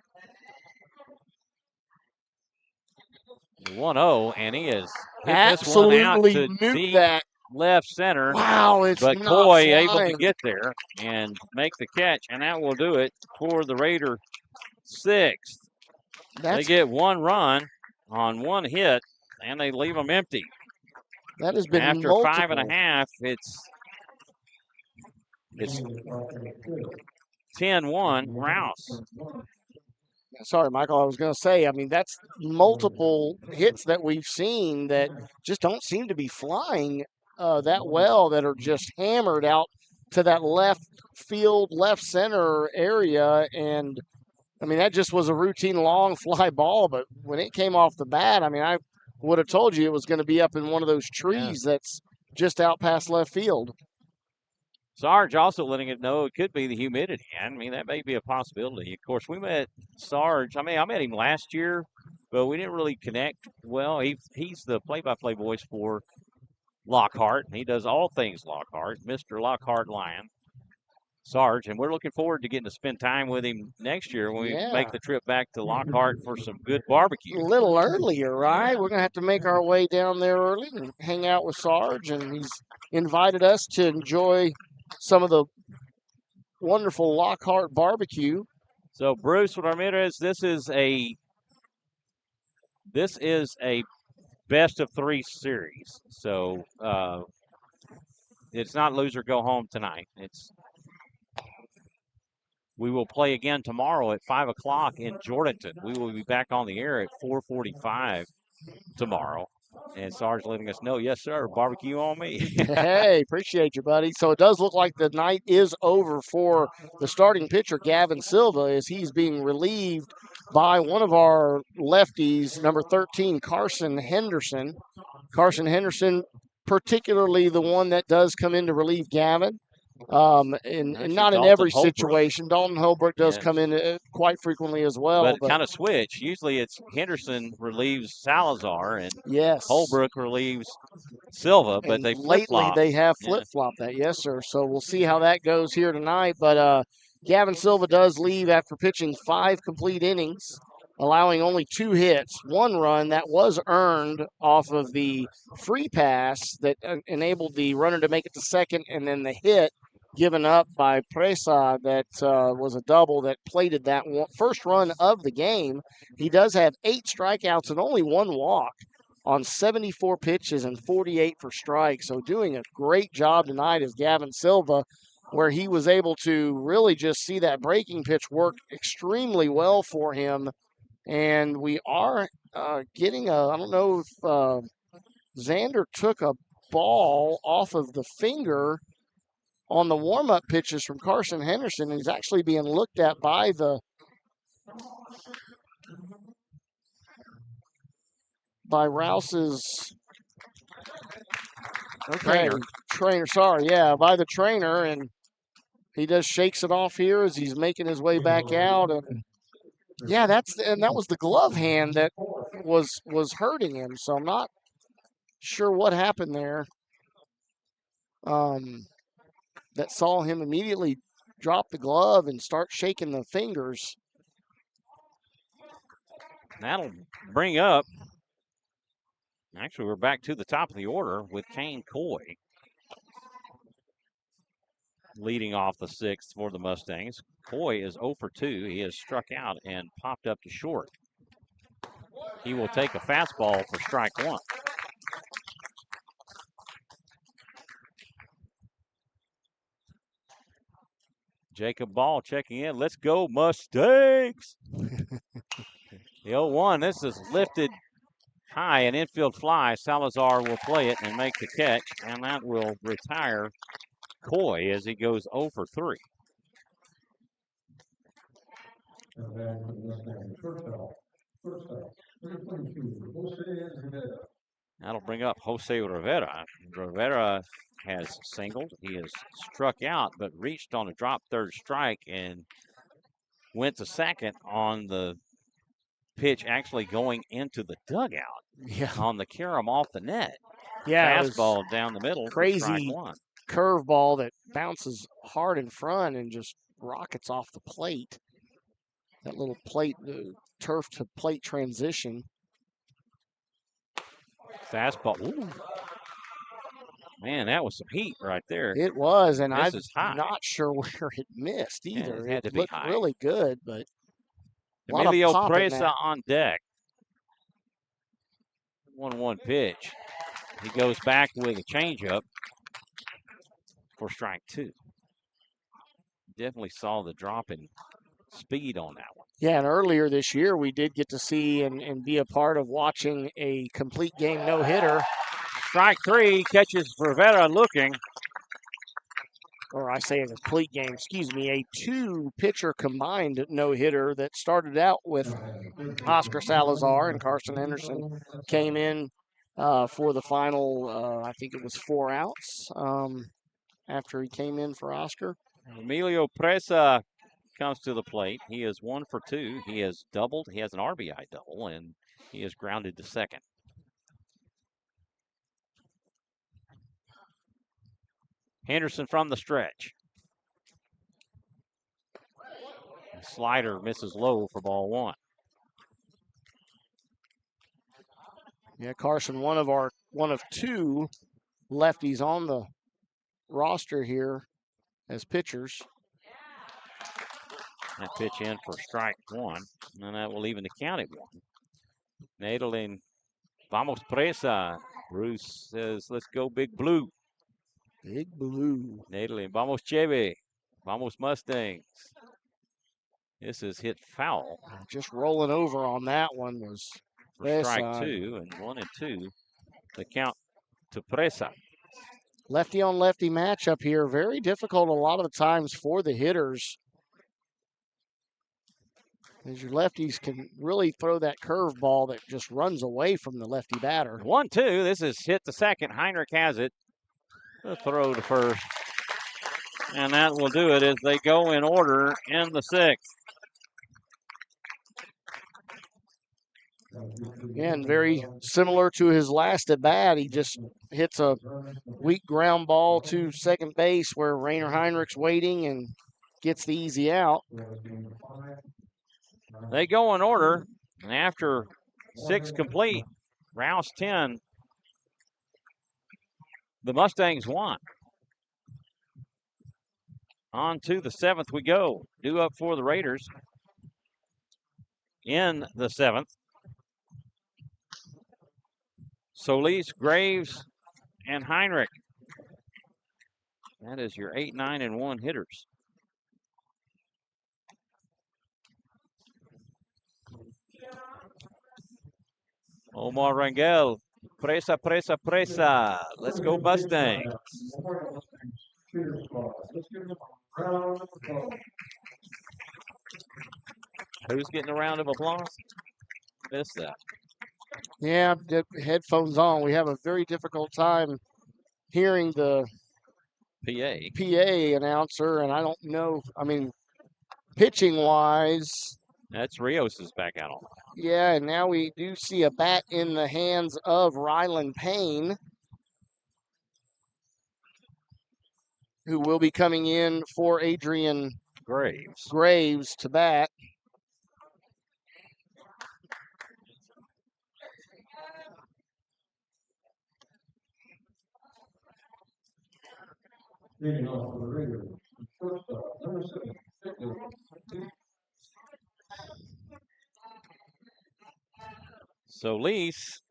1-0, and he has hit this one out to deep left center. Wow, it's but not Coy flying. able to get there and make the catch, and that will do it for the Raider 6th. They get 1 run on 1 hit, and they leave them empty. That has been after multiple. 5.5. It's 10-1 Rouse. Sorry, Michael, I was going to say, I mean, that's multiple hits that we've seen that just don't seem to be flying that well, that are just hammered out to that left field, left center area. And, I mean, that just was a routine long fly ball. But when it came off the bat, I mean, I would have told you it was going to be up in one of those trees that's just out past left field. Sarge also letting it know it could be the humidity. I mean, that may be a possibility. Of course, we met Sarge. I mean, I met him last year, but we didn't really connect well. He's the play-by-play voice for Lockhart. He does all things Lockhart, Mr. Lockhart Lion, Sarge. And we're looking forward to getting to spend time with him next year when we make the trip back to Lockhart for some good barbecue. A little earlier, right? We're going to have to make our way down there early and hang out with Sarge, and he's invited us to enjoy some of the wonderful Lockhart barbecue. So Bruce Ramirez, this is a best of 3 series. So it's not lose or go home tonight. We will play again tomorrow at 5 o'clock in Jordanton. We will be back on the air at 4:45 tomorrow. And Sarge letting us know, yes, sir, barbecue on me. Hey, appreciate you, buddy. So it does look like the night is over for the starting pitcher, Gavin Silva, as he's being relieved by one of our lefties, number 13, Carson Henderson. Carson Henderson, particularly the one that does come in to relieve Gavin. And not in every situation. Dalton Holbrook does come in quite frequently as well. But kind of switch. Usually it's Henderson relieves Salazar and yes, Holbrook relieves Silva, but and they lately flip-flop. they have flip-flopped that. Yes, sir. So we'll see how that goes here tonight. But Gavin Silva does leave after pitching 5 complete innings, allowing only 2 hits, 1 run that was earned off of the free pass that enabled the runner to make it to second, and then the hit given up by Presa that was a double that plated that first run of the game. He does have 8 strikeouts and only 1 walk on 74 pitches and 48 for strikes. So doing a great job tonight is Gavin Silva, where he was able to really just see that breaking pitch work extremely well for him. And we are getting I don't know if Xander took a ball off of the finger on the warm-up pitches from Carson Henderson, and he's actually being looked at by Rouse's trainer. Sorry, yeah, by the trainer, and he just shakes it off here as he's making his way back out. And yeah, that was the glove hand that was hurting him. So I'm not sure what happened there. That saw him immediately drop the glove and start shaking the fingers. That'll bring up. Actually, we're back to the top of the order with Kane Coy leading off the 6th for the Mustangs. Coy is 0 for 2. He has struck out and popped up to short. He will take a fastball for strike 1. Jacob Ball checking in. Let's go, Mustangs. The 0-1. This is lifted high, an infield fly. Salazar will play it and make the catch, and that will retire Coy as he goes 0 for 3. That'll bring up Jose Rivera. Rivera has singled. He has struck out, but reached on a drop third strike and went to second on the pitch actually going into the dugout. Yeah. On the carom off the net. Yeah. Fastball down the middle. Crazy curveball that bounces hard in front and just rockets off the plate. That little plate, the turf to plate transition. Fastball. Ooh. Man, that was some heat right there. It was, and I'm high. not sure where it missed either. Yeah, it looked really good, but Emilio Presa on deck. 1-1 pitch. He goes back with a changeup for strike 2. Definitely saw the drop in speed on that one. Yeah, and earlier this year we did get to see and be a part of watching a complete game no-hitter. Strike 3, catches Rivera looking. Or I say a complete game, excuse me, a 2-pitcher combined no-hitter that started out with Oscar Salazar, and Carson Henderson came in for the final, I think it was 4 outs after he came in for Oscar. Emilio Presa comes to the plate. He is 1 for 2. He has doubled. He has an RBI double, and he is grounded to second. Henderson from the stretch. Slider misses low for ball 1. Yeah, Carson, one of 2 lefties on the roster here as pitchers. That pitch in for strike 1, and that will even the count at 1. Nadalin, vamos Presa. Bruce says, let's go Big Blue. Big Blue. Nadalin, vamos Chevy. Vamos Mustangs. This is hit foul. Just rolling over on that one was for strike 2 and 1-2. the count to Presa. Lefty on lefty matchup here. Very difficult a lot of the times for the hitters, as your lefties can really throw that curveball that just runs away from the lefty batter. 1-2. This is hit to second. Heinrich has it. The throw to first. And that will do it as they go in order in the sixth. Again, very similar to his last at bat. He just hits a weak ground ball to second base where Rainer Heinrich's waiting and gets the easy out. They go in order, and after 6 complete, Rouse 10, the Mustangs won. On to the 7th we go. Due up for the Raiders in the 7th. Solis, Graves, and Heinrich. That is your 8, 9, and 1 hitters. Omar Rangel, presa, presa, presa. Let's go Mustangs. Who's getting a round of applause? Missed that. Yeah, headphones on. We have a very difficult time hearing the PA announcer, and I don't know. I mean, pitching wise, that's Rios' back out on. Yeah, and now we do see a bat in the hands of Rylan Payne, who will be coming in for Adrian Graves to bat. Solis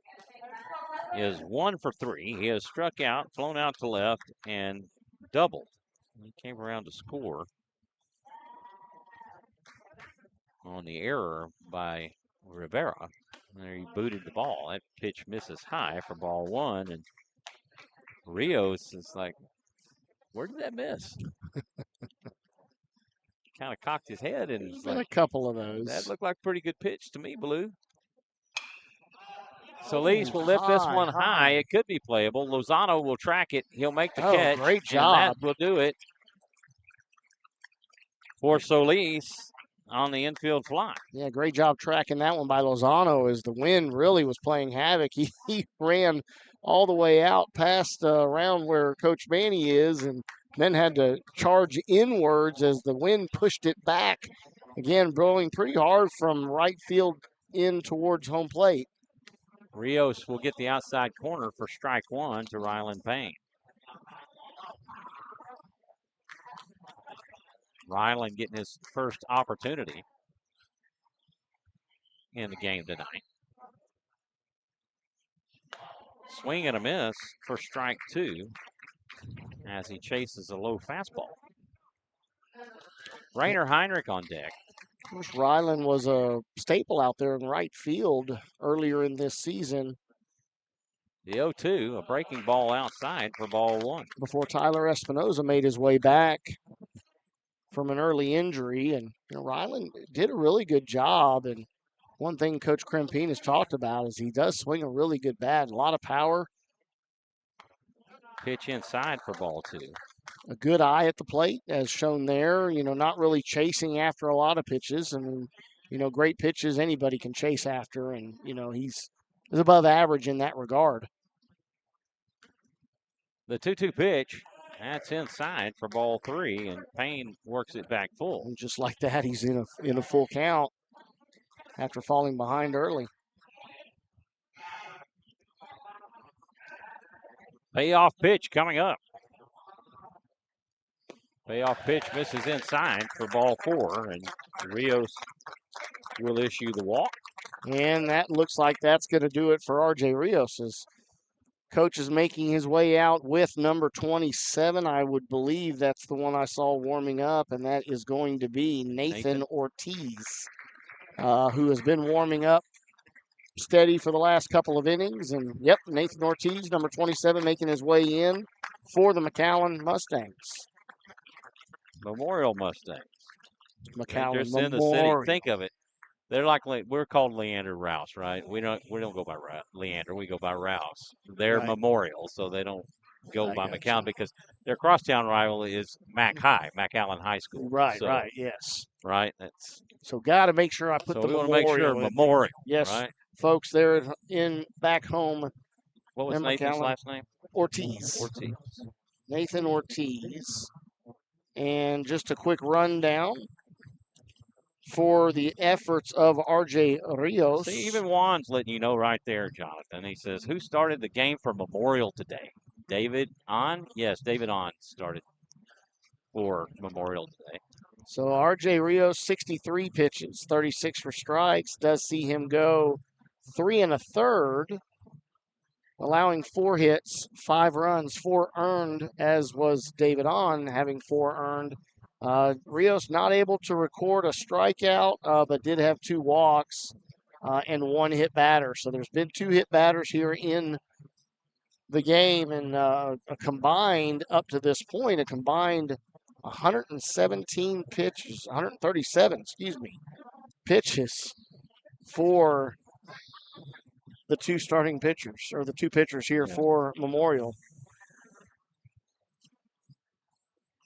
is 1 for 3. He has struck out, flown out to left, and doubled. He came around to score on the error by Rivera. There he booted the ball. That pitch misses high for ball 1, and Rios is like, where did that miss? Kind of cocked his head and There's been a couple of those. That looked like a pretty good pitch to me, Blue. Solis will lift this one high. It could be playable. Lozano will track it. He'll make the catch. Great job. And that will do it for Solis on the infield fly. Yeah, great job tracking that one by Lozano as the wind really was playing havoc. He ran all the way out past around where Coach Manny is and then had to charge inwards as the wind pushed it back. Again, blowing pretty hard from right field in towards home plate. Rios will get the outside corner for strike 1 to Rylan Payne. Rylan getting his first opportunity in the game tonight. Swing and a miss for strike 2 as he chases a low fastball. Rainer Heinrich on deck. Of course, Rylan was a staple out there in right field earlier in this season. The 0-2, a breaking ball outside for ball 1. Before Tyler Espinoza made his way back from an early injury. And Rylan did a really good job. And one thing Coach Krempine has talked about is he does swing a really good bat, a lot of power. Pitch inside for ball 2. A good eye at the plate, as shown there. Not really chasing after a lot of pitches. I mean, great pitches anybody can chase after, and he's above average in that regard. The 2-2 pitch, that's inside for ball 3, and Payne works it back full. And just like that, he's in a full count after falling behind early. Payoff pitch coming up. Payoff pitch misses inside for ball 4, and Rios will issue the walk. And that looks like that's going to do it for R.J. Rios. As coach is making his way out with number 27. I would believe that's the one I saw warming up, and that is going to be Nathan Ortiz, who has been warming up steady for the last couple of innings. And, yep, Nathan Ortiz, number 27, making his way in for the McAllen Mustangs. Memorial Mustangs. McAllen They're just in the Memorial. city. Think of it. They're like we're called Leander Rouse, right? We don't go by Leander. We go by Rouse. They're Right. Memorial, so they don't go I by gotcha. McAllen because their crosstown rival is McAllen High School. Right, so, right, yes. Right. That's So got to make sure I put so the we want to Memorial make sure in. Memorial. Yes, Right. folks, they're in back home. What was Nathan's McAllen. last name? Ortiz. Ortiz. Nathan Ortiz. And just a quick rundown for the efforts of RJ Rios. See, even Juan's letting you know right there, Jonathan. He says, who started the game for Memorial today? David On? Yes, David On started for Memorial today. So RJ Rios, 63 pitches, 36 for strikes. Does see him go 3 1/3, allowing 4 hits, 5 runs, 4 earned, as was David On, having 4 earned. Rios not able to record a strikeout, but did have 2 walks and 1 hit batter. So there's been 2 hit batters here in the game, and a combined, up to this point, a combined 117 pitches, 137, pitches for the 2 starting pitchers, or the 2 pitchers here for Memorial.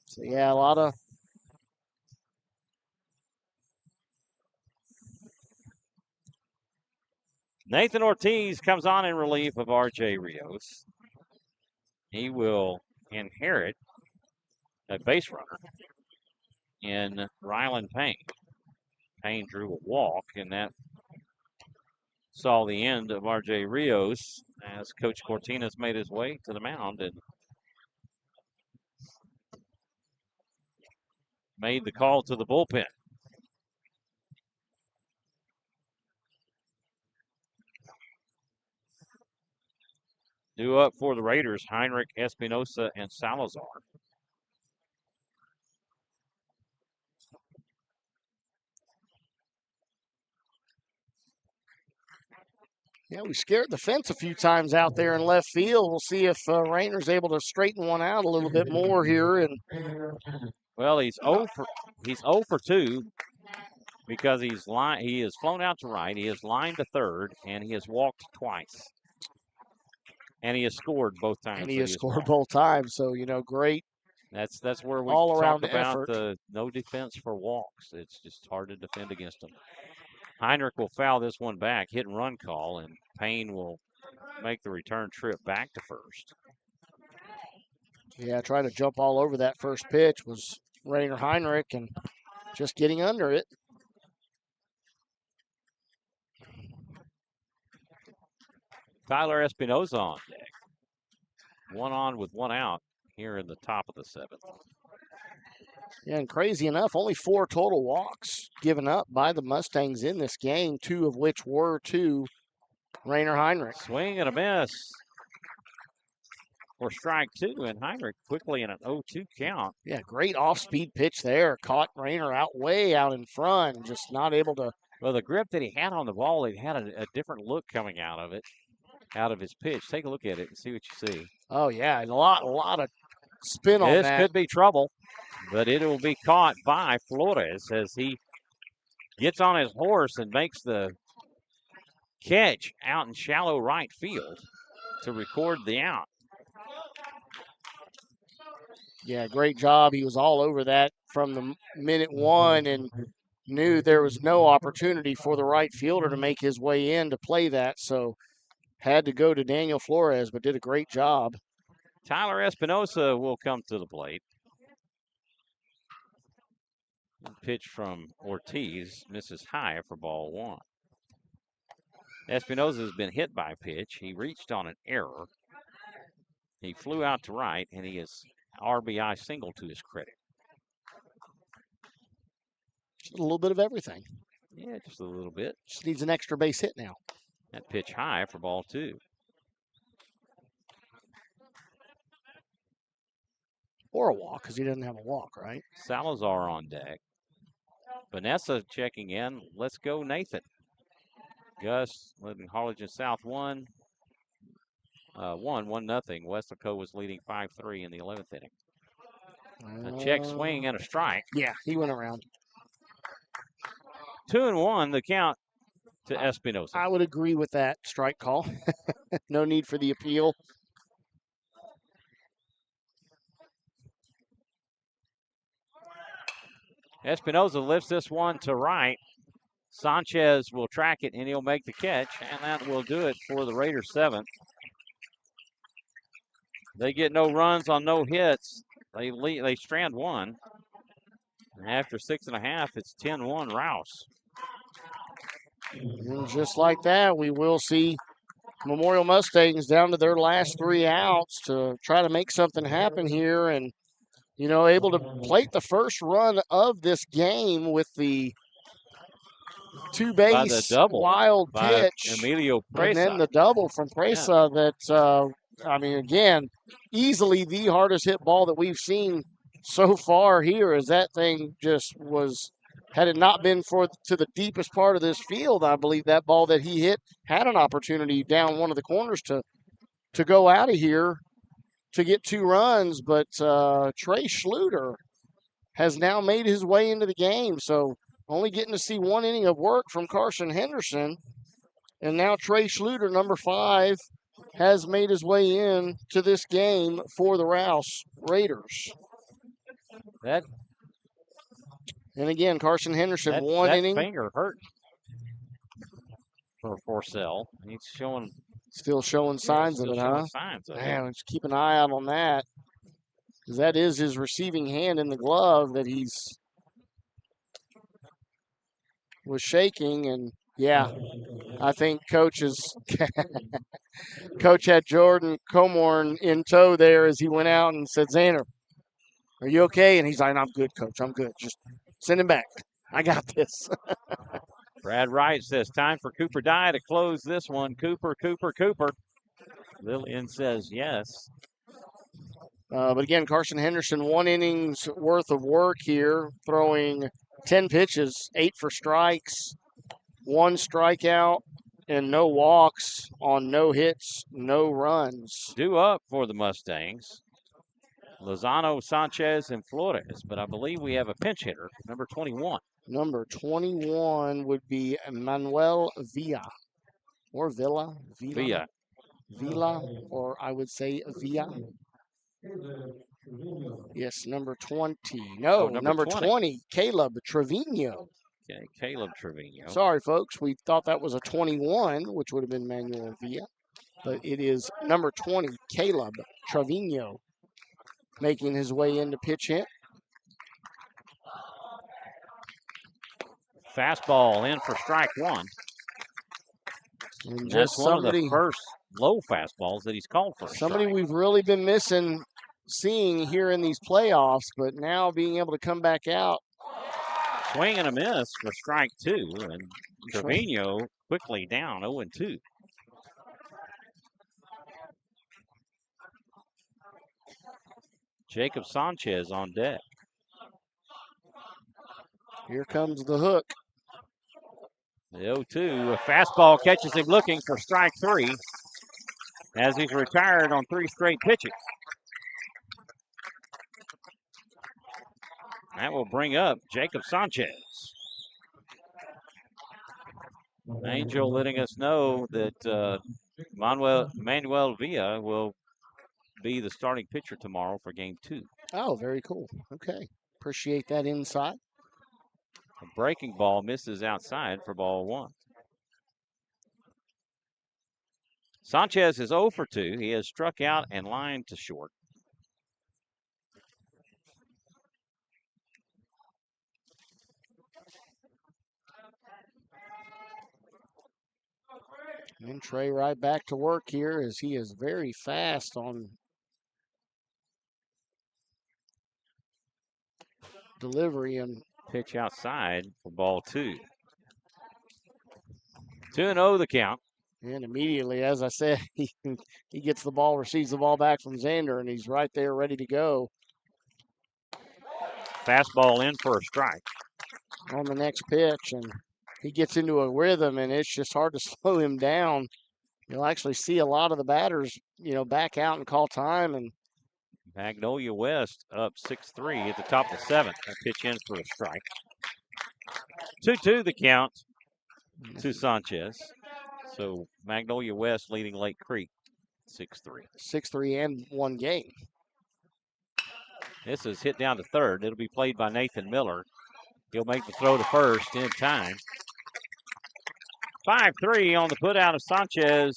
So, yeah, a lot of Nathan Ortiz comes on in relief of RJ Rios. He will inherit a base runner in Rylan Payne. Payne drew a walk, and that saw the end of RJ Rios as Coach Cortinas made his way to the mound and made the call to the bullpen. Due up for the Raiders, Heinrich, Espinosa, and Salazar. Yeah, we scared the fence a few times out there in left field. We'll see if Rayner's able to straighten one out a little bit more here. And well, he's 0 for 2 because he has flown out to right, he has lined to third, and he has walked twice. And he has scored both times. And he has scored both times. So, great. That's where we all talk around about effort. the no defense for walks. It's just hard to defend against them. Heinrich will foul this one back, hit and run call, and Payne will make the return trip back to first. Yeah, trying to jump all over that first pitch was Rainer Heinrich and just getting under it. Tyler Espinosa on deck. 1 on with 1 out here in the top of the 7th. Yeah, and crazy enough, only 4 total walks given up by the Mustangs in this game, 2 of which were to Rainer Heinrich. Swing and a miss for strike 2, and Heinrich quickly in an 0-2 count. Yeah, great off-speed pitch there. Caught Rainer way out in front, just not able to. Well, the grip that he had on the ball, he had a different look coming out of it, out of his pitch. Take a look at it and see what you see. Oh, yeah, and a lot of spin on that. This could be trouble, but it will be caught by Flores as he gets on his horse and makes the catch out in shallow right field to record the out. Yeah, great job. He was all over that from the minute 1 and knew there was no opportunity for the right fielder to make his way in to play that. So had to go to Daniel Flores, but did a great job. Tyler Espinosa will come to the plate. Pitch from Ortiz misses high for ball 1. Espinosa has been hit by a pitch. He reached on an error. He flew out to right, and he is RBI single to his credit. Just a little bit of everything. Yeah, just a little bit. Just needs an extra base hit now. That pitch high for ball 2. Or a walk, because he doesn't have a walk, right? Salazar on deck. Vanessa checking in. Let's go, Nathan. Gus leading Harlingen South 1-0. Weslaco was leading 5-3 in the 11th inning. A check swing and a strike. Yeah, he went around. 2-1 the count to Espinosa. I would agree with that strike call. No need for the appeal. Espinosa lifts this one to right. Sanchez will track it, and he'll make the catch, and that will do it for the Raiders' 7th. They get no runs on no hits. They strand one. And after 6.5, it's 10-1 Rouse. And just like that, we will see Memorial Mustangs down to their last 3 outs to try to make something happen here, and able to plate the first run of this game with the two-base wild pitch. Emilio Presa. And then the double from Presa that, again, easily the hardest hit ball that we've seen so far here, as that thing just was, had it not been to the deepest part of this field, I believe that ball that he hit had an opportunity down one of the corners to go out of here to get 2 runs, but Trey Schluter has now made his way into the game, so only getting to see 1 inning of work from Carson Henderson, and now Trey Schluter, number 5, has made his way in to this game for the Rouse Raiders. And again, Carson Henderson, 1 inning. That finger hurt for Forcell. He's still showing signs of it, huh? Man, let's keep an eye out on that, because that is his receiving hand in the glove that was shaking. And yeah, I think Coach had Jordan Comorn in tow there as he went out and said, "Xander, are you okay?" And he's like, "I'm good, Coach. I'm good. Just send him back. I got this." Brad Wright says, "Time for Cooper Dye to close this one. Cooper. Lillian says yes. But again, Carson Henderson, 1 inning's worth of work here, throwing 10 pitches, 8 for strikes, 1 strikeout, and no walks on no hits, no runs. Due up for the Mustangs. Lozano, Sanchez, and Flores, but I believe we have a pinch hitter, number 21. Number 21 would be Manuel Villa, or Villa. Villa, or I would say Villa. Yes, number 20. No, number 20, Caleb Trevino. Okay, Caleb Trevino. Sorry, folks. We thought that was a 21, which would have been Manuel Villa. But it is number 20, Caleb Trevino, making his way into pitch hit. Fastball in for strike 1. And that's one of the first low fastballs that he's called for. Somebody we've really been missing seeing here in these playoffs, but now being able to come back out. Swing and a miss for strike 2, and Trevino quickly down 0-2. Jacob Sanchez on deck. Here comes the hook. The 0-2, a fastball catches him looking for strike 3 as he's retired on 3 straight pitches. That will bring up Jacob Sanchez. Angel letting us know that Manuel Villa will be the starting pitcher tomorrow for game 2. Oh, very cool. Okay. Appreciate that insight. A breaking ball misses outside for ball 1. Sanchez is 0 for 2. He has struck out and lined to short. And Trey right back to work here, as he is very fast on delivery and pitch outside for ball 2. 2-0 the count. And immediately, as I said, he gets the ball, receives the ball back from Xander, and he's right there ready to go. Fastball in for a strike. On the next pitch, and he gets into a rhythm, and it's just hard to slow him down. You'll actually see a lot of the batters, back out and call time. And Magnolia West up 6-3 at the top of the seventh. That pitch in for a strike. 2-2 the count to Sanchez. So Magnolia West leading Lake Creek 6-3. 6-3 and one game. This is hit down to third. It'll be played by Nathan Miller. He'll make the throw to first in time. 5-3 on the put out of Sanchez,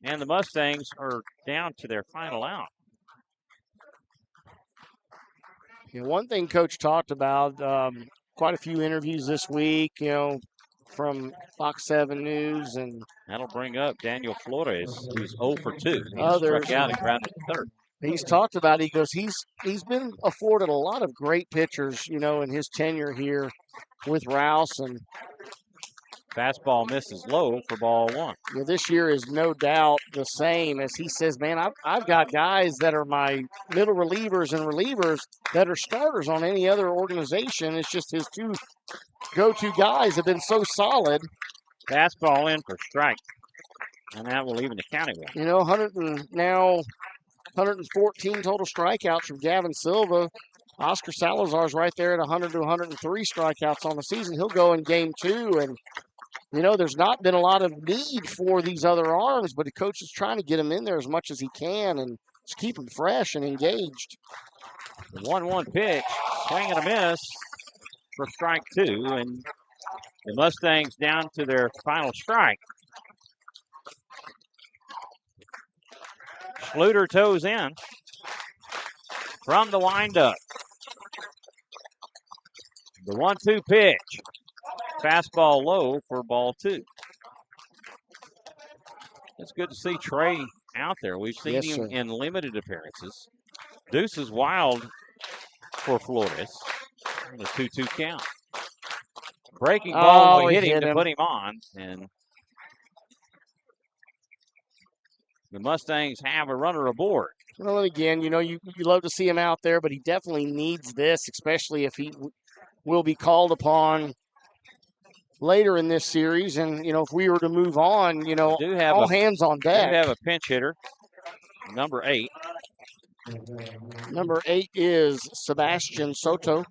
and the Mustangs are down to their final out. One thing Coach talked about, quite a few interviews this week, from Fox 7 News, and that'll bring up Daniel Flores, who's 0 for 2. He others. Struck out and grounded to third. He's talked about, he goes, he's been afforded a lot of great pitchers, in his tenure here with Rouse, and fastball misses low for ball one. This year is no doubt the same. As he says, man, I've got guys that are my middle relievers and relievers that are starters on any other organization. It's just his two go-to guys have been so solid. Fastball in for strike, and that will even the county one. 114 total strikeouts from Gavin Silva. Oscar Salazar's right there at 100 to 103 strikeouts on the season. He'll go in game 2, and there's not been a lot of need for these other arms, but the coach is trying to get him in there as much as he can and just keep him fresh and engaged. The 1-1 pitch, swing and a miss for strike 2, and the Mustangs down to their final strike. Schluter toes in from the windup. The 1-2 pitch. Fastball low for ball 2. It's good to see Trey out there. We've seen him in limited appearances. Deuce is wild for Flores. The 2-2 count. Breaking ball will hit him to put him on, and the Mustangs have a runner aboard. Well, again, you love to see him out there, but he definitely needs this, especially if he will be called upon later in this series. And, if we were to move on, all hands on deck. We have a pinch hitter, number 8. Number 8 is Sebastian Soto.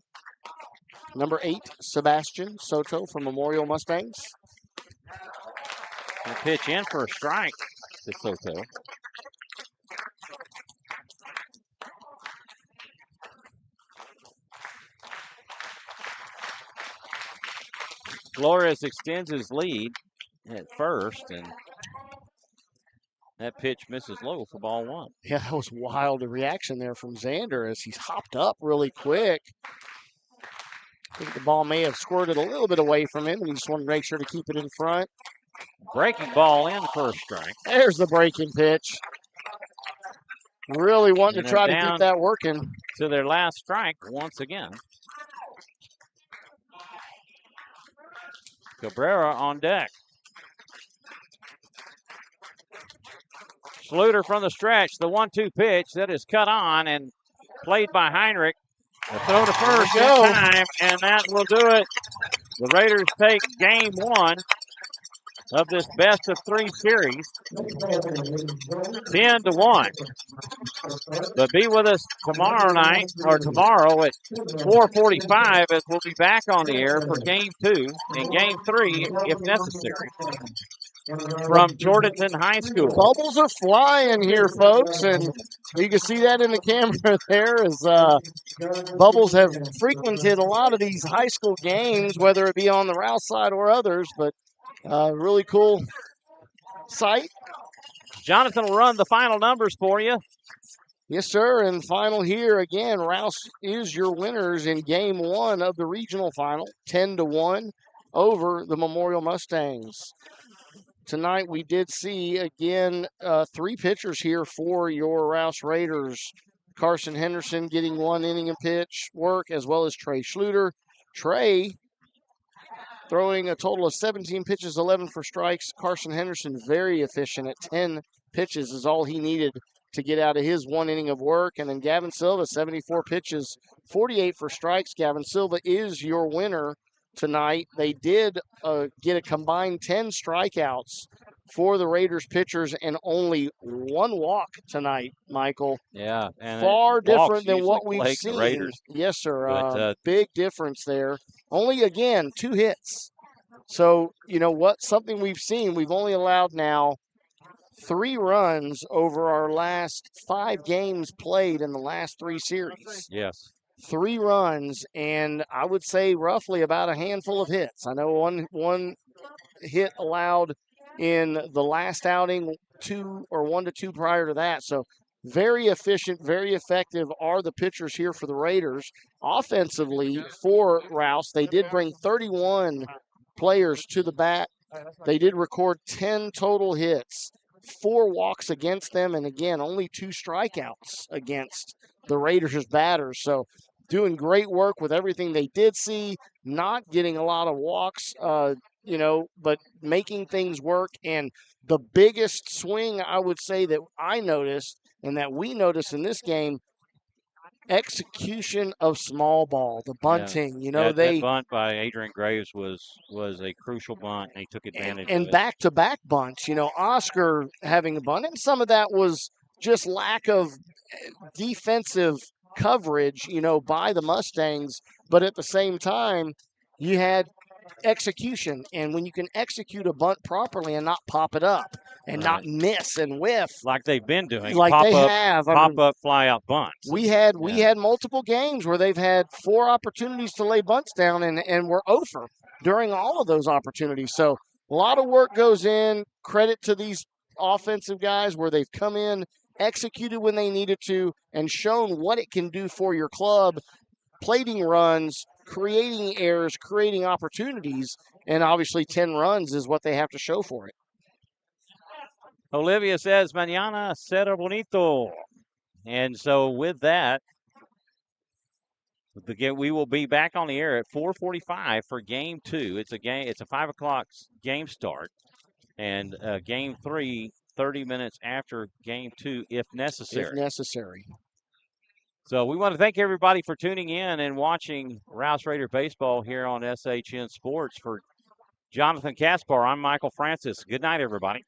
Number 8, Sebastian Soto from Memorial Mustangs. And pitch in for a strike to Soto. Flores extends his lead at first, and that pitch misses low for ball 1. Yeah, that was wild, a reaction there from Xander as he's hopped up really quick. I think the ball may have squirted a little bit away from him, and he just wanted to make sure to keep it in front. Breaking ball in for a strike. There's the breaking pitch. Really wanting to try to keep that working. To their last strike once again. Cabrera on deck. Schluter from the stretch. The 1-2 pitch that is cut on and played by Heinrich. A throw to first in time, and that will do it. The Raiders take game 1 of this best of 3 series, 10-1. But be with us tomorrow night, or tomorrow at 4:45, as we'll be back on the air for game 2 and game 3, if necessary, from Jordanton High School. Bubbles are flying here, folks, and you can see that in the camera there as Bubbles have frequented a lot of these high school games, whether it be on the Rouse side or others, but really cool sight. Jonathan will run the final numbers for you. Yes, sir, and final here again, Rouse is your winners in game 1 of the regional final, 10-1 over the Memorial Mustangs. Tonight we did see, again, 3 pitchers here for your Rouse Raiders. Carson Henderson getting 1 inning of pitch work, as well as Trey Schluter. Trey throwing a total of 17 pitches, 11 for strikes. Carson Henderson very efficient at 10 pitches is all he needed to get out of his 1 inning of work. And then Gavin Silva, 74 pitches, 48 for strikes. Gavin Silva is your winner tonight. They did get a combined 10 strikeouts for the Raiders pitchers and only one walk tonight, Michael. Yeah. And far different walks than usually what we've plague the seen. Raiders. Yes, sir. But, big difference there. Only, again, 2 hits. So, you know what? Something we've seen, we've only allowed now 3 runs over our last 5 games played in the last 3 series. Yes. 3 runs, and I would say roughly about a handful of hits. I know one hit allowed in the last outing, 1 to 2 prior to that. So very efficient, very effective are the pitchers here for the Raiders. Offensively, for Rouse, they did bring 31 players to the bat. They did record 10 total hits, 4 walks against them, and again, only 2 strikeouts against the Raiders' batters. So doing great work with everything they did see, not getting a lot of walks, but making things work. And the biggest swing I would say that I noticed and that we noticed in this game, execution of small ball, the bunting. Yeah. That bunt by Adrian Graves was a crucial bunt, and he took advantage of it. And back-to-back bunts. Oscar having a bunt, and some of that was just lack of defensive coverage, by the Mustangs. But at the same time, you had execution, and when you can execute a bunt properly and not pop it up and not miss and whiff like they've been doing, like pop they up, have, pop up, fly out bunts. We had multiple games where they've had 4 opportunities to lay bunts down, and we're over during all of those opportunities. So a lot of work goes in. Credit to these offensive guys where they've come in, executed when they needed to, and shown what it can do for your club, plating runs, creating errors, creating opportunities, and obviously 10 runs is what they have to show for it. Olivia says, mañana será bonito. And so with that, we will be back on the air at 4:45 for Game 2. It's a 5 o'clock game start, and Game 3, 30 minutes after Game 2, if necessary. If necessary. So we want to thank everybody for tuning in and watching Rouse Raider Baseball here on SHN Sports. For Jonathan Kaspar, I'm Michael Francis. Good night, everybody.